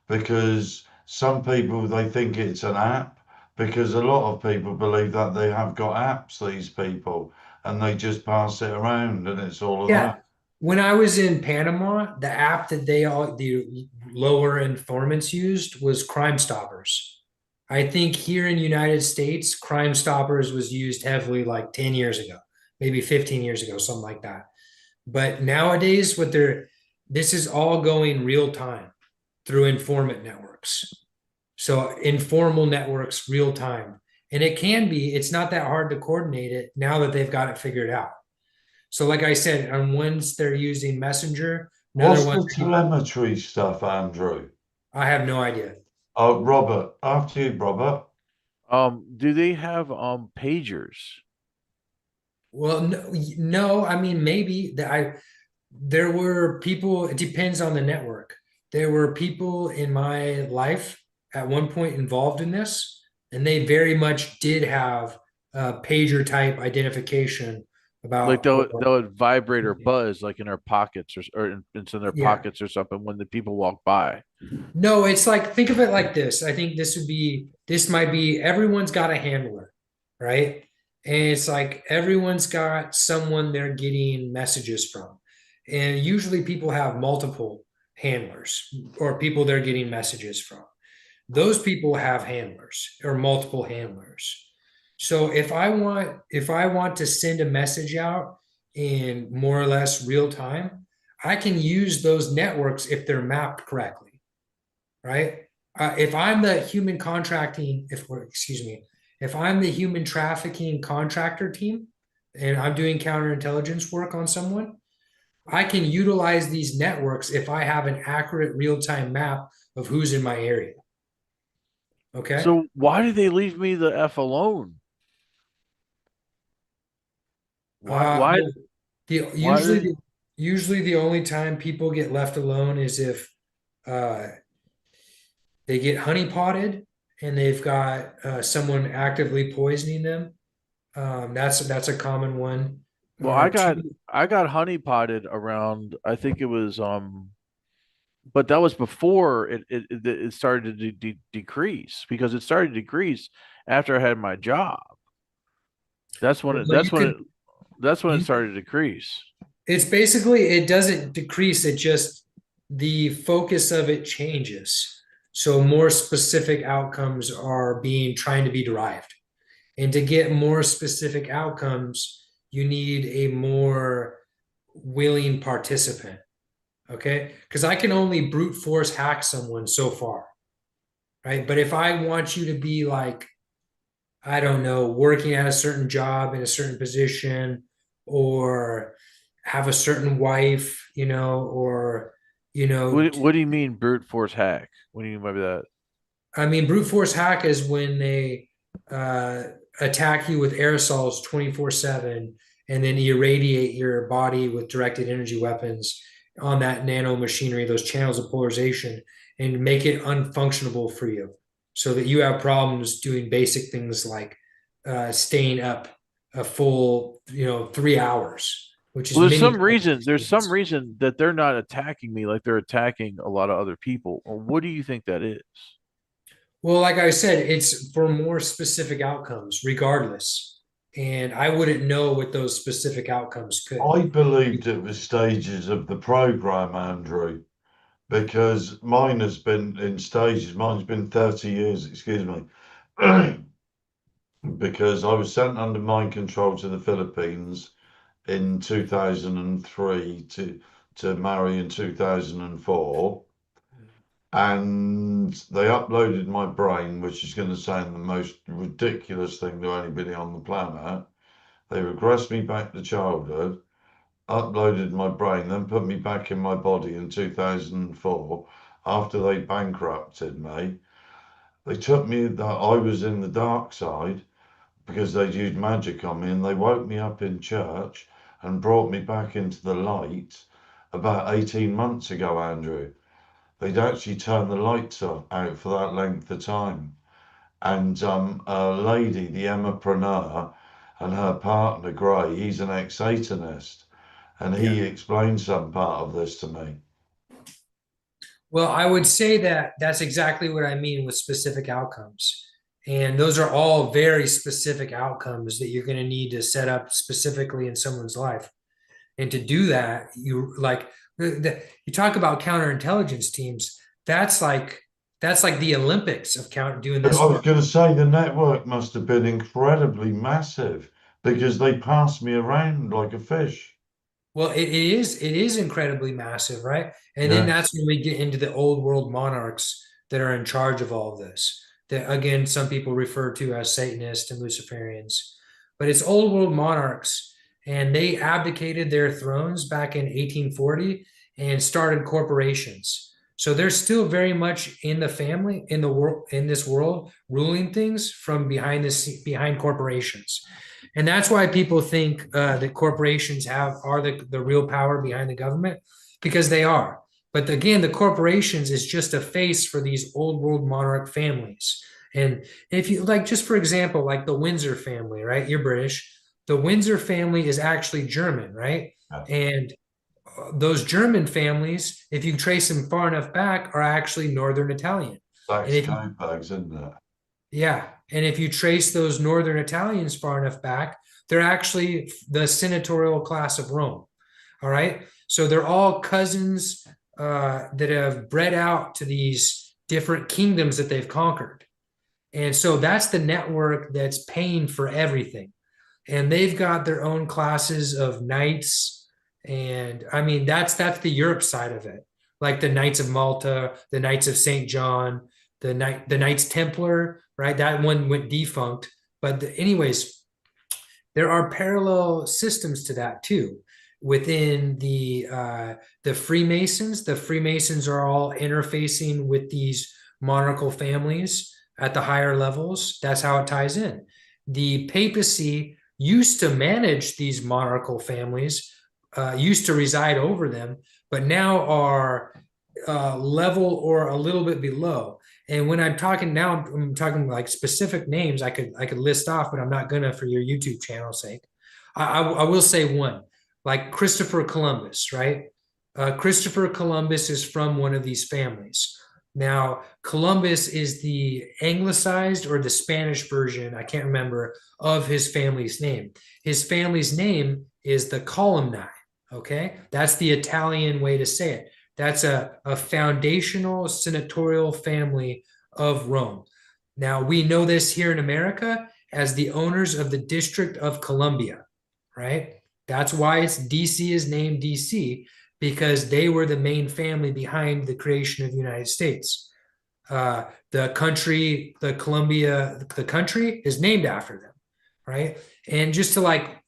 because some people they think it's an app because a lot of people believe that they have got apps, these people, and they just pass it around and it's all of Yeah. that. When I was in Panama, the app that the lower informants used was Crime Stoppers. I think here in the United States, Crime Stoppers was used heavily like 10 years ago, maybe 15 years ago, something like that. But nowadays, this is all going real time through informant networks. So informal networks, real time. And it's not that hard to coordinate it now that they've got it figured out. So, like I said, on ones they're using Messenger. What's the telemetry stuff, Andrew? I have no idea. Oh, Robert, after you, Robert. Do they have pagers? Well, no. I mean, maybe there were people. It depends on the network. There were people in my life at one point involved in this, and they very much did have pager type identification Like about they'll vibrate or buzz like in their pockets or it's in their yeah. pockets or something when the people walk by. No, it's like think of it like this. I think this might be everyone's got a handler, right? And it's like everyone's got someone they're getting messages from. And usually people have multiple handlers or people they're getting messages from. Those people have handlers or multiple handlers. So if I want to send a message out in more or less real time, I can use those networks if they're mapped correctly, right? If I'm the human contracting, if I'm the human trafficking contractor team and I'm doing counterintelligence work on someone, I can utilize these networks if I have an accurate real-time map of who's in my area. Okay. So why do they leave me the F alone? Why Uh, why the why did usually the only time people get left alone is if uh, they get honey potted and they've got someone actively poisoning them. That's a common one. well I got honey potted around I think it was but that was before it started to decrease because it started to decrease after I had my job. That's when well, it that's you when could it that's when it you started to decrease. it's basically it doesn't decrease, it just the focus of it changes. So more specific outcomes are being trying to be derived. And to get more specific outcomes, you need a more willing participant. Okay. Because I can only brute force hack someone so far. Right. But if I want you to be like, I don't know, working at a certain job in a certain position or have a certain wife, or, you know, What do you mean brute force hack? What do you mean by that? I mean, brute force hack is when they uh, attack you with aerosols 24/7 and then irradiate your body with directed energy weapons on that nano machinery, those channels of polarization, and make it unfunctionable for you so that you have problems doing basic things like staying up a full, 3 hours, which Well, is many times. there's some reason that they're not attacking me like they're attacking a lot of other people. Or what do you think that is? Well, like I said, it's for more specific outcomes, regardless. And I wouldn't know what those specific outcomes could I be. believed it was stages of the program, Andrew, because mine has been in stages. Mine's been 30 years, excuse me, because I was sent under mind control to the Philippines in 2003 to marry in 2004. And they uploaded my brain, which is going to sound the most ridiculous thing to anybody on the planet. They regressed me back to childhood, uploaded my brain, then put me back in my body in 2004 after they bankrupted me. They took me that I was in the dark side because they'd used magic on me, and they woke me up in church and brought me back into the light about 18 months ago, Andrew. They'd actually turned the lights out for that length of time. And a lady, the Emmapreneur, and her partner, Gray, he's an ex-Satanist. And Yeah. he explained some part of this to me. Well, I would say that that's exactly what I mean with specific outcomes. And those are all very specific outcomes that you're going to need to set up specifically in someone's life. And to do that, you talk about counterintelligence teams. That's like the Olympics of doing I this was work. going to say the network must have been incredibly massive because they passed me around like a fish. Well, it is incredibly massive, right? And then Yes. that's when we get into the old world monarchs that are in charge of all of this. That again, some people refer to as Satanists and Luciferians, but it's old world monarchs, and they abdicated their thrones back in 1840 and started corporations. So they're still very much in the family, in the world, in this world, ruling things from behind corporations. And that's why people think that corporations are the real power behind the government, because they are. But again, the corporations is just a face for these old world monarch families. And if you like, just for example, like the Windsor family, right? You're British. The Windsor family is actually German, right? Yeah. And those German families, if you trace them far enough back, are actually Northern Italian. And Saxe if you, Coburgs, isn't it? yeah, and if you trace those Northern Italians far enough back, they're actually the senatorial class of Rome. All right, so they're all cousins that have bred out to these different kingdoms that they've conquered, and so that's the network that's paying for everything. And they've got their own classes of knights, and I mean that's the Europe side of it, like the Knights of Malta, the Knights of Saint John, the Knights Templar, right? That one went defunct, but anyways, there are parallel systems to that too within the Freemasons. The Freemasons are all interfacing with these monarchical families at the higher levels. That's how it ties in. The papacy used to manage these monarchical families, used to reside over them, but now are level or a little bit below. And when I'm talking now, I'm talking like specific names I could list off, but I'm not gonna for your YouTube channel's sake. I will say one, like Christopher Columbus, right? Christopher Columbus is from one of these families. Now, Columbus is the anglicized or the Spanish version, I can't remember, of his family's name. His family's name is the Columni, okay? That's the Italian way to say it. That's a foundational senatorial family of Rome. Now, we know this here in America as the owners of the District of Columbia, right? That's why DC is named DC, because they were the main family behind the creation of the United States. The country, the country is named after them, right? And just to like,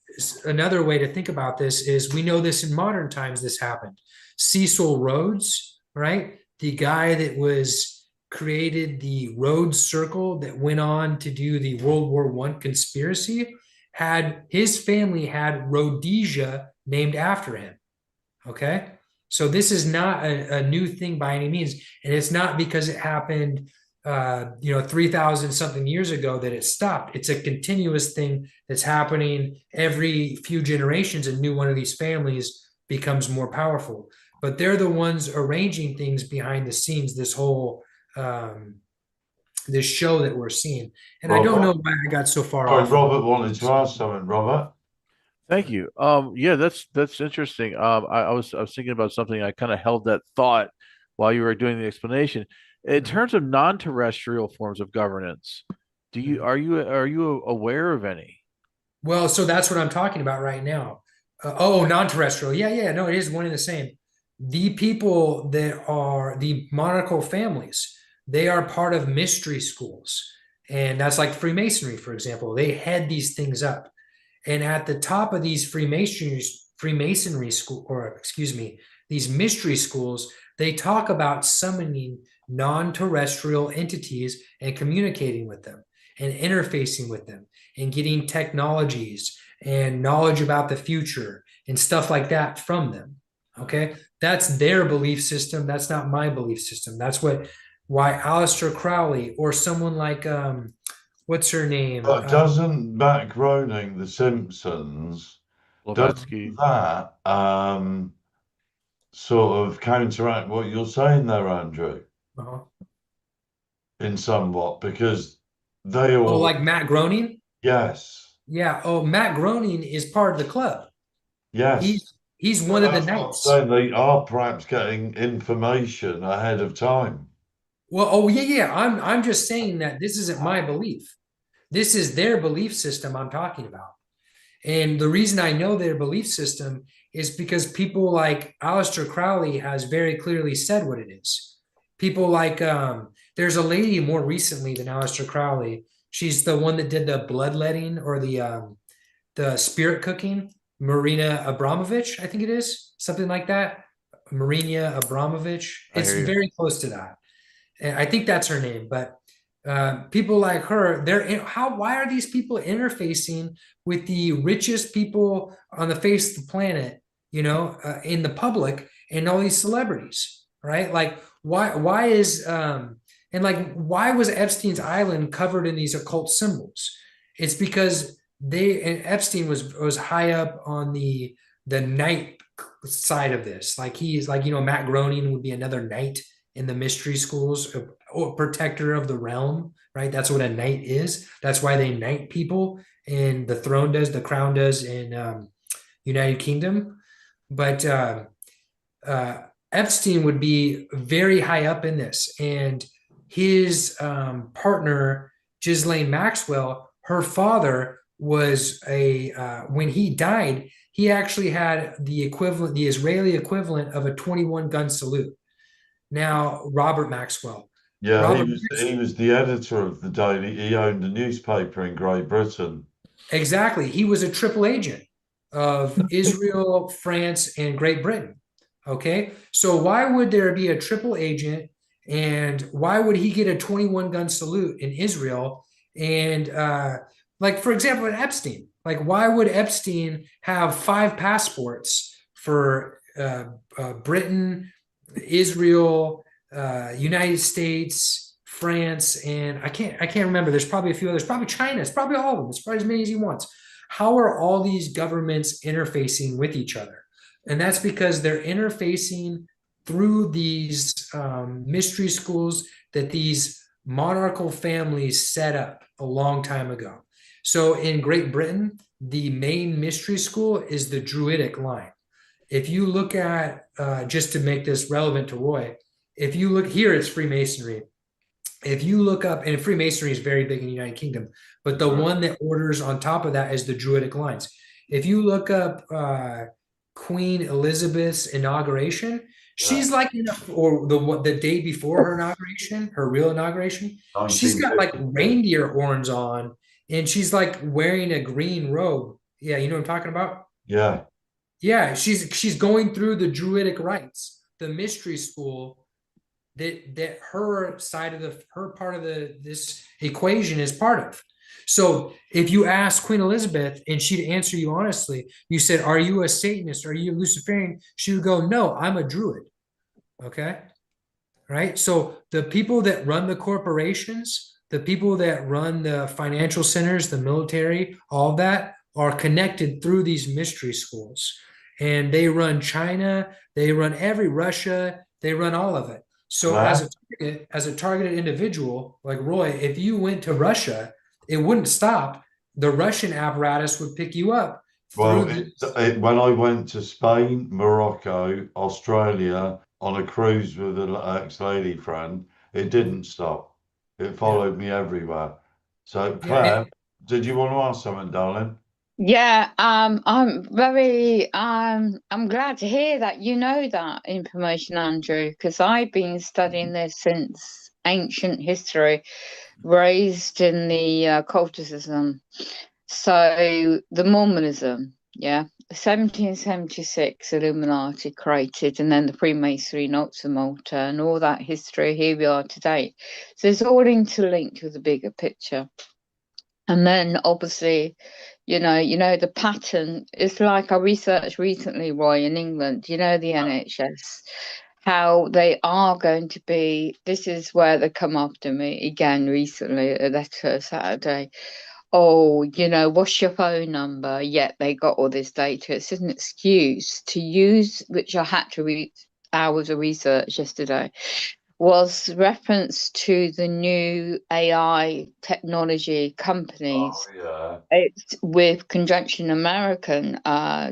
another way to think about this is we know this in modern times, this happened. Cecil Rhodes, right? The guy that was created the Rhodes Circle that went on to do the World War I conspiracy, had his family had Rhodesia named after him. Okay. So this is not a new thing by any means. And it's not because it happened 3,000 something years ago that it stopped. It's a continuous thing that's happening every few generations. A new one of these families becomes more powerful, but they're the ones arranging things behind the scenes, this whole this show that we're seeing. And Robert? I don't know why I got so far Sorry, off. Robert wanted to ask something. Robert? Thank you. Yeah, that's interesting. I was thinking about something. I kind of held that thought while you were doing the explanation. In terms of non-terrestrial forms of governance, are you aware of any? Well, so that's what I'm talking about right now. Non-terrestrial. Yeah. No, it is one and the same. The people that are the monarchical families, they are part of mystery schools. And that's like Freemasonry, for example. They head these things up. And at the top of these Freemasonry school, or excuse me, these mystery schools, they talk about summoning non-terrestrial entities and communicating with them and interfacing with them and getting technologies and knowledge about the future and stuff like that from them. Okay. That's their belief system. That's not my belief system. That's why Aleister Crowley or someone like, what's her name? But doesn't Matt Groening, The Simpsons, does Blavatsky. that sort of counteract what you're saying there, Andrew? Uh-huh. In somewhat, because they all. Oh, like Matt Groening? Yes. Yeah. Oh, Matt Groening is part of the club. Yes. He's one of the That's what I'm knights. saying, they are perhaps getting information ahead of time. Well, oh yeah. I'm just saying that this isn't my belief. This is their belief system I'm talking about. And the reason I know their belief system is because people like Aleister Crowley has very clearly said what it is. People like there's a lady more recently than Aleister Crowley. She's the one that did the bloodletting or the spirit cooking. Marina Abramovich, I think it is, something like that. Marina Abramovich. It's very close to that. And I think that's her name. But people like her, why are these people interfacing with the richest people on the face of the planet, in the public, and all these celebrities, right? Like why is why was Epstein's Island covered in these occult symbols? It's because and Epstein was high up on the knight side of this. Like he's like, Matt Groening would be another knight in the mystery schools, or protector of the realm, right? That's what a knight is. That's why they knight people, and the crown does in United Kingdom. But uh, Epstein would be very high up in this, and his partner, Ghislaine Maxwell, her father was when he died, he actually had the Israeli equivalent of a 21 gun salute. Now, Robert Maxwell. Yeah, Robert he was the editor of the Daily. He owned a newspaper in Great Britain. Exactly. He was a triple agent of Israel, France, and Great Britain. Okay. So why would there be a triple agent, and why would he get a 21 gun salute in Israel? And like, for example, in Epstein, like, why would Epstein have 5 passports for Britain, Israel, United States, France, and I can't remember. There's probably a few others. Probably China. It's probably all of them. It's probably as many as he wants. How are all these governments interfacing with each other? And that's because they're interfacing through these mystery schools that these monarchical families set up a long time ago. So in Great Britain, the main mystery school is the Druidic line. If you look at, just to make this relevant to Roy, if you look here, it's Freemasonry. If you look up, and Freemasonry is very big in the United Kingdom, but the one that orders on top of that is the Druidic lines. If you look up Queen Elizabeth's inauguration, she's like or the day before her inauguration, her real inauguration, she's got like reindeer horns on, and she's like wearing a green robe. Yeah, you know what I'm talking about? Yeah. Yeah, she's going through the Druidic rites, the mystery school that her side of her part of this equation is part of. So if you ask Queen Elizabeth and she'd answer you honestly, you said, "Are you a Satanist? Are you a Luciferian?" She would go, "No, I'm a Druid." Okay, right? So the people that run the corporations, the people that run the financial centers, the military, all of that are connected through these mystery schools. And they run China, they run Russia, they run all of it. So as a targeted individual like Roy, if you went to Russia, it wouldn't stop. The Russian apparatus would pick you up. Well, when I went to Spain, Morocco, Australia on a cruise with an ex-lady friend, it didn't stop. It followed me everywhere. So, Claire, did you want to ask something, darling? Yeah, I'm glad to hear that you know that information, Andrew, because I've been studying this since ancient history, raised in the culticism. So the Mormonism, yeah, 1776 Illuminati created, and then the Freemasonry, Knights of Malta, and all that history. Here we are today. So it's all interlinked with the bigger picture. And then obviously, the pattern is like I researched recently, Roy, in England, the NHS, how they are going to be, this is where they come after me again recently, a letter Saturday. Oh, what's your phone number? Yet they got all this data. It's an excuse to use, which I had to read hours of research yesterday, was reference to the new AI technology companies. Oh, yeah. It's with conjunction American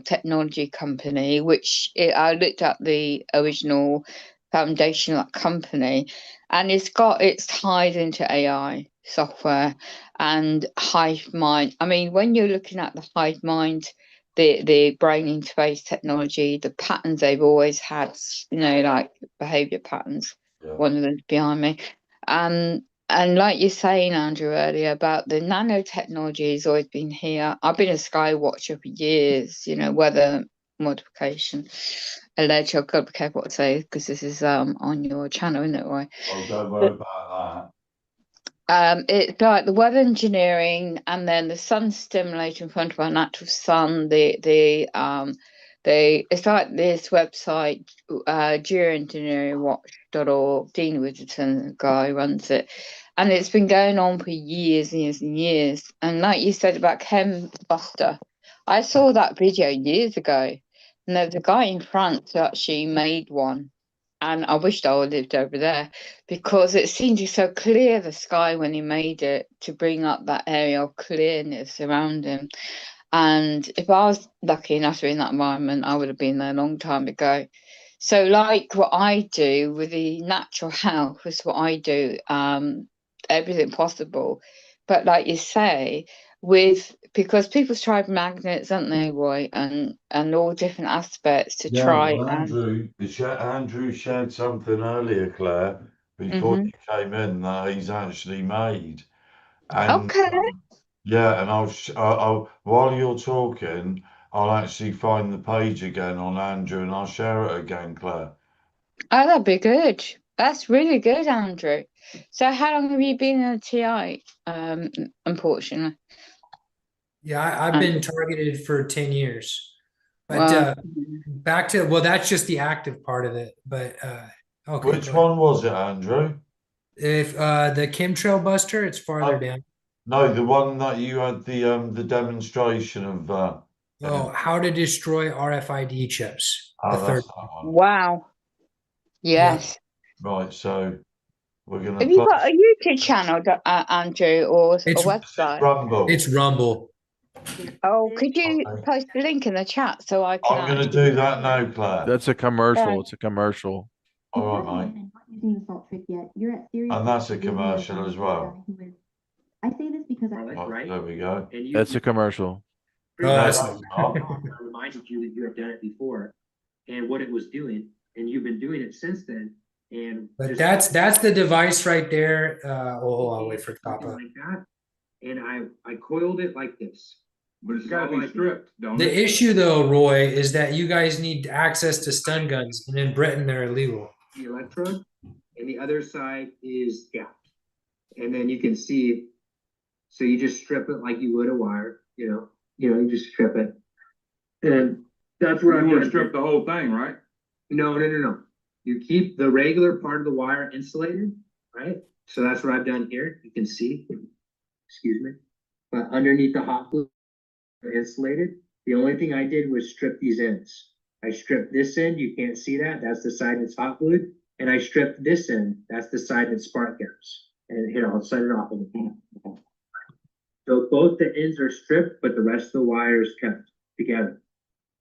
technology company, which I looked at the original foundational company, and it's tied into AI software and hive mind. I mean, when you're looking at the hive mind, the brain interface technology, the patterns they've always had, like behavior patterns. Yeah. One of them's behind me. And like you're saying, Andrew, earlier about the nanotechnology has always been here. I've been a sky watcher for years, weather modification. Alleged, I've got to be careful what I say because this is on your channel, isn't it, Roy? Well, don't worry about It's like the weather engineering, and then the sun stimulator in front of our natural sun. It's like this website, geoengineeringwatch.org. Dean Widdington, the guy who runs it, And it's been going on for years and years and years. And like you said about Chem Buster, I saw that video years ago. And there was a guy in France who actually made one. And I wished I would lived over there because it seemed so clear, the sky, when he made it, to bring up that area of clearness around him. And if I was lucky enough to be in that environment, I would have been there a long time ago. So like what I do with the natural health is what I do, everything possible. But like you say, because people's tried magnets, haven't they, Roy, and all different aspects to Yeah, try well, and Andrew shared something earlier, Claire, before you came in that he's actually made. And okay. yeah, and I'll while you're talking, I'll actually find the page again on Andrew and I'll share it again, Claire. Oh, that'd be good. That's really good, Andrew. So how long have you been in the TI? Unfortunately. Yeah, I've been targeted for 10 years. But Well, back to, well, that's just the active part of it. But okay. Which one was it, Andrew? If the chemtrail buster, it's farther down. No, the one that you had the demonstration of. Oh, how to destroy RFID chips. The Oh, third that's that one. wow. Yes. Right, so we're gonna Have you play. got a YouTube channel, Andrew, or a It's website? Rumble. It's Rumble. Oh, could you Okay. post the link in the chat so I can I'm gonna actually... do that now, Claire. That's a commercial. Yeah. It's a commercial. All right, mate. Not using the salt trick yet. You're at serious. And that's a commercial as well. I say this because Right, there we go. And you, That's a commercial. Oh, No, that's that's not. I reminded you that you have done it before and what it was doing, and you've been doing it since then. And But just that's the device right there. Hold on, wait for something Papa. like that. And I coiled it like this. But it's gotta be stripped, don't The it? issue though, Roy, is that you guys need access to stun guns, and in Britain they're illegal. The electrode, and the other side is gapped. And then you can see, so you just strip it like you would a wire, you just strip it. And that's what You I'm wanna gonna strip the whole thing, right? No. You keep the regular part of the wire insulated, right? So that's what I've done here. You can see, excuse me. But underneath the hot glue, they're insulated. The only thing I did was strip these ends. I stripped this end, you can't see that. That's the side that's hot glued. And I stripped this end, that's the side that spark gaps. And here, I'll set it off in the pan. So both the ends are stripped, but the rest of the wire is kept together.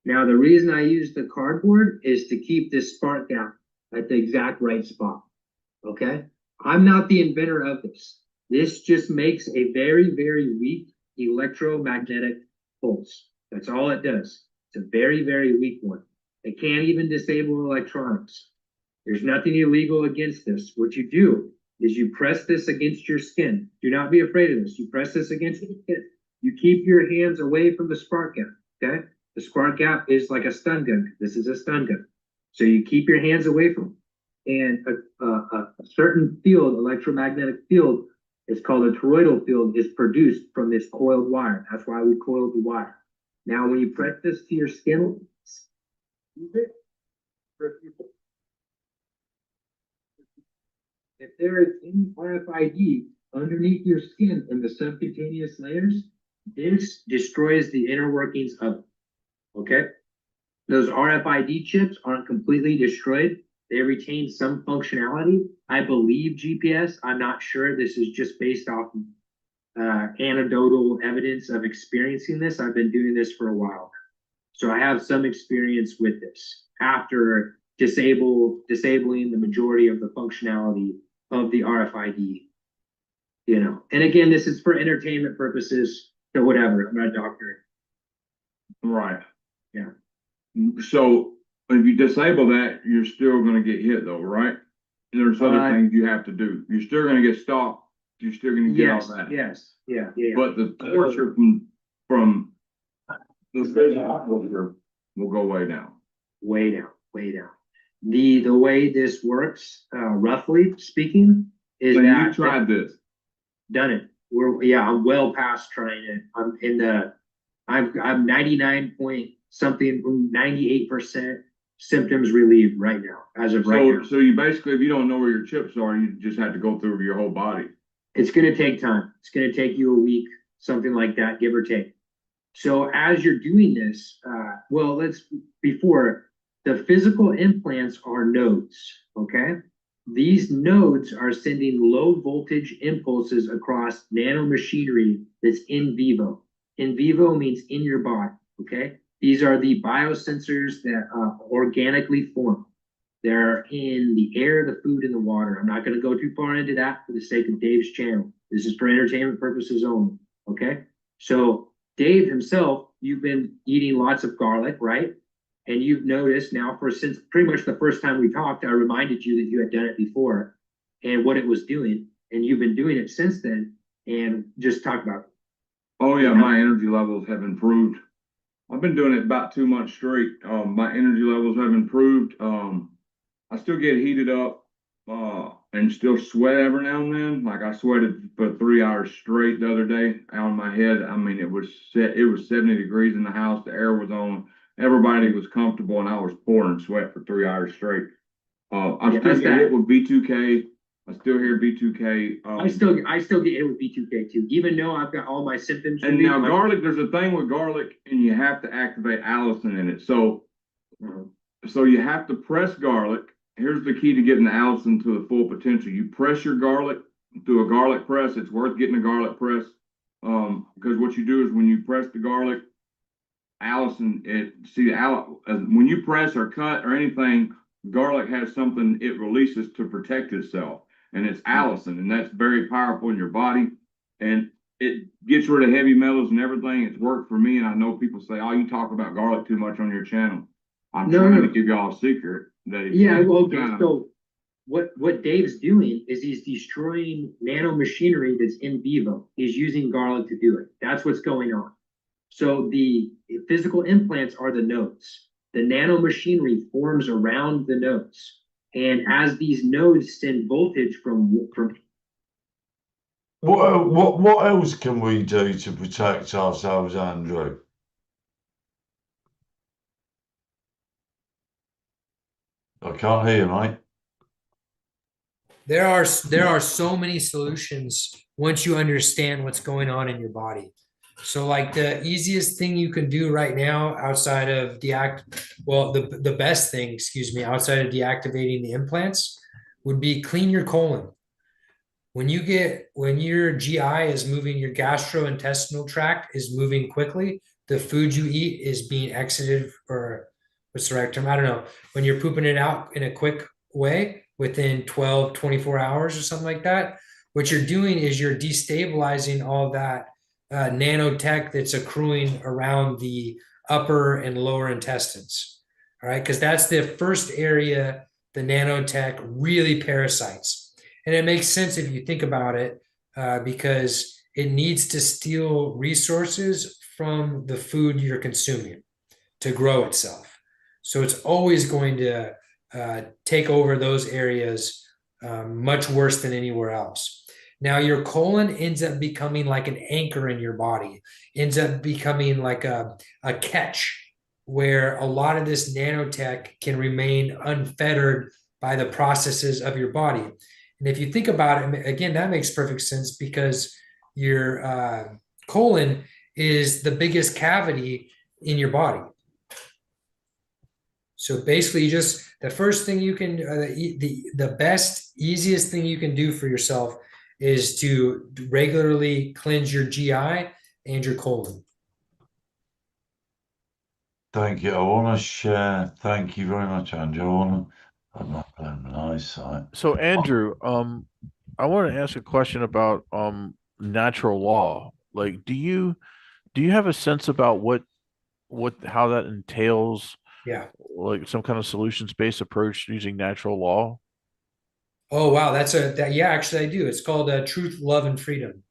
Now, the reason I use the cardboard is to keep this spark gap at the exact right spot, okay? I'm not the inventor of this. This just makes a very, very weak electromagnetic pulse. That's all it does. It's a very, very weak one. It can't even disable electronics. There's nothing illegal against this. What you do is you press this against your skin. Do not be afraid of this. You press this against your skin. You keep your hands away from the spark gap, okay? The spark gap is like a stun gun. This is a stun gun. So you keep your hands away from it. And a certain field, electromagnetic field, it's called a toroidal field, is produced from this coiled wire. That's why we coiled the wire. Now, when you press this to your skin, if there is any RFID underneath your skin in the subcutaneous layers, this destroys the inner workings of it. Okay? Those RFID chips aren't completely destroyed. They retain some functionality. I believe GPS. I'm not sure. This is just based off anecdotal evidence of experiencing this. I've been doing this for a while. So I have some experience with this after disabling the majority of the functionality of the RFID. And again, this is for entertainment purposes. So whatever, I'm not a doctor. Right. Yeah. So if you disable that, you're still gonna get hit though, right? There's other things you have to do. You're still gonna get stopped. You're still gonna get all that. Yes, yeah. But the torture from the physical torture will go way down. Way down. The way this works, roughly speaking, is So that you tried this. done it. I'm well past trying it. I'm 99 point something, 98% symptoms relieved right now, as of right now. So you basically, if you don't know where your chips are, you just have to go through your whole body. It's going to take time. It's going to take you a week, something like that, give or take. So as you're doing this, well, before the physical implants are nodes, okay? These nodes are sending low voltage impulses across nanomachinery that's in vivo. In vivo means in your body, okay? These are the biosensors that organically form. They're in the air, the food, and the water. I'm not going to go too far into that for the sake of Dave's channel. This is for entertainment purposes only, okay? So Dave himself, you've been eating lots of garlic, right? And you've noticed now since pretty much the first time we talked, I reminded you that you had done it before and what it was doing. And you've been doing it since then and just talk about it. Oh yeah, my energy levels have improved. I've been doing it about 2 months straight. My energy levels have improved. I still get heated up and still sweat every now and then. Like I sweated for 3 hours straight the other day out of my head. I mean, it was 70 degrees in the house. The air was on. Everybody was comfortable, and I was pouring sweat for 3 hours straight. I'm still getting hit with B2K. I still hear B2K. I still get hit with B2K too, even though I've got all my symptoms. And now garlic, there's a thing with garlic, and you have to activate allicin in it. So you have to press garlic. Here's the key to getting the allicin to the full potential. You press your garlic through a garlic press. It's worth getting a garlic press because what you do is when you press the garlic, allicin, when you press or cut or anything, garlic has something it releases to protect itself, and it's allicin, and that's very powerful in your body, and it gets rid of heavy metals and everything. It's worked for me, and I know people say, "Oh, you talk about garlic too much on your channel." I'm trying to give y'all a secret that okay. So what Dave's doing is he's destroying nanomachinery that's in vivo. He's using garlic to do it. That's what's going on. So the physical implants are the nodes. The nanomachinery forms around the nodes. And as these nodes send voltage from What else can we do to protect ourselves, Andrew? I can't hear you, mate. There are so many solutions once you understand what's going on in your body. So like the easiest thing you can do right now outside of the best thing, excuse me, outside of deactivating the implants would be clean your colon. When your GI is moving, your gastrointestinal tract is moving quickly, the food you eat is being exited, or what's the right term? I don't know. When you're pooping it out in a quick way within 12, 24 hours or something like that, what you're doing is you're destabilizing all that nanotech that's accruing around the upper and lower intestines. All right, because that's the first area the nanotech really parasites. And it makes sense if you think about it, because it needs to steal resources from the food you're consuming to grow itself. So it's always going to take over those areas much worse than anywhere else. Now, your colon ends up becoming like an anchor in your body, ends up becoming like a catch where a lot of this nanotech can remain unfettered by the processes of your body. And if you think about it, again, that makes perfect sense because your colon is the biggest cavity in your body. So basically, just the first thing you can, the best, easiest thing you can do for yourself is to regularly cleanse your GI and your colon. Thank you. I want to share. Thank you very much, Andrew. I'm not playing an eyesight. So Andrew, I want to ask a question about natural law. Like, do you have a sense about how that entails? Yeah. Like some kind of solutions-based approach using natural law? Oh wow, yeah. Actually, I do. It's called truth, love, and freedom.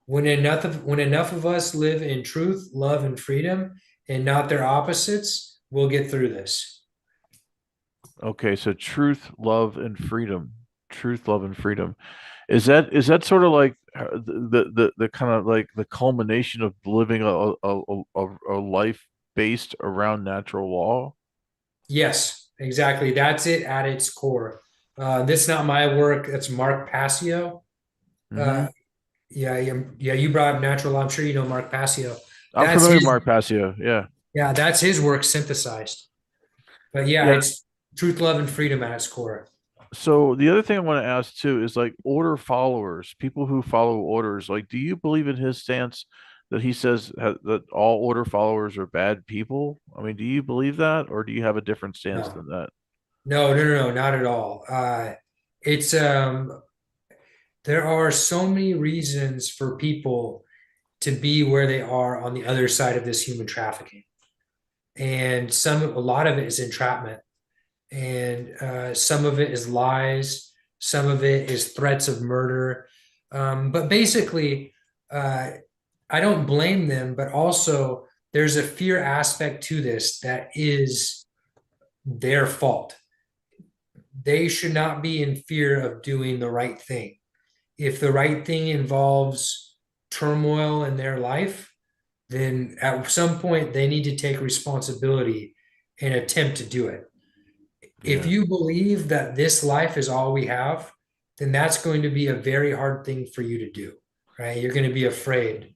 When enough of us live in truth, love, and freedom, and not their opposites, we'll get through this. Okay, so truth, love, and freedom. Truth, love, and freedom. Is that sort of like the kind of like the culmination of living a life based around natural law? Yes, exactly. That's it at its core. This is not my work. That's Mark Passio. Hmm. Yeah, you brought up natural law. I'm sure you know Mark Passio. I'm That's familiar with his, Mark Passio. Yeah. yeah, that's his work synthesized. But yeah, Yeah. it's truth, love, and freedom at its core. So the other thing I want to ask too is like order followers, people who follow orders. Like, do you believe in his stance that he says that all order followers are bad people? I mean, do you believe that, or do you have a different stance No, than that? no, not at all. It's there are so many reasons for people to be where they are on the other side of this human trafficking, and a lot of it is entrapment, and some of it is lies, some of it is threats of murder. But basically, uh, I don't blame them, but also there's a fear aspect to this that is their fault. They should not be in fear of doing the right thing. If the right thing involves turmoil in their life, then at some point they need to take responsibility and attempt to do it. If Yeah. you believe that this life is all we have, then that's going to be a very hard thing for you to do, right? You're going to be afraid.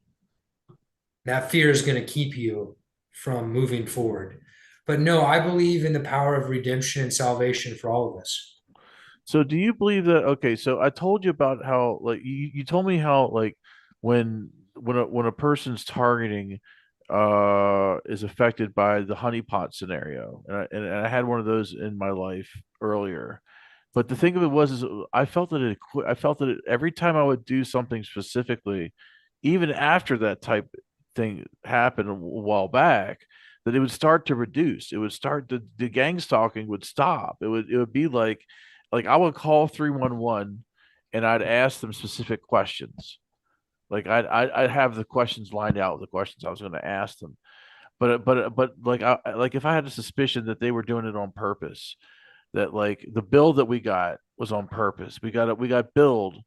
That fear is going to keep you from moving forward. But no, I believe in the power of redemption and salvation for all of us. So do you believe that? Okay, so I told you about how like you told me how like when a person's targeting is affected by the honeypot scenario, and I had one of those in my life earlier. But the thing of it was, is I felt that every time I would do something specifically, even after that type thing happened a while back, that it would start to reduce. It would start the gang stalking would stop. It would be like I would call 311 and I'd ask them specific questions. Like I'd have the questions lined out, the questions I was going to ask them. But like if I had a suspicion that they were doing it on purpose, that like the bill that we got was on purpose. We got billed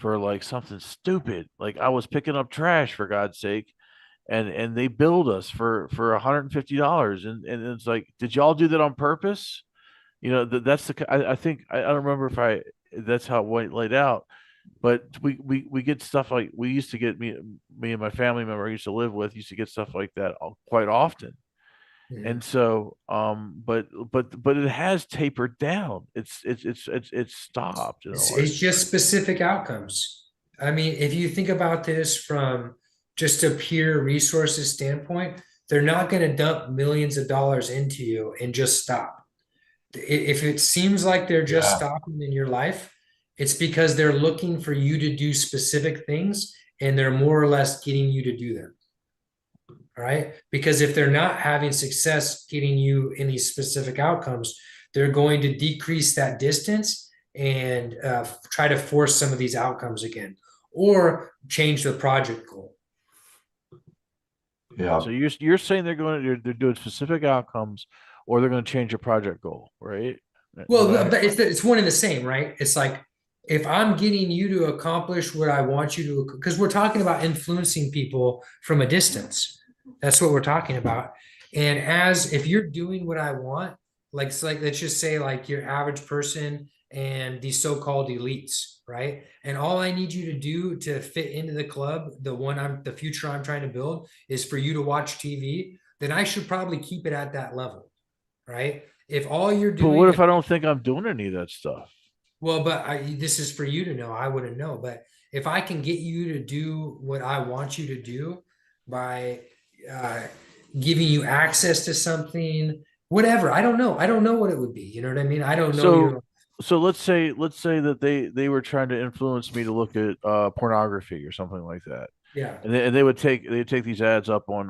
for like something stupid. Like I was picking up trash for God's sake, and they billed us for $150, and it's like, did y'all do that on purpose? That's I think I don't remember if I that's how it laid out, but we get stuff like we used to get me and my family member I used to live with used to get stuff like that quite often. And Mhm. so but it has tapered down. It's stopped in a It's large just degree. specific outcomes. I mean, if you think about this from just a pure resources standpoint, they're not going to dump millions of dollars into you and just stop. If it seems like they're just Yeah. stopping in your life, it's because they're looking for you to do specific things and they're more or less getting you to do them. All right. Because if they're not having success getting you any specific outcomes, they're going to decrease that distance and try to force some of these outcomes again or change the project goal. Yeah. So you're saying they're doing specific outcomes, or they're going to change your project goal, right? Did Well, I? but it's one and the same, right? It's like if I'm getting you to accomplish what I want you to, because we're talking about influencing people from a distance. That's what we're talking about. And as if you're doing what I want, like let's just say like your average person and these so-called elites, right? And all I need you to do to fit into the club, the future I'm trying to build is for you to watch TV, then I should probably keep it at that level, right? If all you're But what doing is if I don't think I'm doing any of that stuff? well, but this is for you to know. I wouldn't know. But if I can get you to do what I want you to do by uh, giving you access to something, whatever, I don't know. I don't know what it would be. You know what I mean? I don't know So your, so let's say that they were trying to influence me to look at pornography or something like that. yeah. And they would take these ads up on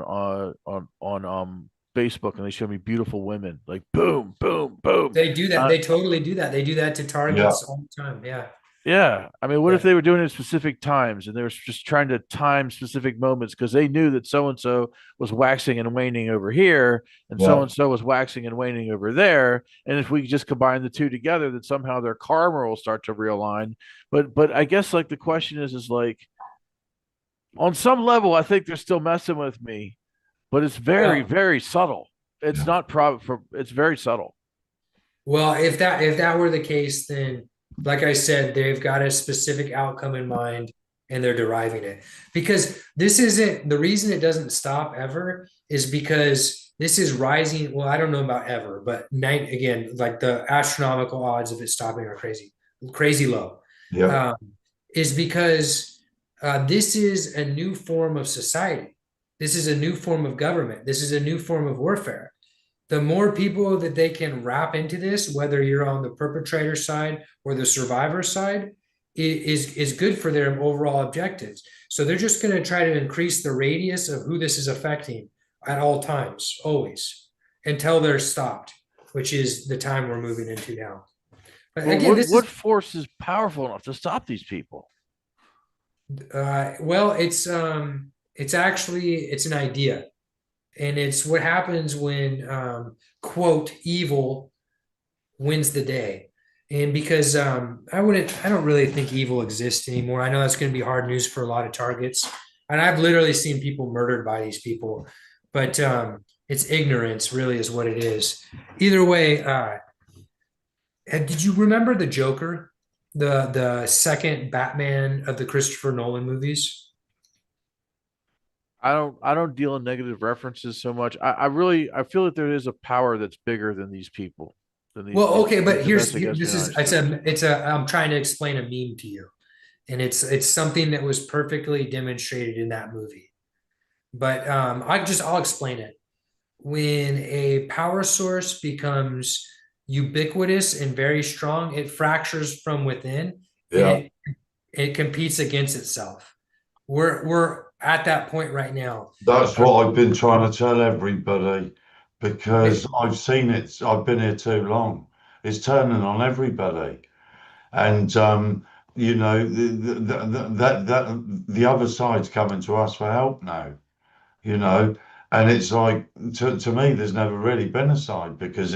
Facebook, and they show me beautiful women like boom, boom, boom. They do that. Uh, They totally do that. They do that to Yeah. targets all the time. Yeah. yeah, I mean, what if Yeah. they were doing it at specific times and they were just trying to time specific moments because they knew that so and so was waxing and waning over here and so Yeah. and so was waxing and waning over there, and if we just combine the two together, that somehow their karma will start to realign. But I guess like the question is like on some level, I think they're still messing with me, but it's very, Well, very subtle. It's Yeah. not it's very subtle. well, if that were the case, then like I said, they've got a specific outcome in mind and they're deriving it. Because this isn't the reason it doesn't stop ever is because this is rising. Well, I don't know about ever, but again, like the astronomical odds of it stopping are crazy low. Yeah. Is because this is a new form of society. This is a new form of government. This is a new form of warfare. The more people that they can wrap into this, whether you're on the perpetrator side or the survivor side, is good for their overall objectives. So they're just going to try to increase the radius of who this is affecting at all times, always, until they're stopped, which is the time we're moving into now. But Well, again, what force is powerful enough to stop these people? well, it's actually it's an idea, and it's what happens when quote evil wins the day. And because I don't really think evil exists anymore. I know that's going to be hard news for a lot of targets, and I've literally seen people murdered by these people, but it's ignorance, really, is what it is. Either way, did you remember the Joker, the second Batman of the Christopher Nolan movies? I don't deal in negative references so much. I really I feel that there is a power that's bigger than these people, than Well, okay, these but domestic this is espionage things. it's a I'm trying to explain a meme to you, and it's something that was perfectly demonstrated in that movie. But I'll explain it. When a power source becomes ubiquitous and very strong, it fractures from within, and Yeah. it competes against itself. We're at that point right now. That's what I've been trying to tell everybody because It- I've seen it. I've been here too long. It's turning on everybody. And you know, the other side's coming to us for help now, you know. And it's like to me, there's never really been a side because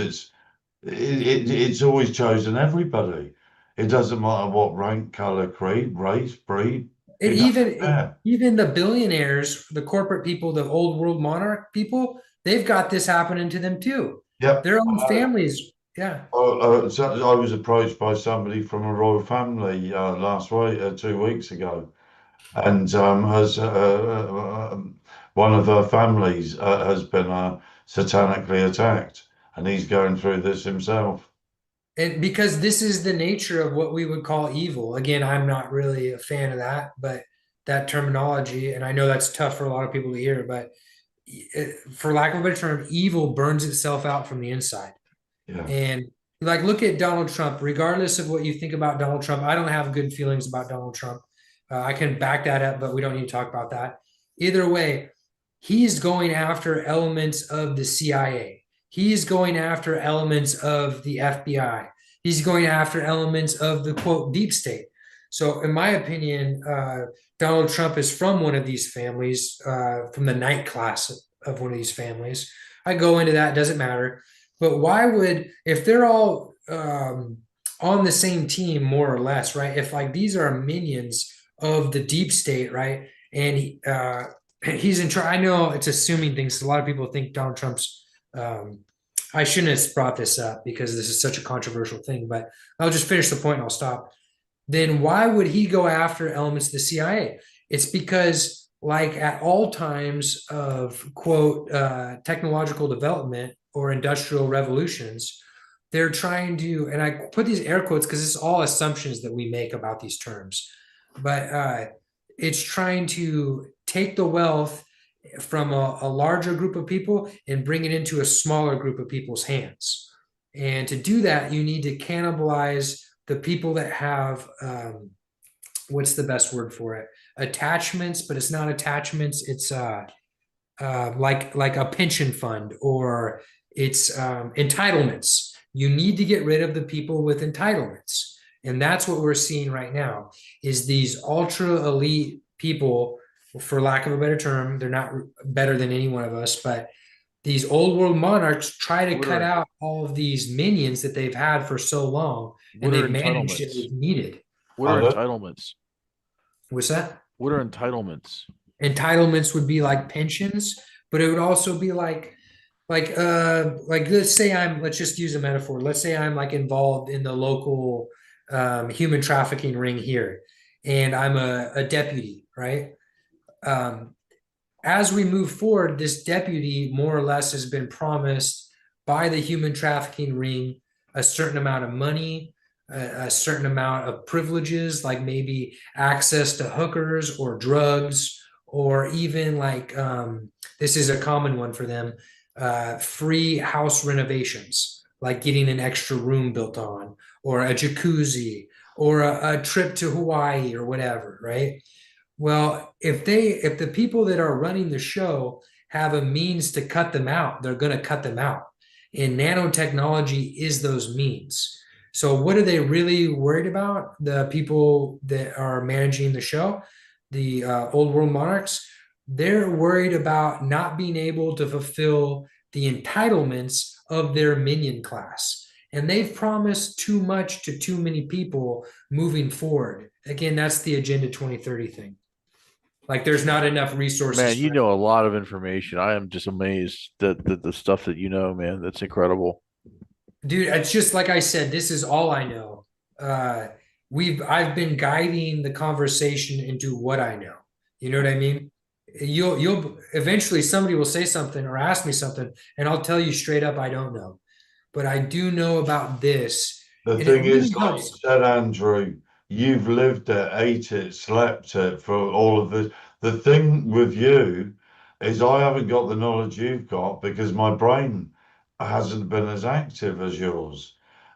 it's always chosen everybody. It doesn't matter what rank, color, creed, race, breed. And It doesn't matter. even the billionaires, the corporate people, the old world monarch people, they've got this happening to them too. Yep. Their own families. Yeah. So I was approached by somebody from a royal family last week, 2 weeks ago, and has one of her families has been satanically attacked, and he's going through this himself. And because this is the nature of what we would call evil. Again, I'm not really a fan of that, but that terminology, and I know that's tough for a lot of people to hear, but for lack of a better term, evil burns itself out from the inside. Yeah. And like, look at Donald Trump. Regardless of what you think about Donald Trump, I don't have good feelings about Donald Trump. I can back that up, but we don't need to talk about that. Either way, he's going after elements of the CIA. He's going after elements of the FBI. He's going after elements of the quote deep state. So, in my opinion, Donald Trump is from one of these families, from the night class of one of these families. I go into that, doesn't matter. But why would, if they're all on the same team, more or less, right? If like these are minions of the deep state, right? And he's in charge. I know it's assuming things. A lot of people think Donald Trump's. I shouldn't have brought this up because this is such a controversial thing, but I'll just finish the point and I'll stop. Then why would he go after elements of the CIA? It's because, like, at all times of quote technological development or industrial revolutions, they're trying to, and I put these air quotes because it's all assumptions that we make about these terms, but it's trying to take the wealth from a larger group of people and bring it into a smaller group of people's hands. And to do that, you need to cannibalize the people that have what's the best word for it? Attachments, but it's not attachments. It's like a pension fund, or it's entitlements. You need to get rid of the people with entitlements, and that's what we're seeing right now. Is these ultra elite people, for lack of a better term, they're not better than any one of us, but these old world monarchs try to cut out all of these minions that they've had for so long, and they've managed it as needed. What are entitlements? What's that? What are entitlements? Entitlements would be like pensions, but it would also be like let's just use a metaphor. Let's say I'm like involved in the local human trafficking ring here, and I'm a deputy, right? Um, as we move forward, this deputy more or less has been promised by the human trafficking ring a certain amount of money, a certain amount of privileges, like maybe access to hookers or drugs, or even like this is a common one for them, free house renovations, like getting an extra room built on, or a jacuzzi, or a trip to Hawaii or whatever, right? Well, if the people that are running the show have a means to cut them out, they're going to cut them out. And nanotechnology is those means. So what are they really worried about? The people that are managing the show, the old world monarchs, they're worried about not being able to fulfill the entitlements of their minion class. And they've promised too much to too many people moving forward. Again, that's the Agenda 2030 thing. Like there's not enough resources Man, you for know a lot of information. I am just amazed that the stuff that you know, man. That's incredible. dude. It's just like I said, this is all I know. I've been guiding the conversation into what I know. You know what I mean? You'll eventually somebody will say something or ask me something, and I'll tell you straight up I don't know. But I do know about this, The and it thing really is, like you helps. said, Andrew, you've lived it, ate it, slept it for all of this. The thing with you is I haven't got the knowledge you've got because my brain hasn't been as active as yours.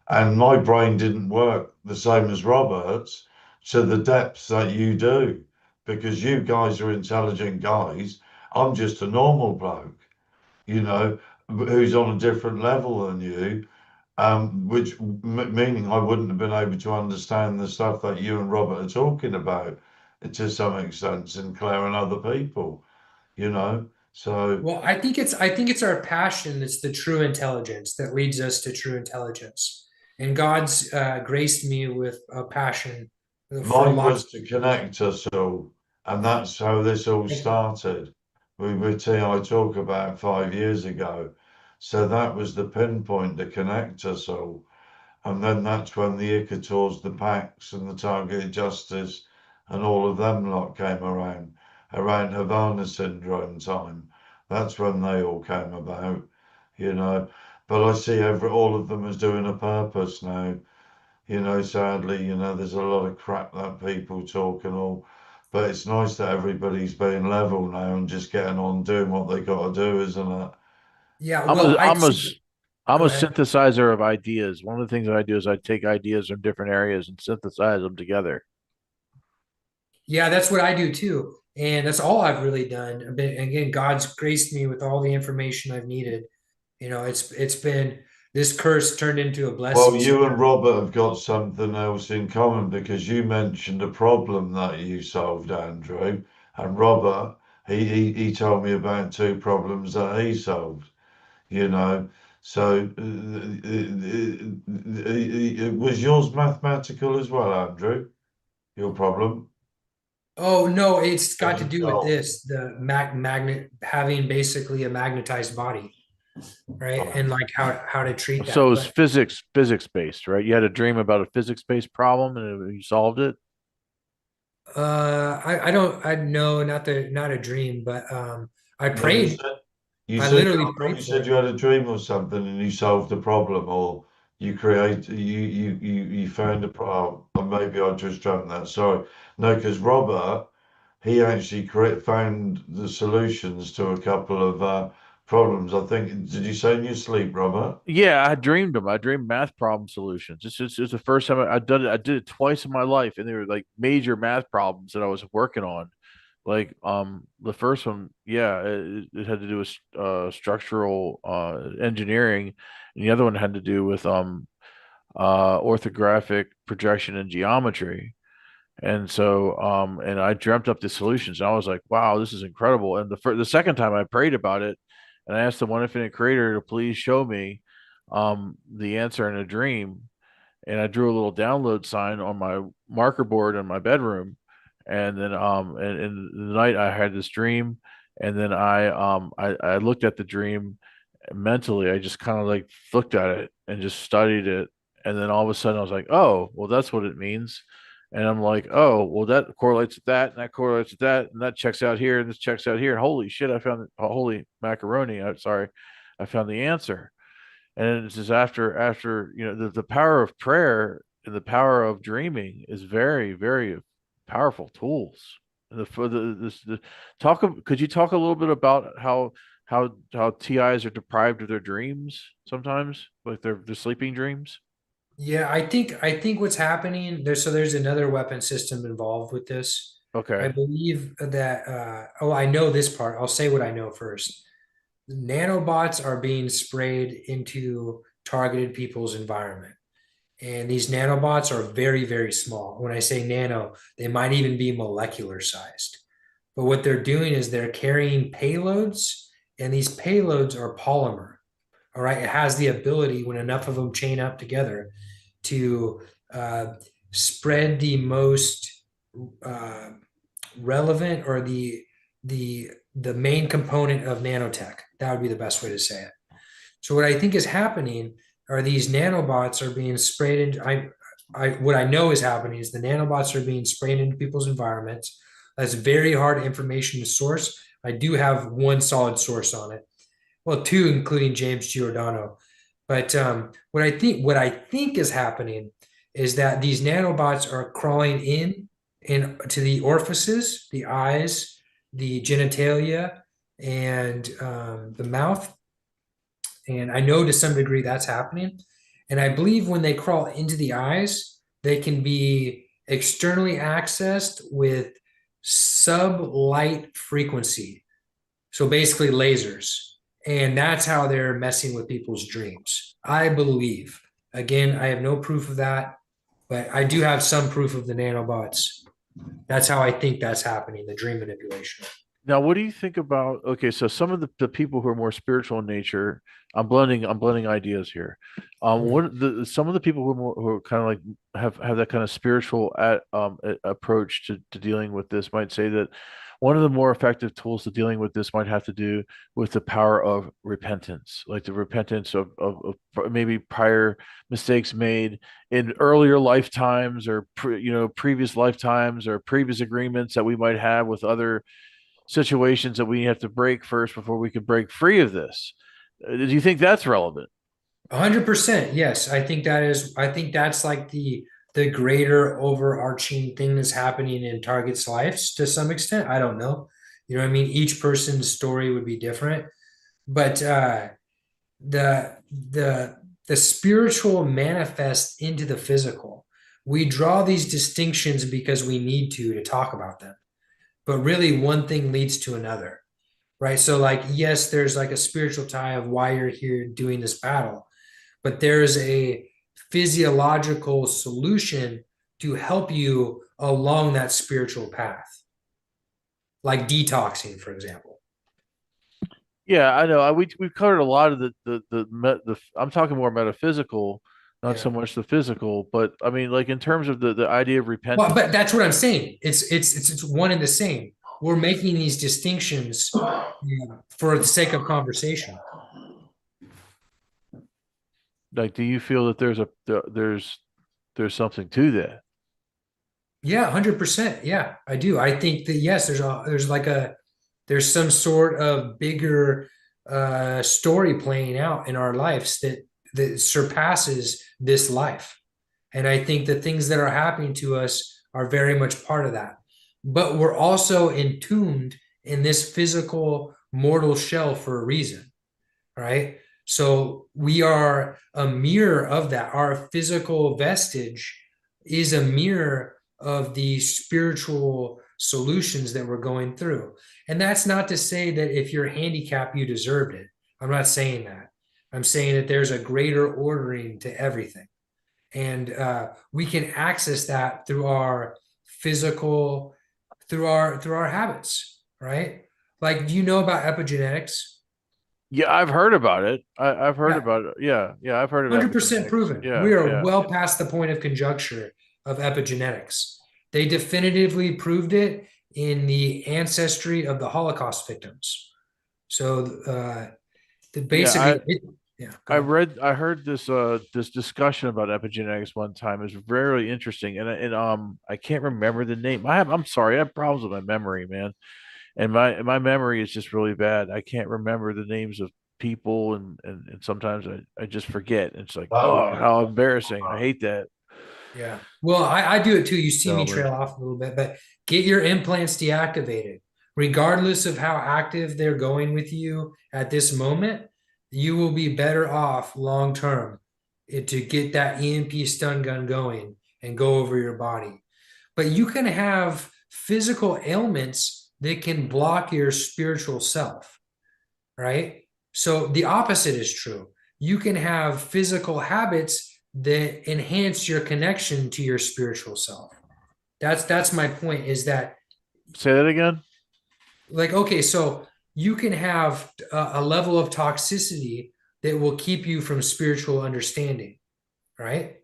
And my brain didn't work the same as Robert's to the depth that you do. Because you guys are intelligent guys. I'm just a normal bloke, you know, who's on a different level than you, which meaning I wouldn't have been able to understand the stuff that you and Robert are talking about to some extent, Sinclair and other people, you know. So, Well, I think it's our passion that's the true intelligence that leads us to true intelligence. And God's graced me with a passion for mine lots. was to connect us all, and that's how this all started. With I talk about 5 years ago. So that was the pinpoint to connect us all. And then that's when the Icators, the Pax, and the Targeted Justice, and all of them lot came around Havana syndrome time. That's when they all came about, you know. But I see all of them as doing a purpose now. You know, sadly, there's a lot of crap that people talk and all. But it's nice that everybody's being level now and just getting on doing what they got to do, isn't it? Yeah, I'm well, a I'm a I'm go a ahead. synthesizer of ideas. One of the things that I do is I take ideas from different areas and synthesize them together. Yeah, that's what I do too. And that's all I've really done. Again, God's graced me with all the information I've needed. It's been this curse turned into a Well, blessing. So you and Robert have got something else in common because you mentioned a problem that you solved, Andrew, and Robert, he told me about two problems that he solved, you know. So, was yours mathematical as well, Andrew? Your problem oh no, it's that got to you do with solved? this, the magnet having basically a magnetized body, right? Right. And like how to treat So that. it's But physics based, right? You had a dream about a physics based problem and you solved it. I don't I know not a dream, but I No, you prayed. said you I said literally I thought prayed you for said it. you had a dream or something and you solved a problem or you found a problem. Or maybe I just dreamt that. Sorry. No, because Robert he actually found the solutions to a couple of problems. I think. Did you say in your sleep, Robert? Yeah, I dreamed them. I dreamed math problem solutions. It's the first time I did it. I did it twice in my life, and they were like major math problems that I was working on. Like the first one, yeah, it had to do with structural engineering, and the other one had to do with orthographic projection and geometry. And so and I dreamt up the solutions, and I was like, wow, this is incredible. And the second time I prayed about it, and I asked the one infinite creator to please show me the answer in a dream, and I drew a little download sign on my marker board in my bedroom. And then and in the night I had this dream, and then I looked at the dream mentally. I just kind of like looked at it and just studied it. And then all of a sudden I was like, oh, well, that's what it means. And I'm like, oh, well, that correlates with that, and that correlates with that, and that checks out here, and this checks out here. And holy shit, I found holy macaroni. I'm sorry, I found the answer. And it's just after the power of prayer and the power of dreaming is very, very powerful tools. And the for the talk of could you talk a little bit about how TIs are deprived of their dreams sometimes, like their sleeping dreams? Yeah, I think what's happening there. So there's another weapon system involved with this. I Okay. believe that. Oh, I know this part. I'll say what I know first. Nanobots are being sprayed into targeted people's environment. And these nanobots are very, very small. When I say nano, they might even be molecular sized. But what they're doing is they're carrying payloads, and these payloads are polymer. All right. It has the ability, when enough of them chain up together, to uh, spread the most uh, relevant, or the main component of nanotech. That would be the best way to say it. So what I think is happening are these nanobots are being sprayed into. What I know is happening is the nanobots are being sprayed into people's environments. That's very hard information to source. I do have one solid source on it. Well, two, including James Giordano. But what I think is happening is that these nanobots are crawling in to the orifices, the eyes, the genitalia, and the mouth. And I know to some degree that's happening. And I believe when they crawl into the eyes, they can be externally accessed with sub-light frequency. So basically lasers. And that's how they're messing with people's dreams, I believe. Again, I have no proof of that, but I do have some proof of the nanobots. That's how I think that's happening, the dream manipulation. Now, what do you think about, okay, so some of the people who are more spiritual in nature, I'm blending ideas here. What the some of the people who are kind of like have that kind of spiritual approach to dealing with this might say that one of the more effective tools to dealing with this might have to do with the power of repentance, like the repentance of maybe prior mistakes made in earlier lifetimes, or previous lifetimes, or previous agreements that we might have with other situations that we have to break first before we can break free of this. Do you think that's relevant? 100%. Yes. I think that's like the greater overarching thing that's happening in targets' lives to some extent. I don't know. You know what I mean? Each person's story would be different. But the the spiritual manifests into the physical. We draw these distinctions because we need to talk about them. But really one thing leads to another. Right. So like, yes, there's like a spiritual tie of why you're here doing this battle, but there's a physiological solution to help you along that spiritual path, like detoxing, for example. Yeah, I know. We've covered a lot of the I'm talking more metaphysical, not so Yeah. much the physical, but I mean, like in terms of the idea of Well, repentance. but that's what I'm saying. It's one and the same. We're making these distinctions for the sake of conversation. Like, do you feel that there's something to that? Yeah, 100%. Yeah, I do. I think that yes, there's some sort of bigger story playing out in our lives that surpasses this life. And I think the things that are happening to us are very much part of that. But we're also entombed in this physical mortal shell for a reason, right? So we are a mirror of that. Our physical vestige is a mirror of the spiritual solutions that we're going through. And that's not to say that if you're handicapped, you deserved it. I'm not saying that. I'm saying that there's a greater ordering to everything. And we can access that through our physical, through our habits, right? Like, do you know about epigenetics? Yeah, I've heard about it. I've heard Yeah, about it. Yeah, yeah, I've heard of 100% epigenetics. proven. Yeah, We are yeah. well past the point of conjecture of epigenetics. They definitively proved it in the ancestry of the Holocaust victims. So Yeah, I basically, Yeah. I heard this discussion about epigenetics one time. It's very interesting, and I can't remember the name. I'm sorry, I have problems with my memory, man, and my memory is just really bad. I can't remember the names of people, and sometimes I just forget. It's like, oh, how embarrassing! I hate that. Yeah. Well, I do it too. You see me Gentlemen. trail off a little bit, but get your implants deactivated. Regardless of how active they're going with you at this moment, you will be better off long term to get that EMP stun gun going and go over your body. But you can have physical ailments that can block your spiritual self, right? So the opposite is true. You can have physical habits that enhance your connection to your spiritual self. That's my point, is that, Say that again. like, okay, so you can have a level of toxicity that will keep you from spiritual understanding, right?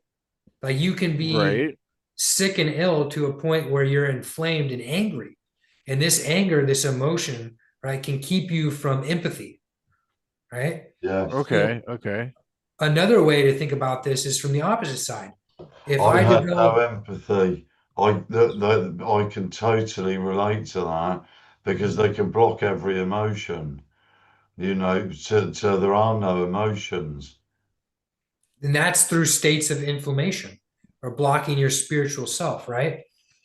Like you can be Right. sick and ill to a point where you're inflamed and angry. And this anger, this emotion, right, can keep you from empathy, right? Yes. So Okay. Okay. another way to think about this is from the opposite side. If I I had no develop, empathy. I can totally relate to that because they can block every emotion, so there are no emotions. and that's through states of inflammation or blocking your spiritual self, right?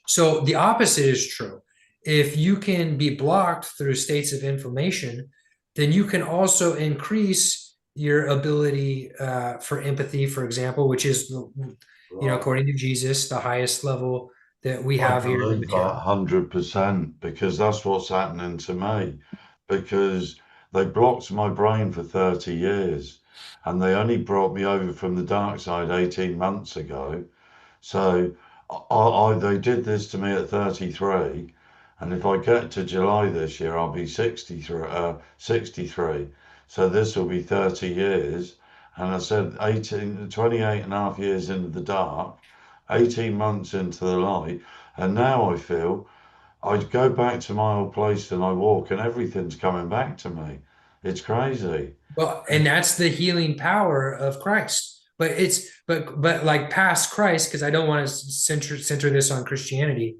So the opposite is true. If you can be blocked through states of inflammation, then you can also increase your ability for empathy, for example, which is, Right. according to Jesus, the highest level that we I have here in the believe that material. 100% because that's what's happening to me. Because they blocked my brain for 30 years and they only brought me over from the dark side 18 months ago. So they did this to me at 33, and if I get to July this year, I'll be 63, 63. So this will be 30 years. And I said 28 and a half years into the dark, 18 months into the light. And now I feel I'd go back to my old place and I walk and everything's coming back to me. It's crazy. Well, and that's the healing power of Christ. But but like past Christ, because I don't want to center this on Christianity.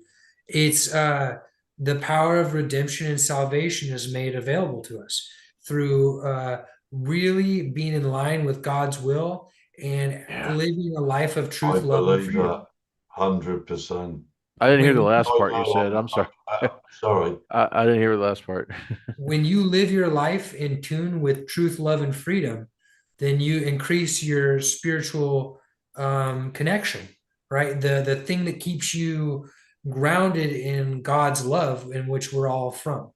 It's the power of redemption and salvation is made available to us through really being in line with God's will and Yeah. living a life of I truth, love, and believe freedom. that 100%. I didn't hear the When last I part you know said. I'm sorry. sorry. I didn't hear the last part. when you live your life in tune with truth, love, and freedom, then you increase your spiritual connection, right? The thing that keeps you grounded in God's love, in which we're all from.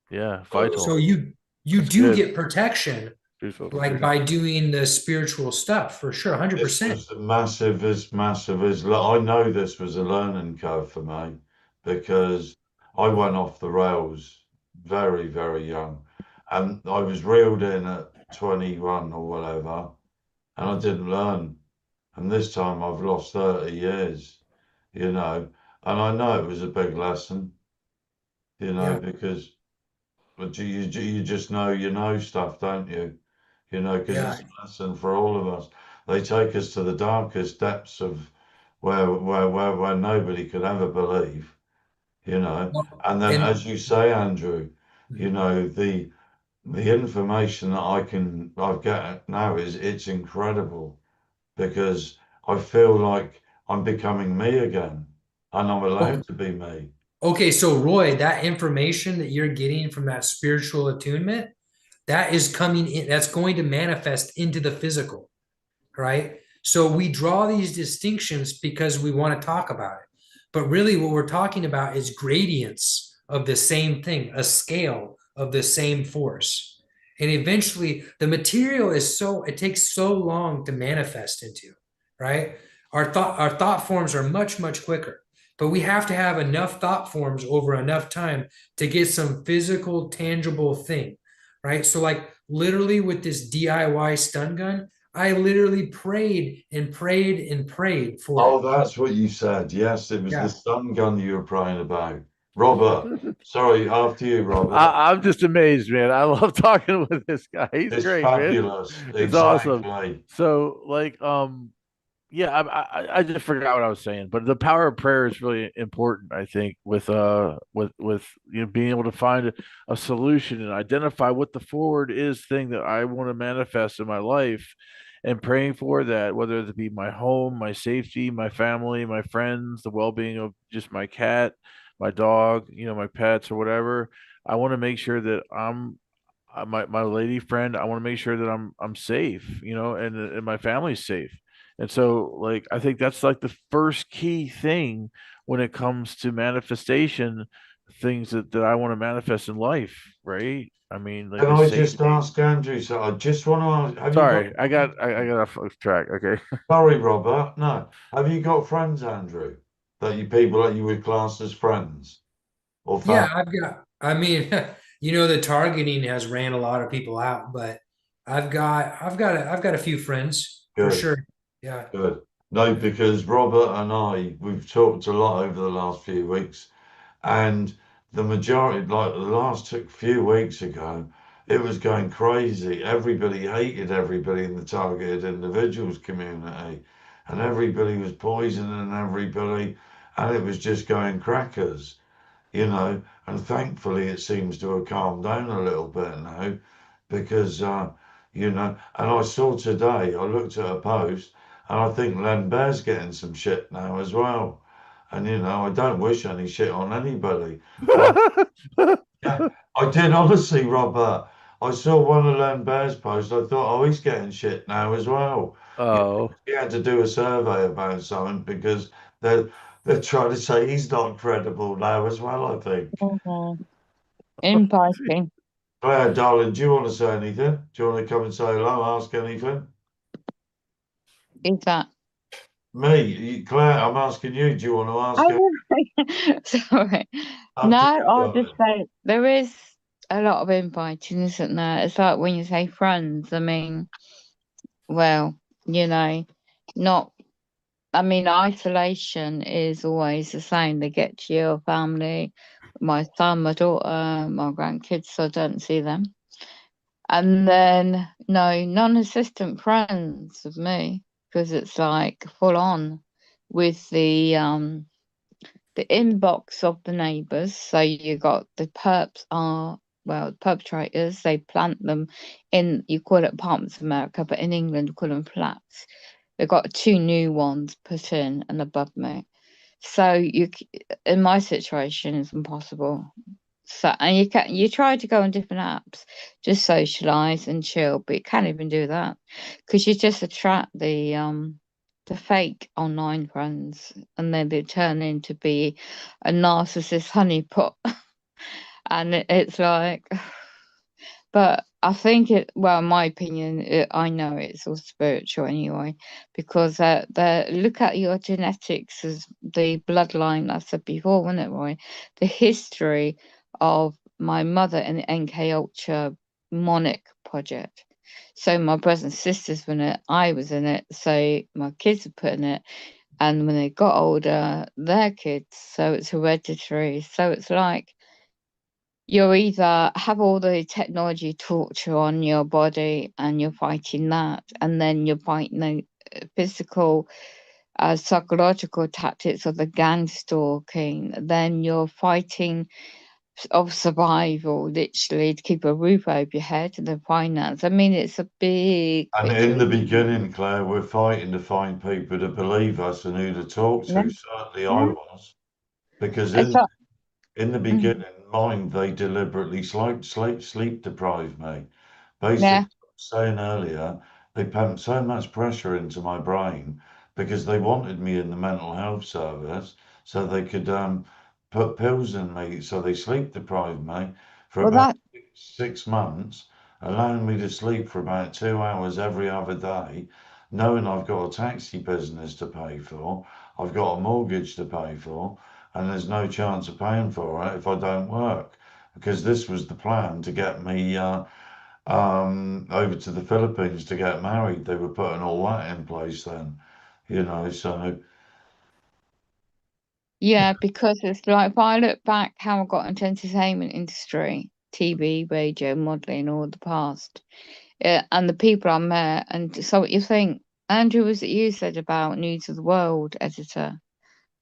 Yeah. So Vital. you That's do good. get protection, Truthful for like freedom. by doing the spiritual stuff, for sure, This 100%. was the massive. I know this was a learning curve for me because I went off the rails very, very young. And I was reeled in at 21 or whatever, and I didn't learn. And this time I've lost 30 years, you know. And I know it was a big lesson, Yeah, because but you just know stuff, don't you? Because yeah. it's a lesson for all of us. They take us to the darkest depths of where nobody could ever believe, you know. Well, And then, and as you say, Andrew, the information that I've got now it's incredible because I feel like I'm becoming me again, and I'm allowed to be me. okay, so Roy, that information that you're getting from that spiritual attunement, that is coming in, that's going to manifest into the physical, right? So we draw these distinctions because we want to talk about it. But really, what we're talking about is gradients of the same thing, a scale of the same force. And eventually, the material it takes so long to manifest into, right? Our thought forms are much, much quicker. But we have to have enough thought forms over enough time to get some physical, tangible thing, right? So, like literally with this DIY stun gun, I literally prayed and prayed and prayed for Oh, it. that's what you said. Yes, it was the Yeah. stun gun you were praying about. Robert, sorry, after you, Robert. I'm just amazed, man. I love talking with this guy. He's It's great, man. fabulous. It's awesome. Exactly. So, like, yeah, I just forgot what I was saying, but the power of prayer is really important. I think with being able to find a solution and identify what the forward is thing that I want to manifest in my life, and praying for that, whether it be my home, my safety, my family, my friends, the well being of just my cat, my dog, my pets or whatever. I want to make sure that my lady friend. I want to make sure that I'm safe, and my family's safe. And so, like, I think that's like the first key thing when it comes to manifestation, things that I want to manifest in life, right? I mean, like Can the I just safety. ask Andrew? So I just want to ask, have you got, Sorry, I got off track. Okay. sorry, Robert. No, have you got friends, Andrew, people that you would class as friends or Yeah, family? I mean, the targeting has ran a lot of people out, but I've got a few friends for Good, sure. Yeah. good. No, Yeah. because Robert and we've talked a lot over the last few weeks. And the majority, like the last few weeks ago, it was going crazy. Everybody hated everybody in the targeted individuals community, and everybody was poisoning everybody, and it was just going crackers, you know. And thankfully, it seems to have calmed down a little bit now, because And I saw today, I looked at a post, and I think Len Bear's getting some shit now as well. And I don't wish any shit on anybody. But yeah, I did honestly, Robert. I saw one of Len Bear's posts. I thought, oh, he's getting shit now as well. Oh, He had to do a survey about something because they're they're trying to say he's not credible now as well, I think. Mhm. Inviting. Claire, darling, do you want to say anything? Do you want to come and say hello, ask anything? Is that? Claire, I'm asking you, do you want to ask I her? would. Sorry. Up No, to you, I'll just darling. say there is a lot of inviting, isn't there? It's like when you say friends. I mean, well, you know, not. I mean, isolation is always the same. They get to your family, my son, my daughter, my grandkids, so I don't see them. And then, no, non-assistant friends of me, because it's like full on with the inbox of the neighbours. So you got the perpetrators. They plant them in, you call it apartments in America, but in England we call them flats. They've got two new ones put in and above me. So in my situation, it's impossible. So and you try to go on different apps, just socialize and chill, but you can't even do that because you just attract the fake online friends, and then they turn into be a narcissist honeypot, and it's like, but I think well, in my opinion, I know it's all spiritual anyway, because look at your genetics as the bloodline I said before, wasn't it, Roy? The history of my mother in the NK Ultra Monarch project. So my brothers and sisters were in it, I was in it, so my kids were put in it, and when they got older, their kids, so it's hereditary. So it's like you either have all the technology torture on your body and you're fighting that, and then you're fighting the physical, psychological tactics of the gang stalking, then you're fighting of survival, literally, to keep a roof over your head and the finance. I mean, it's a big, And big in the thing. beginning, Claire, we're fighting to find people to believe us and who to talk Yeah, to. Certainly I yeah. was. Because It's in the mm, beginning, mine, they deliberately sleep deprived me. yeah. Basically, I was saying earlier, they pumped so much pressure into my brain because they wanted me in the mental health service so they could put pills in me. So they sleep deprived me for Well, about that 6 months, allowing me to sleep for about 2 hours every other day, knowing I've got a taxi business to pay for, I've got a mortgage to pay for, and there's no chance of paying for it if I don't work. Because this was the plan to get me over to the Philippines to get married. They were putting all that in place then, so Yeah, because it's like if I look back how I got into entertainment industry, TV, radio, modelling, all the past, and the people I met, and so what you think, Andrew, was it you said about News of the World editor,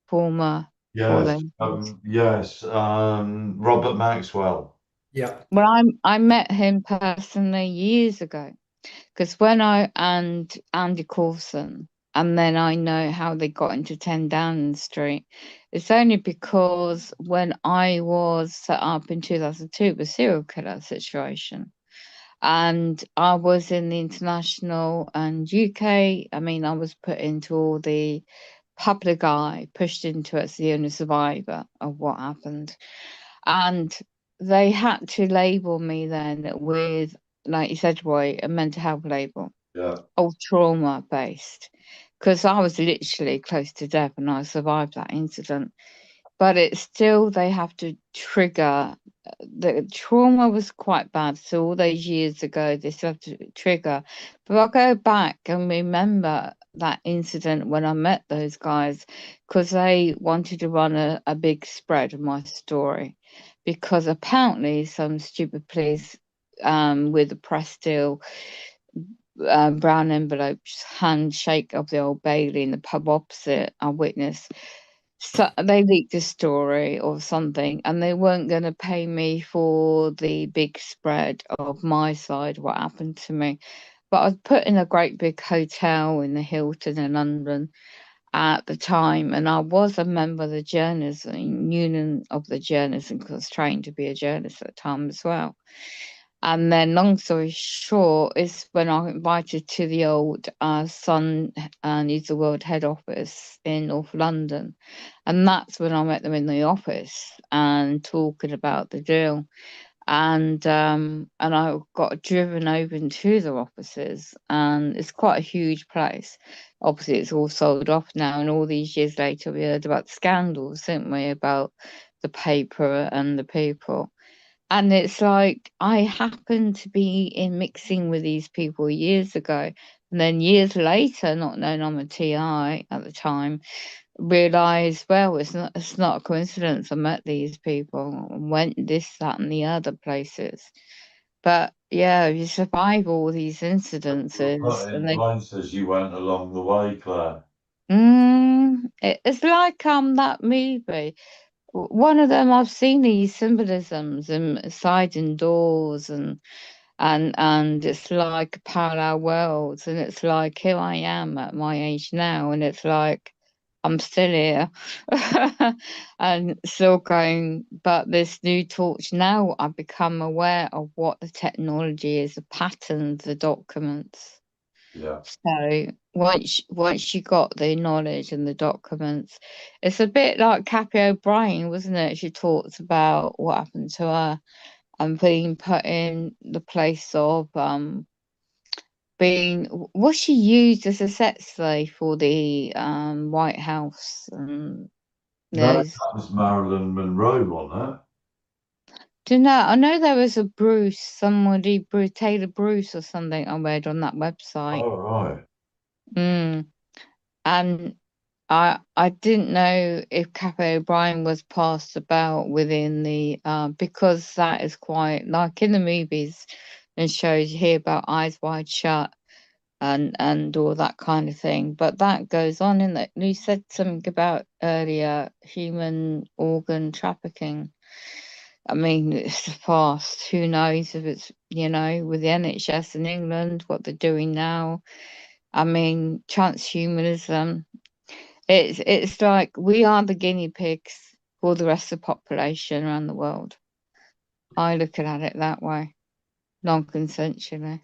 former for Yes, them? yes, Robert Maxwell. Yeah. Well, I met him personally years ago because when I and Andy Coulson, and then I know how they got into 10 Downing Street. It's only because when I was set up in 2002, the serial killer situation, and I was in the international and UK. I mean, I was put into all the public eye, pushed into it as the only survivor of what happened. And they had to label me then with, like you said, Roy, a mental health label, Yeah, or trauma based, because I was literally close to death and I survived that incident. But it's still, they have to trigger. The trauma was quite bad. So all those years ago, they still have to trigger. But I'll go back and remember that incident when I met those guys because they wanted to run a big spread of my story because apparently some stupid police with a press deal, brown envelopes, handshake of the Old Bailey in the pub opposite, I witnessed. So they leaked a story or something, and they weren't going to pay me for the big spread of my side, what happened to me. But I was put in a great big hotel in the Hilton in London at the time, and I was a member of the journalism union of the journalists, because I was trained to be a journalist at the time as well. And then, long story short, is when I got invited to the old Sun News the World head office in North London. And that's when I met them in the office and talking about the deal. And I got driven over into their offices, and it's quite a huge place. Obviously, it's all sold off now, and all these years later, we heard about scandals, didn't we, about the paper and the people. And it's like I happened to be in mixing with these people years ago. And then years later, not knowing I'm a TI at the time, realised, well, it's not a coincidence I met these people and went this, that and the other places. But yeah, you survive all these were incidences put and in they places you went along the way, Claire. it's like that movie. One of them, I've seen these symbolisms and sliding doors and it's like parallel worlds, and it's like here I am at my age now, and it's like I'm still here and still going. But this new torch now, I've become aware of what the technology is, the patterns, the documents. Yeah, So once you got the knowledge and the documents, it's a bit like Kathy O'Brien, wasn't it? She talks about what happened to her and being put in the place of being, was she used as a sex slave for the White House and no, that those. was Marilyn Monroe, wasn't it? Do you know? I know there was a Bruce, somebody, Bruce Taylor Bruce or something I read on that website. Oh, right. Mm. And I didn't know if Cafe O'Brien was passed about within the because that is quite like in the movies and shows you hear about Eyes Wide Shut and all that kind of thing. But that goes on in that you said something about earlier human organ trafficking. I mean, it's the past. Who knows if it's, with the NHS in England, what they're doing now. I mean, transhumanism. It's like we are the guinea pigs for the rest of the population around the world. I look at it that way, non-consensually.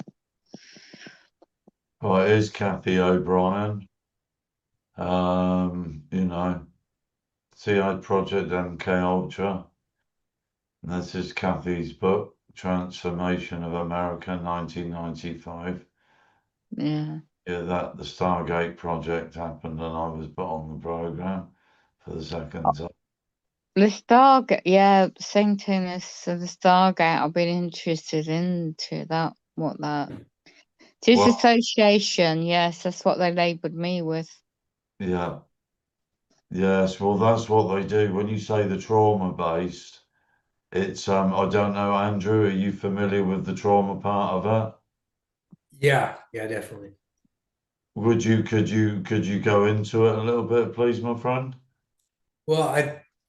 Well, it is Kathy O'Brien. You know, CI Project MK Ultra. And this is Kathy's book, Transformation of America, 1995. Yeah. Yeah, that the Stargate project happened, and I was put on the program for the second time. The Stargate, yeah, same thing as the Stargate. I've been interested into that. What that? Well, Disassociation. Yes, that's what they labelled me with. yeah. Yes, well, that's what they do. When you say the trauma based, it's I don't know, Andrew, are you familiar with the trauma part of it? Yeah, yeah, definitely. Could you go into it a little bit, please, my friend? Well,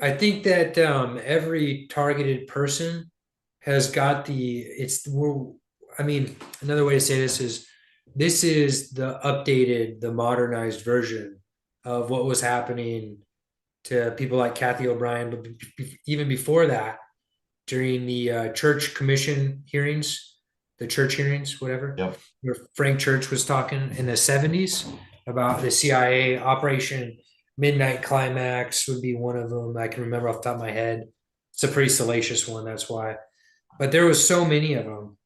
I think that every targeted person has got I mean, another way to say this is the updated, the modernized version of what was happening to people like Kathy O'Brien, but even before that, during the church commission hearings, the church hearings, whatever, Yep. where Frank Church was talking in the 70s about the CIA Operation Midnight Climax would be one of them. I can remember off the top of my head. It's a pretty salacious one, that's why. But there was so many of them.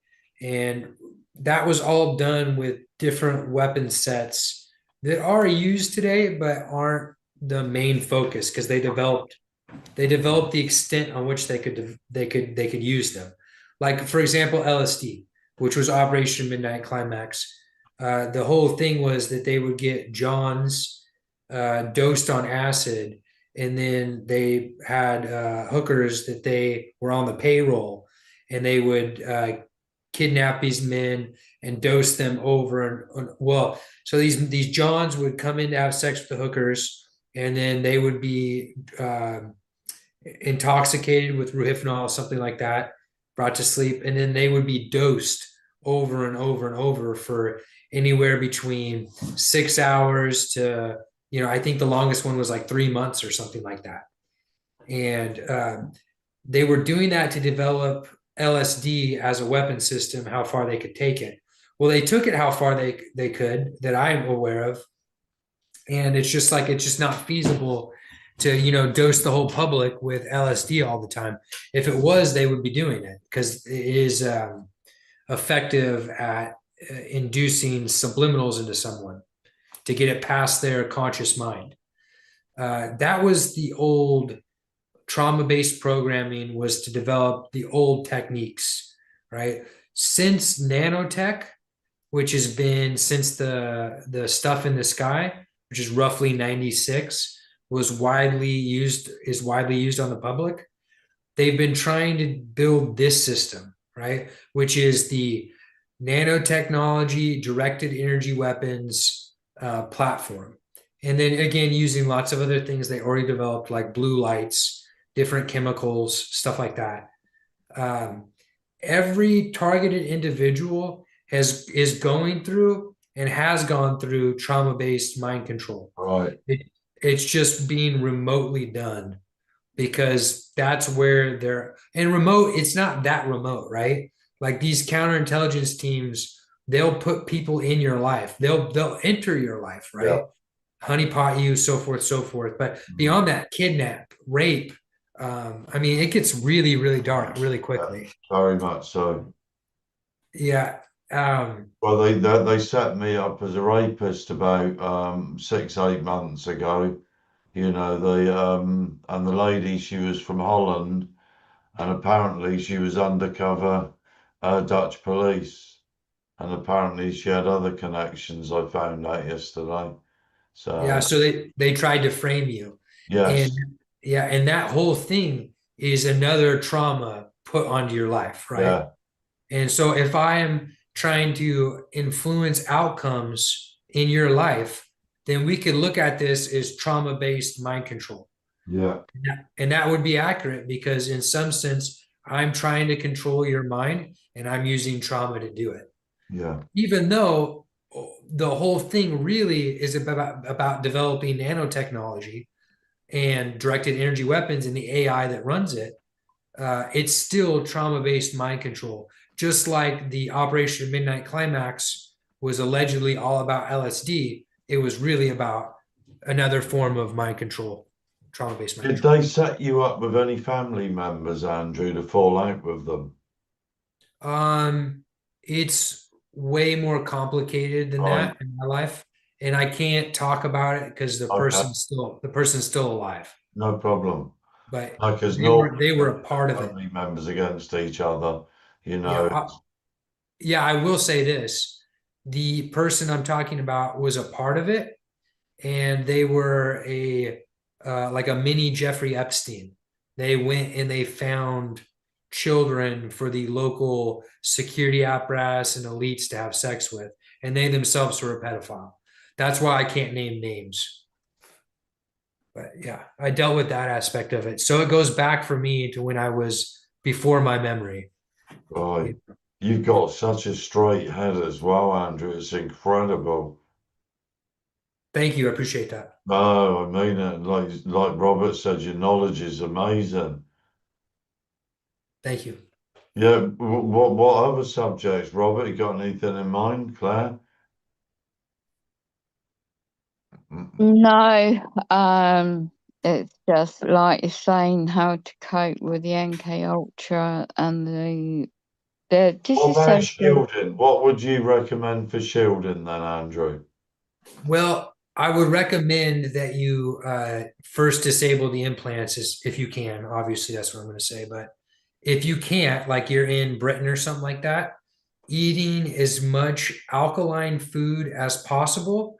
And that was all done with different weapon sets that are used today, but aren't the main focus because they developed the extent on which they could use them. Like for example, LSD, which was Operation Midnight Climax. The whole thing was that they would get Johns dosed on acid, and then they had hookers that they were on the payroll, and they would kidnap these men and dose them over and well. So these Johns would come in to have sex with the hookers, and then they would be intoxicated with rohypnol, something like that, brought to sleep, and then they would be dosed over and over and over for anywhere between 6 hours to, I think the longest one was like 3 months or something like that. And they were doing that to develop LSD as a weapon system, how far they could take it. Well, they took it how far they could that I'm aware of, and it's just not feasible to dose the whole public with LSD all the time. If it was, they would be doing it because it is effective at inducing subliminals into someone to get it past their conscious mind. That was the old trauma-based programming, was to develop the old techniques, right? Since nanotech, which has been since the stuff in the sky, which is roughly 96, is widely used on the public. They've been trying to build this system, right? Which is the nanotechnology directed energy weapons platform. And then again, using lots of other things they already developed, like blue lights, different chemicals, stuff like that. Um, every targeted individual is going through and has gone through trauma-based mind control. Right. It's just being remotely done because that's where they're, and remote, it's not that remote, right? Like these counterintelligence teams, they'll put people in your life. They'll enter your life, right? Yeah. Honeypot you, so forth, so forth. But beyond that, kidnap, rape. I mean, it gets really, really dark really quickly. Very much so. Yeah. Well, they set me up as a rapist about 6-8 months ago. And the lady, she was from Holland, and apparently she was undercover Dutch police, and apparently she had other connections. I found out yesterday. Yeah, So so they tried to frame you. yes, And yeah, and that whole thing is another trauma put onto your life, right? yeah, And so if I am trying to influence outcomes in your life, then we could look at this as trauma-based mind control. yeah, And that would be accurate because in some sense, I'm trying to control your mind and I'm using trauma to do it. yeah, Even though the whole thing really is about developing nanotechnology and directed energy weapons and the AI that runs it, it's still trauma-based mind control. Just like the Operation Midnight Climax was allegedly all about LSD, it was really about another form of mind control, trauma-based mind Did control. they set you up with any family members, Andrew, to fall out with them? It's way more complicated than Right. that in my life, and I can't talk about it because the Okay. person's still alive. No problem. But Because they were a part of it. family members against each other, Yeah, I will say this. The person I'm talking about was a part of it, and they were like a mini Jeffrey Epstein. They went and they found children for the local security apparatus and elites to have sex with, and they themselves were a pedophile. That's why I can't name names. But yeah, I dealt with that aspect of it. So it goes back for me to when I was before my memory. Right. You've got such a straight head as well, Andrew. It's incredible. Thank you. I appreciate that. No, I mean it. Like Robert said, your knowledge is amazing. Thank you. Yeah. What other subjects, Robert? You got anything in mind, Claire? No, it's just like you're saying how to cope with the MK Ultra and the What about disassociation. shielding? What would you recommend for shielding then, Andrew? Well, I would recommend that you first disable the implants if you can. Obviously, that's what I'm going to say. But if you can't, like you're in Britain or something like that, eating as much alkaline food as possible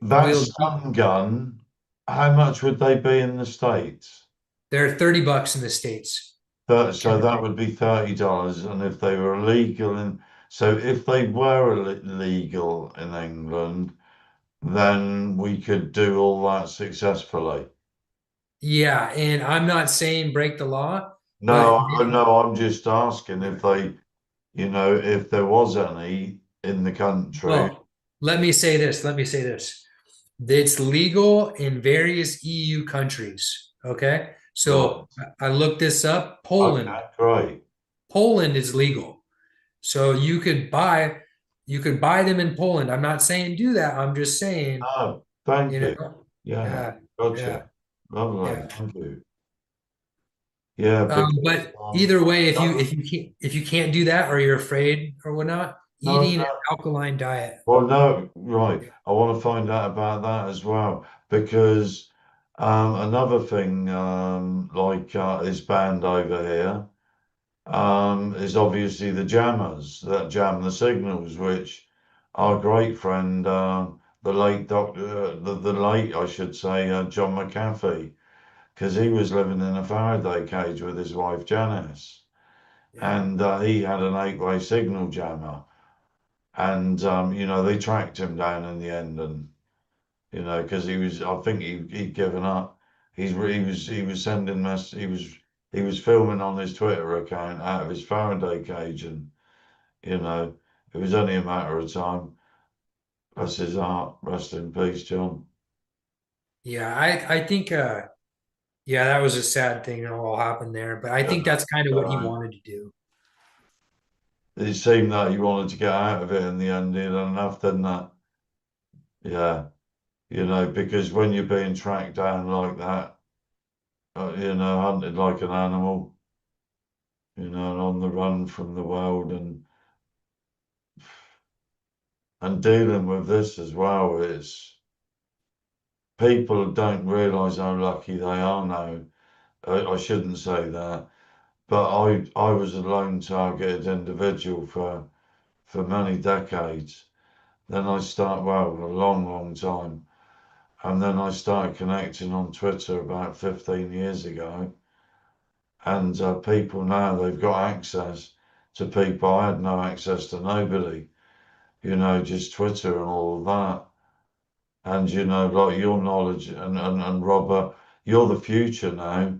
That will. stun gun, how much would they be in the States? They're $30 in the States. So that would be $30, and if they were illegal so if they were legal in England, then we could do all that successfully. Yeah, and I'm not saying break the law, No, but no, I'm just asking if if there was any in the country. well, let me say this. Let me say this. It's legal in various EU countries. Okay. Right. So I looked this up. Okay, great. Poland is legal. So you could buy them in Poland. I'm not saying do that. I'm just saying, Oh, thank you you. know, Yeah, yeah, yeah, gotcha. Lovely, yeah. thank you. Yeah, because But either way, if you can't do that or you're afraid or whatnot, no, eating an no. alkaline diet. Well, no, right. I want to find out about that as well because another thing is banned over here is obviously the jammers that jam the signals, which our great friend, the late doctor, the late, I should say, John McAfee, because he was living in a Faraday cage with his wife Janice, Yeah. and he had an eight-way signal jammer. And they tracked him down in the end, and because I think he'd given up. He was sending he was filming on his Twitter account out of his Faraday cage, and you know, it was only a matter of time. Bless his heart, rest in peace, John. Yeah, I think yeah, that was a sad thing that all happened there, but I think that's kind of what he wanted to do. It seemed that he wanted to get out of it in the end. He had enough, didn't that? Yeah, because when you're being tracked down like that, hunted like an animal, and on the run from the world, and dealing with this as well is people don't realize how lucky they are now. I shouldn't say that, but I was a lone targeted individual for many decades. Then a long time. And then I started connecting on Twitter about 15 years ago. And people now, they've got access to people. I had no access to nobody, just Twitter and all of that. And, like your knowledge and Robert, you're the future now.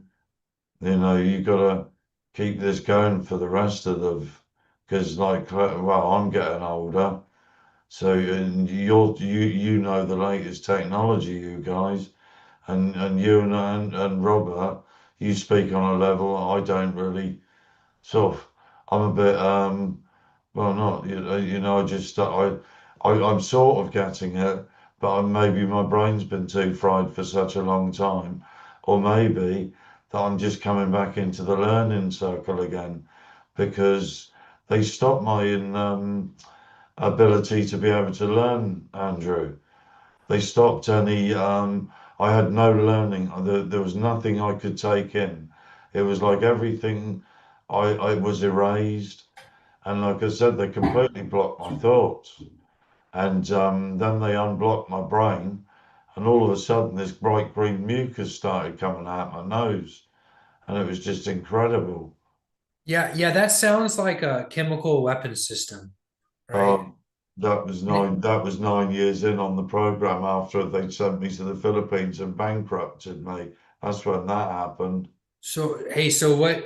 You got to keep this going for the rest of because I'm getting older. So, and you know the latest technology, you guys. And you and Robert, you speak on a level I don't really sort of. I'm a bit well, not I just I'm sort of getting it, but maybe my brain's been too fried for such a long time, or maybe that I'm just coming back into the learning circle again, because they stopped my ability to be able to learn, Andrew. They stopped any. I had no learning. There was nothing I could take in. It was like everything I was erased. And like I said, they completely blocked my thoughts. And then they unblocked my brain. and all of a sudden this bright green mucus started coming out my nose, and it was just incredible. Yeah, that sounds like a chemical weapon system, right? Um, that was And it- 9 years in on the program after they sent me to the Philippines and bankrupted me. That's when that happened. so hey, so what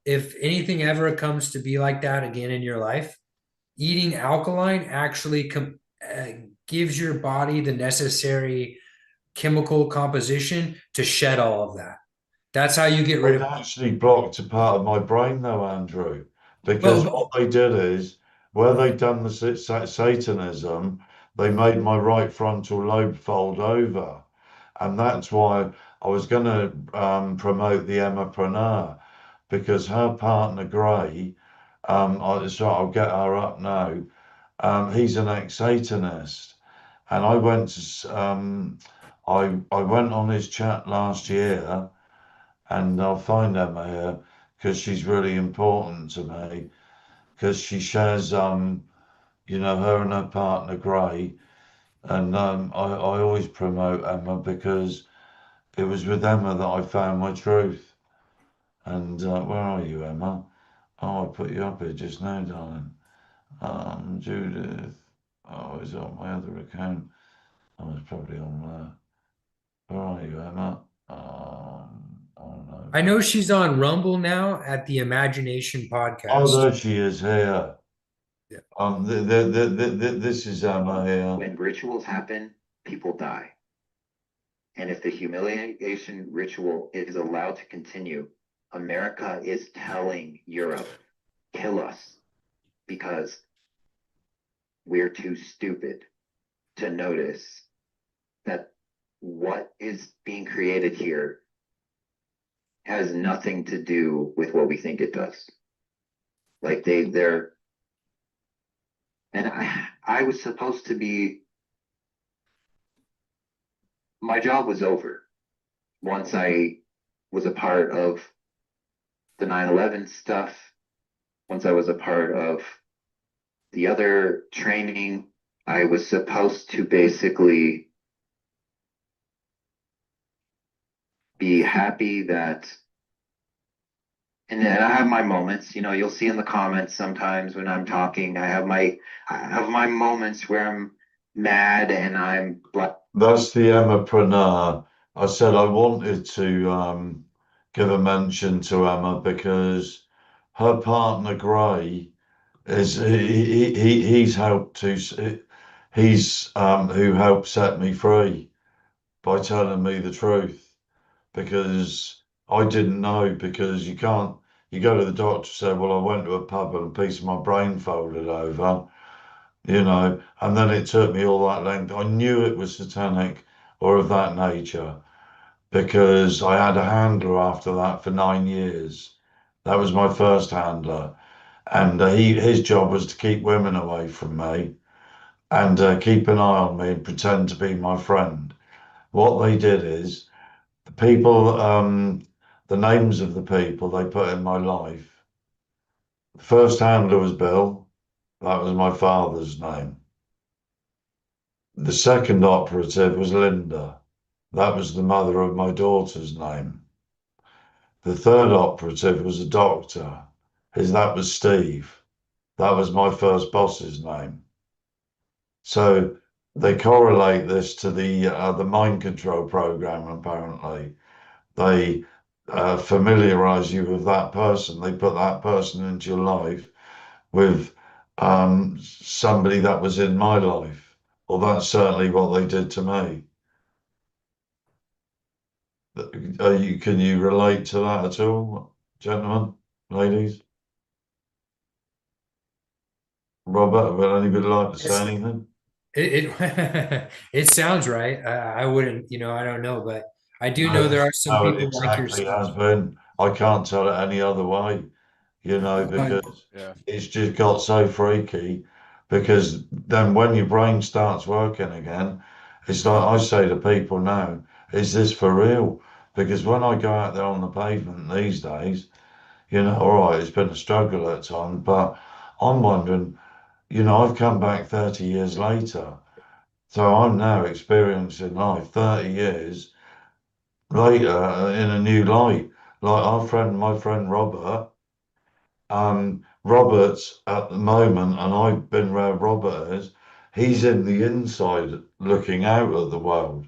if anything ever comes to be like that again in your life, eating alkaline actually gives your body the necessary chemical composition to shed all of that. That's how you get rid It of. actually blocked a part of my brain, though, Andrew, because Well, what they did is where they'd done the Satanism, they made my right frontal lobe fold over. And that's why I was going to promote the Emmapreneur, because her partner, Gray, so I'll get her up now. He's an ex-Satanist. And I went to, I went on his chat last year, and I'll find Emma here because she's really important to me because she shares, her and her partner Gray, and I always promote Emma because it was with Emma that I found my truth. And where are you, Emma? Oh, I put you up here just now, darling. Judith. Oh, is it on my other account? Oh, it's probably on there. Where are you, Emma? Oh no. I know she's on Rumble now at the Imagination Oh, podcast. there she is here. Yeah. This is Emma here. When rituals happen, people die. And if the humiliation ritual is allowed to continue, America is telling Europe, kill us, because we're too stupid to notice that what is being created here has nothing to do with what we think it does. Like they're, and I was supposed to be, my job was over once I was a part of the 9/11 stuff, once I was a part of the other training. I was supposed to basically be happy that, and I have my moments, you'll see in the comments sometimes when I'm talking, I have my moments where I'm mad and I'm like, That's the Emmapreneur. I said I wanted to give a mention to Emma because her partner Gray is he's helped to he's who helped set me free by telling me the truth because I didn't know because you can't you go to the doctor say well I went to a pub and a piece of my brain folded over, and then it took me all that length. I knew it was satanic or of that nature because I had a handler after that for 9 years. That was my first handler, and his job was to keep women away from me and keep an eye on me and pretend to be my friend. What they did is the people, the names of the people they put in my life. The first handler was Bill. That was my father's name. The second operative was Linda. That was the mother of my daughter's name. The third operative was a doctor. That was Steve. That was my first boss's name. So they correlate this to the mind control program. Apparently, they familiarize you with that person. They put that person into your life with somebody that was in my life. Well, that's certainly what they did to me. Can you relate to that at all, gentlemen, ladies? Robert, would anybody like to say It's, anything? it it sounds right. I wouldn't, I don't know, but I do No, know there this are is some how it people like exactly has yourself. been. I can't tell it any other way, Uh, because Yeah. it's just got so freaky. Because then when your brain starts working again, it's like I say to people now, is this for real? Because when I go out there on the pavement these days, all right, it's been a struggle at times, but I'm wondering, I've come back 30 years later. So I'm now experiencing life 30 years later in a new light. Like my friend Robert, Robert's at the moment, and I've been where Robert is, he's in the inside looking out at the world.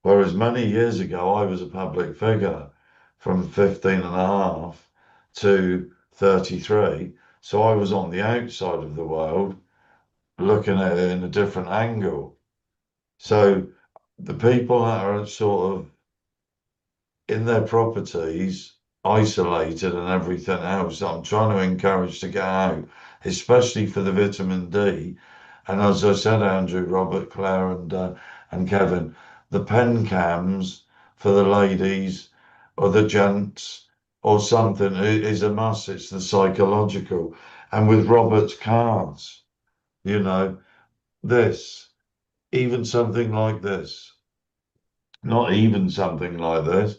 Whereas many years ago, I was a public figure from 15 and a half to 33. So I was on the outside of the world looking at it in a different angle. So the people that are sort of in their properties, isolated and everything else, I'm trying to encourage to get out, especially for the vitamin D. And as I said, Andrew, Robert, Claire, and Kevin, the pen cams for the ladies or the gents or something is a must. It's the psychological. And with Robert's cards, you know, this, even something like this, not even something like this.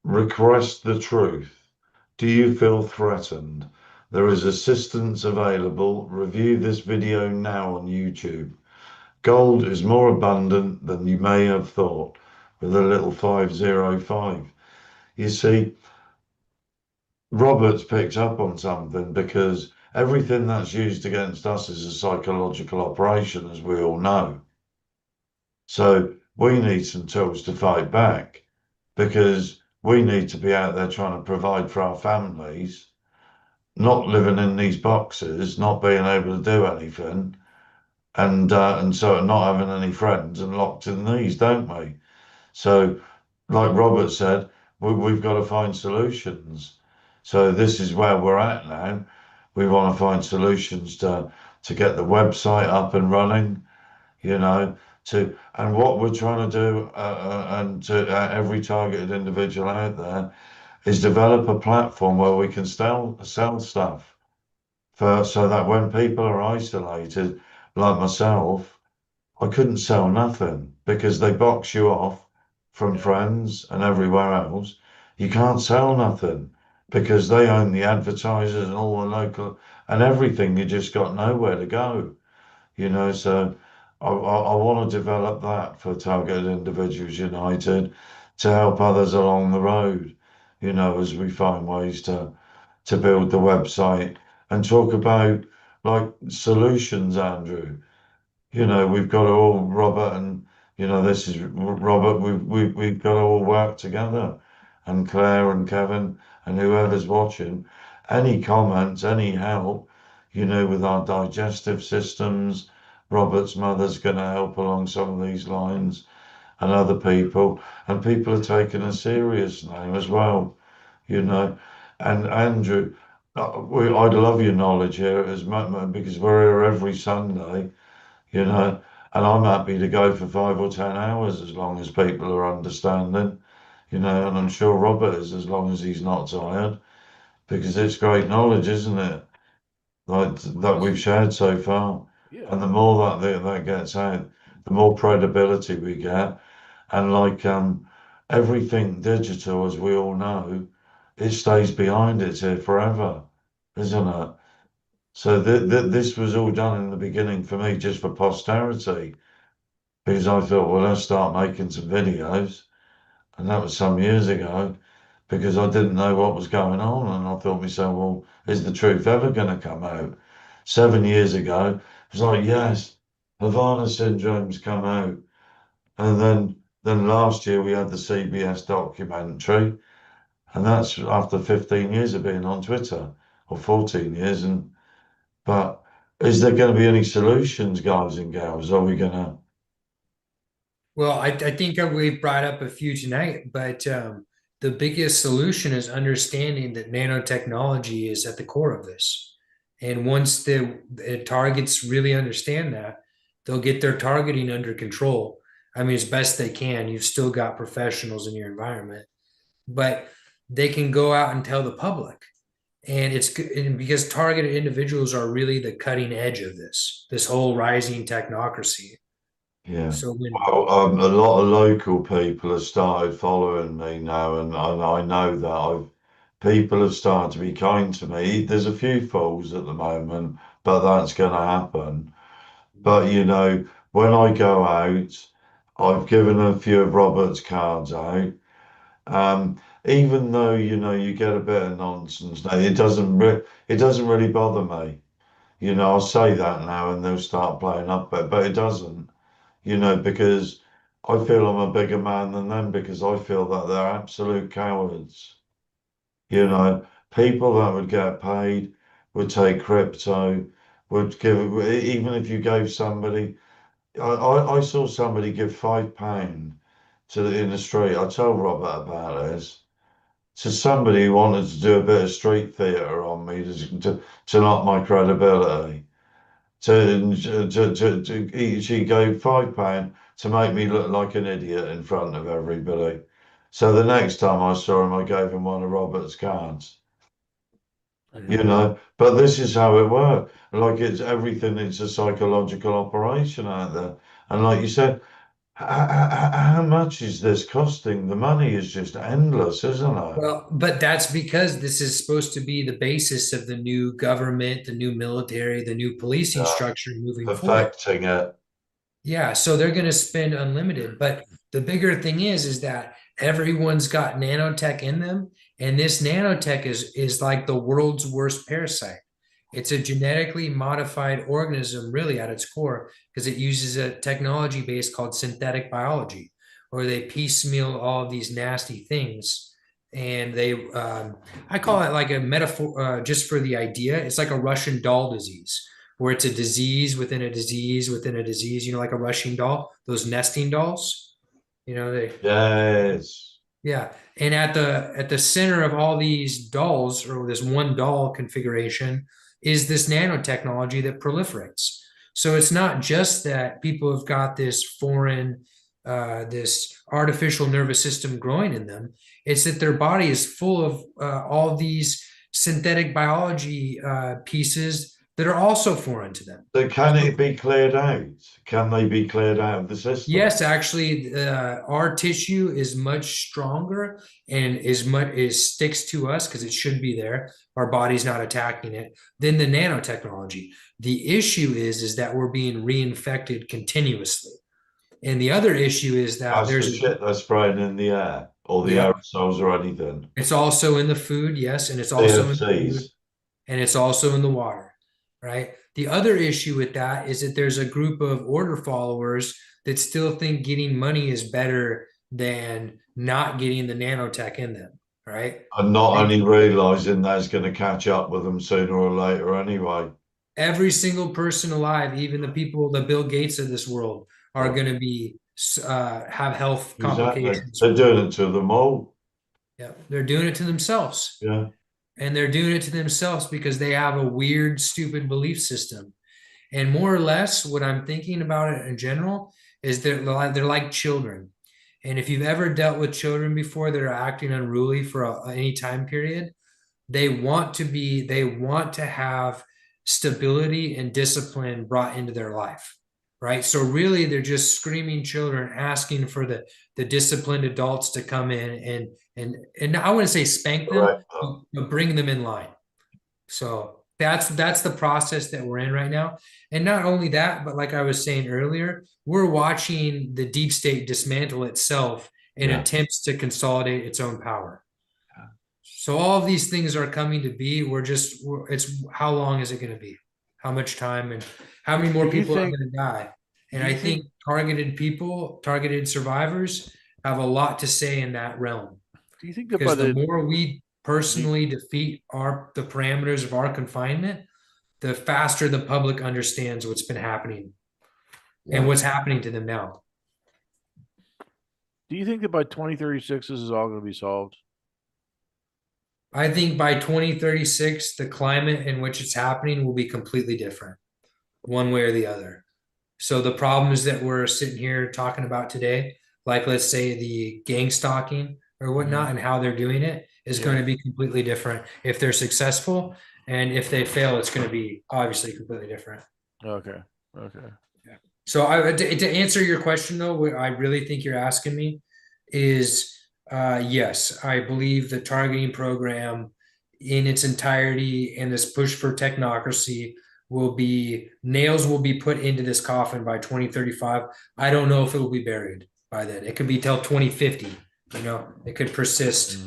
Request the truth. Do you feel threatened? There is assistance available. Review this video now on YouTube. Gold is more abundant than you may have thought with a little 505. You see, Roberts picked up on something because everything that's used against us is a psychological operation, as we all know. So we need some tools to fight back because we need to be out there trying to provide for our families, not living in these boxes, not being able to do anything, and so not having any friends and locked in these, don't we? So, like Robert said, we've got to find solutions. So this is where we're at now. We want to find solutions to get the website up and running, you know, and what we're trying to do, and to every targeted individual out there is develop a platform where we can sell stuff for so that when people are isolated, like myself, I couldn't sell nothing because they box you off from Yeah. friends and everywhere else. You can't sell nothing because they own the advertisers and all the local and everything. You just got nowhere to go, you know. So I want to develop that for Targeted Individuals United to help others along the road, you know, as we find ways to build the website and talk about like solutions, Andrew. You know, we've got to all, Robert, and you know, this is Robert, we've got to all work together, and Claire and Kevin and whoever's watching, any comments, any help, you know, with our digestive systems. Robert's mother's going to help along some of these lines, and other people, and people are taking us serious now as well, you know. And Andrew, I'd love your knowledge here as much because we're here every Sunday, you know, and I'm happy to go for 5 or 10 hours as long as people are understanding, you know, and I'm sure Robert is as long as he's not tired because it's great knowledge, isn't it? Like that we've shared so far. Yeah. And the more that gets out, the more credibility we get. And like everything digital, as we all know, it stays behind, it's here forever, isn't it? So this was all done in the beginning for me just for posterity because I thought, well, let's start making some videos. And that was some years ago because I didn't know what was going on. And I thought to myself, well, is the truth ever going to come out? 7 years ago, it was like, yes, Havana syndrome's come out. And then last year we had the CBS documentary. And that's after 15 years of being on Twitter or 14 years. But is there going to be any solutions, guys and gals? Are we going to? Well, I think we've brought up a few tonight, but the biggest solution is understanding that nanotechnology is at the core of this. And once the targets really understand that, they'll get their targeting under control. I mean, as best they can. You've still got professionals in your environment, but they can go out and tell the public. And and because targeted individuals are really the cutting edge of this whole rising technocracy. Yeah. So when Well, a lot of local people have started following me now, and I know that people have started to be kind to me. There's a few fools at the moment, but that's going to happen. But you know, when I go out, I've given a few of Robert's cards out. Even though you get a bit of nonsense now, it doesn't really bother me. I'll say that now, and they'll start playing up, but it doesn't. Because I feel I'm a bigger man than them because I feel that they're absolute cowards. People that would get paid would take crypto, would give, even if you gave somebody, I saw somebody give £5 in the street. I told Robert about this to somebody who wanted to do a bit of street theatre on me to knock my credibility. She gave £5 to make me look like an idiot in front of everybody. So the next time I saw him, I gave him one of Robert's cards. But this is how it works. Like it's everything, it's a psychological operation out there. And like you said, how much is this costing? The money is just endless, isn't it? Well, but that's because this is supposed to be the basis of the new government, the new military, the new policing structure moving forward. Perfecting it. Yeah, so they're going to spend unlimited. But the bigger thing is that everyone's got nanotech in them, and this nanotech is like the world's worst parasite. It's a genetically modified organism, really at its core, because it uses a technology base called synthetic biology, where they piecemeal all of these nasty things. And I call it like a metaphor, just for the idea. It's like a Russian doll disease, where it's a disease within a disease within a disease, like a Russian doll, those nesting dolls, Yes. yeah. And at the center of all these dolls, or this one doll configuration, is this nanotechnology that proliferates. So it's not just that people have got this this artificial nervous system growing in them. It's that their body is full of all these synthetic biology pieces that are also foreign to them. So can it be cleared out? Can they be cleared out of the system? Yes, actually, our tissue is much stronger and sticks to us because it should be there. Our body's not attacking it than the nanotechnology. The issue is that we're being reinfected continuously. And the other issue is that That's the shit that's spraying in the air, or the aerosols or anything. It's also in the food, yes, and it's also in the food, CFCs. and it's also in the water, right? The other issue with that is that there's a group of order followers that still think getting money is better than not getting the nanotech in them, right? And not only realizing that's going to catch up with them sooner or later anyway. Every single person alive, even the people, the Bill Gates of this world, are going to be have health complications. They're doing it to them all. Yeah, they're doing it to themselves. Yeah. And they're doing it to themselves because they have a weird, stupid belief system. And more or less, what I'm thinking about it in general is they're like children. And if you've ever dealt with children before that are acting unruly for any time period, they want to have stability and discipline brought into their life, right? So really, they're just screaming children, asking for the disciplined adults to come in and I wouldn't say spank them, but bring them in line. So that's the process that we're in right now. And not only that, but like I was saying earlier, we're watching the deep state dismantle itself in attempts to consolidate its own power. So all of these things are coming to be. It's how long is it going to be? How much time and how many more people are going to die? And I think targeted survivors have a lot to say in that realm. Do you think that because the more we personally defeat the parameters of our confinement, the faster the public understands what's been happening and what's happening to them now. Do you think that by 2036 this is all going to be solved? I think by 2036, the climate in which it's happening will be completely different, one way or the other. So the problems that we're sitting here talking about today, like let's say the gang stalking or whatnot, and how they're doing it is going to be completely different if they're successful, and if they fail, it's going to be obviously completely different. Okay. Yeah. So to answer your question though, what I really think you're asking me is, yes, I believe the targeting program in its entirety and this push for technocracy nails will be put into this coffin by 2035. I don't know if it will be buried by then. It could be till 2050. You know, it could persist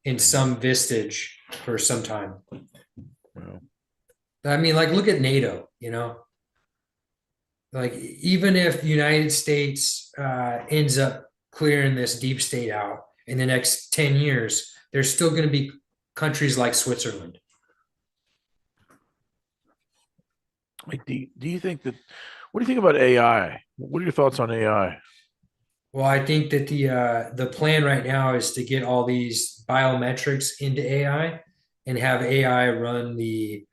in some vestige for some time. Well, I mean, like, look at NATO, you know, like, even if the United States ends up clearing this deep state out in the next 10 years, there's still going to be countries like Switzerland. like, do you think that? What do you think about AI? What are your thoughts on AI? Well, I think that the plan right now is to get all these biometrics into AI and have AI run the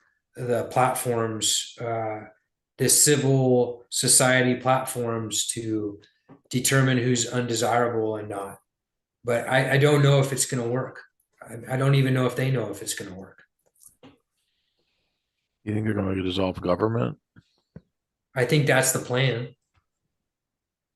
platforms, the civil society platforms, to determine who's undesirable and not. But I don't know if it's going to work. I don't even know if they know if it's going to work. You think they're going to dissolve government? I think that's the plan.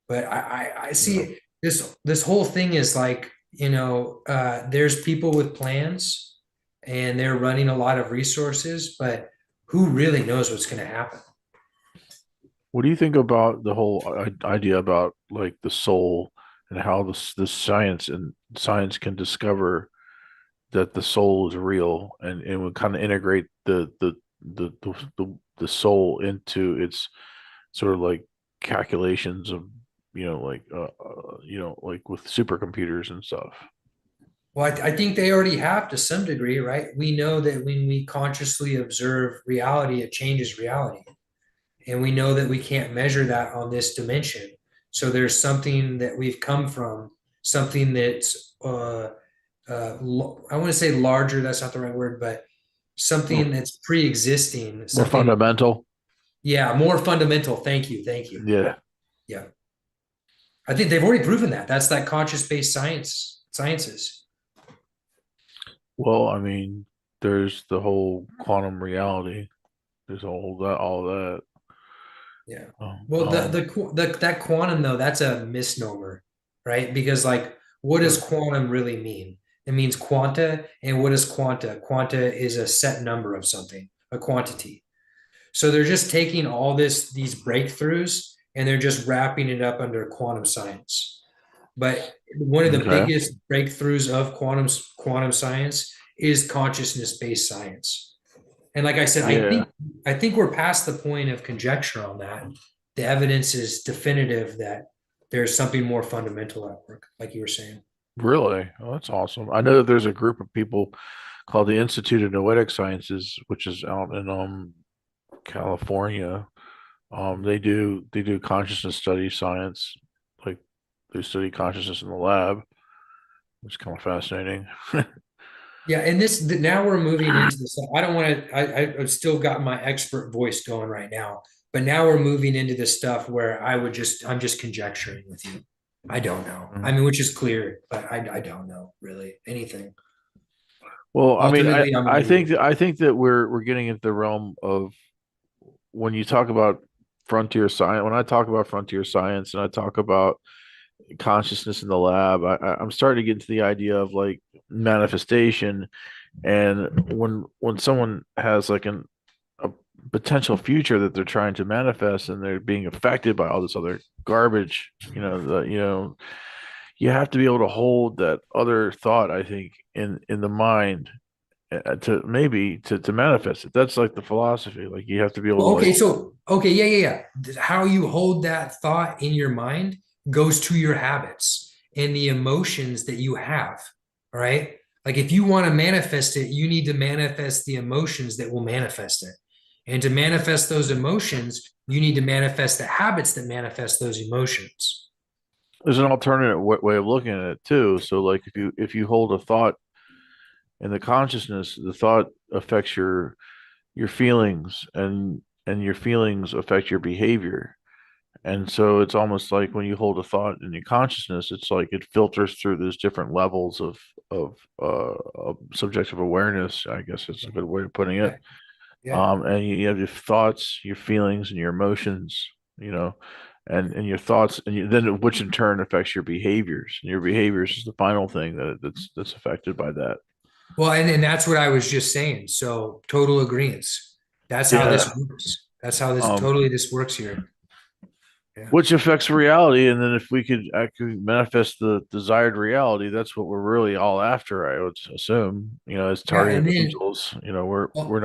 But I see this whole thing is like, you know, there's people with plans and they're running a lot of resources, but who really knows what's going to happen? What do you think about the whole idea about like the soul and how this science can discover that the soul is real and would kind of integrate the soul into its sort of like calculations of like with supercomputers and stuff. Well, I think they already have to some degree, right? We know that when we consciously observe reality, it changes reality. And we know that we can't measure that on this dimension. So there's something that we've come from, something that's, I want to say larger, that's not the right word, but something that's pre-existing, More something, fundamental. yeah, more fundamental. Thank you. Yeah. Yeah. I think they've already proven that. That's that conscious-based sciences. Well, I mean, there's the whole quantum reality. There's all that. Yeah. Well, Um, that quantum though, that's a misnomer, right? Because like, what does quantum really mean? It means quanta, and what is quanta? Quanta is a set number of something, a quantity. So they're just taking all these breakthroughs and they're just wrapping it up under quantum science. But one of the okay. biggest breakthroughs of quantum science is consciousness-based science. And like I said, Yeah. I think we're past the point of conjecture on that. The evidence is definitive that there's something more fundamental at work, like you were saying. Really? Oh, that's awesome. I know that there's a group of people called the Institute of Noetic Sciences, which is out in California. They do consciousness study science, like they study consciousness in the lab, which is kind of fascinating. Yeah, and now we're moving into this. I don't want to. I've still got my expert voice going right now, but now we're moving into this stuff where I'm just conjecturing with you. I don't know. I mean, which is clear, but I don't know really anything. Well, I mean, Ultimately, I'm I gonna think do that I think that we're getting into the realm of when you talk about frontier science. When I talk about frontier science and I talk about consciousness in the lab, I'm starting to get into the idea of like manifestation. And when someone has like a potential future that they're trying to manifest and they're being affected by all this other garbage, you have to be able to hold that other thought, I think, in the mind to maybe to manifest it. That's like the philosophy. Like you have to be able to Okay, like, so okay, yeah. How you hold that thought in your mind goes to your habits and the emotions that you have. All right. Like if you want to manifest it, you need to manifest the emotions that will manifest it. And to manifest those emotions, you need to manifest the habits that manifest those emotions. there's an alternative way of looking at it too. So like if you hold a thought in the consciousness, the thought affects your feelings and your feelings affect your behavior. And so it's almost like when you hold a thought in your consciousness, it's like it filters through those different levels of subjective awareness. I guess it's a good way of putting it. Yeah. Yeah. And you have your thoughts, your feelings, and your emotions, and your thoughts, and then which in turn affects your behaviors. And your behaviors is the final thing that's affected by that. Well, and that's what I was just saying. So total agreement. That's how Yeah. this works. That's how this works here. Yeah. Which affects reality, and then if we could actually manifest the desired reality, that's what we're really all after, I would assume. As Yeah, target and then angels, well, we're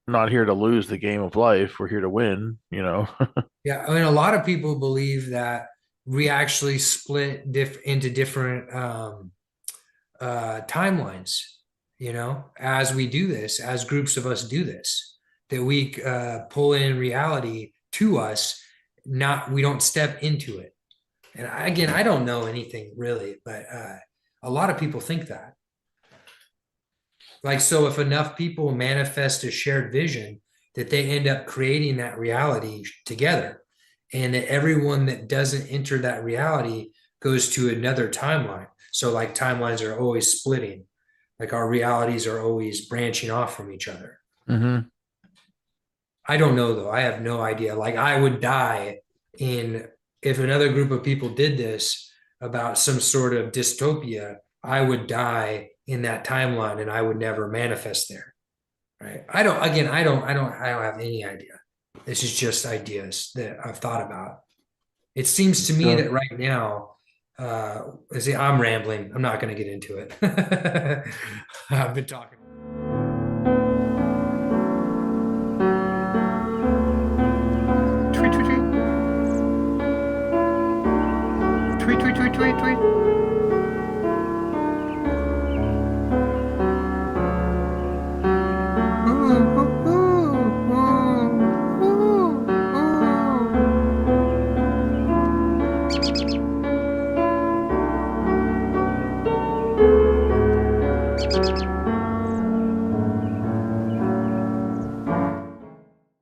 not here to lose the game of life. We're here to win. yeah, I mean, a lot of people believe that we actually split into different timelines, as we do this, as groups of us do this, that we pull in reality to us, we don't step into it. And again, I don't know anything really, but a lot of people think that. Like, so if enough people manifest a shared vision, that they end up creating that reality together, and that everyone that doesn't enter that reality goes to another timeline. So like timelines are always splitting, like our realities are always branching off from each other. Mm-hmm. I don't know though. I have no idea. Like I would die if another group of people did this about some sort of dystopia, I would die in that timeline and I would never manifest there. Right. I don't have any idea. This is just ideas that I've thought about. It seems to me that right now, I'm rambling. I'm not going to get into it. I've been talking. Tweet, tweet, tweet. Tweet, tweet, tweet, tweet, tweet.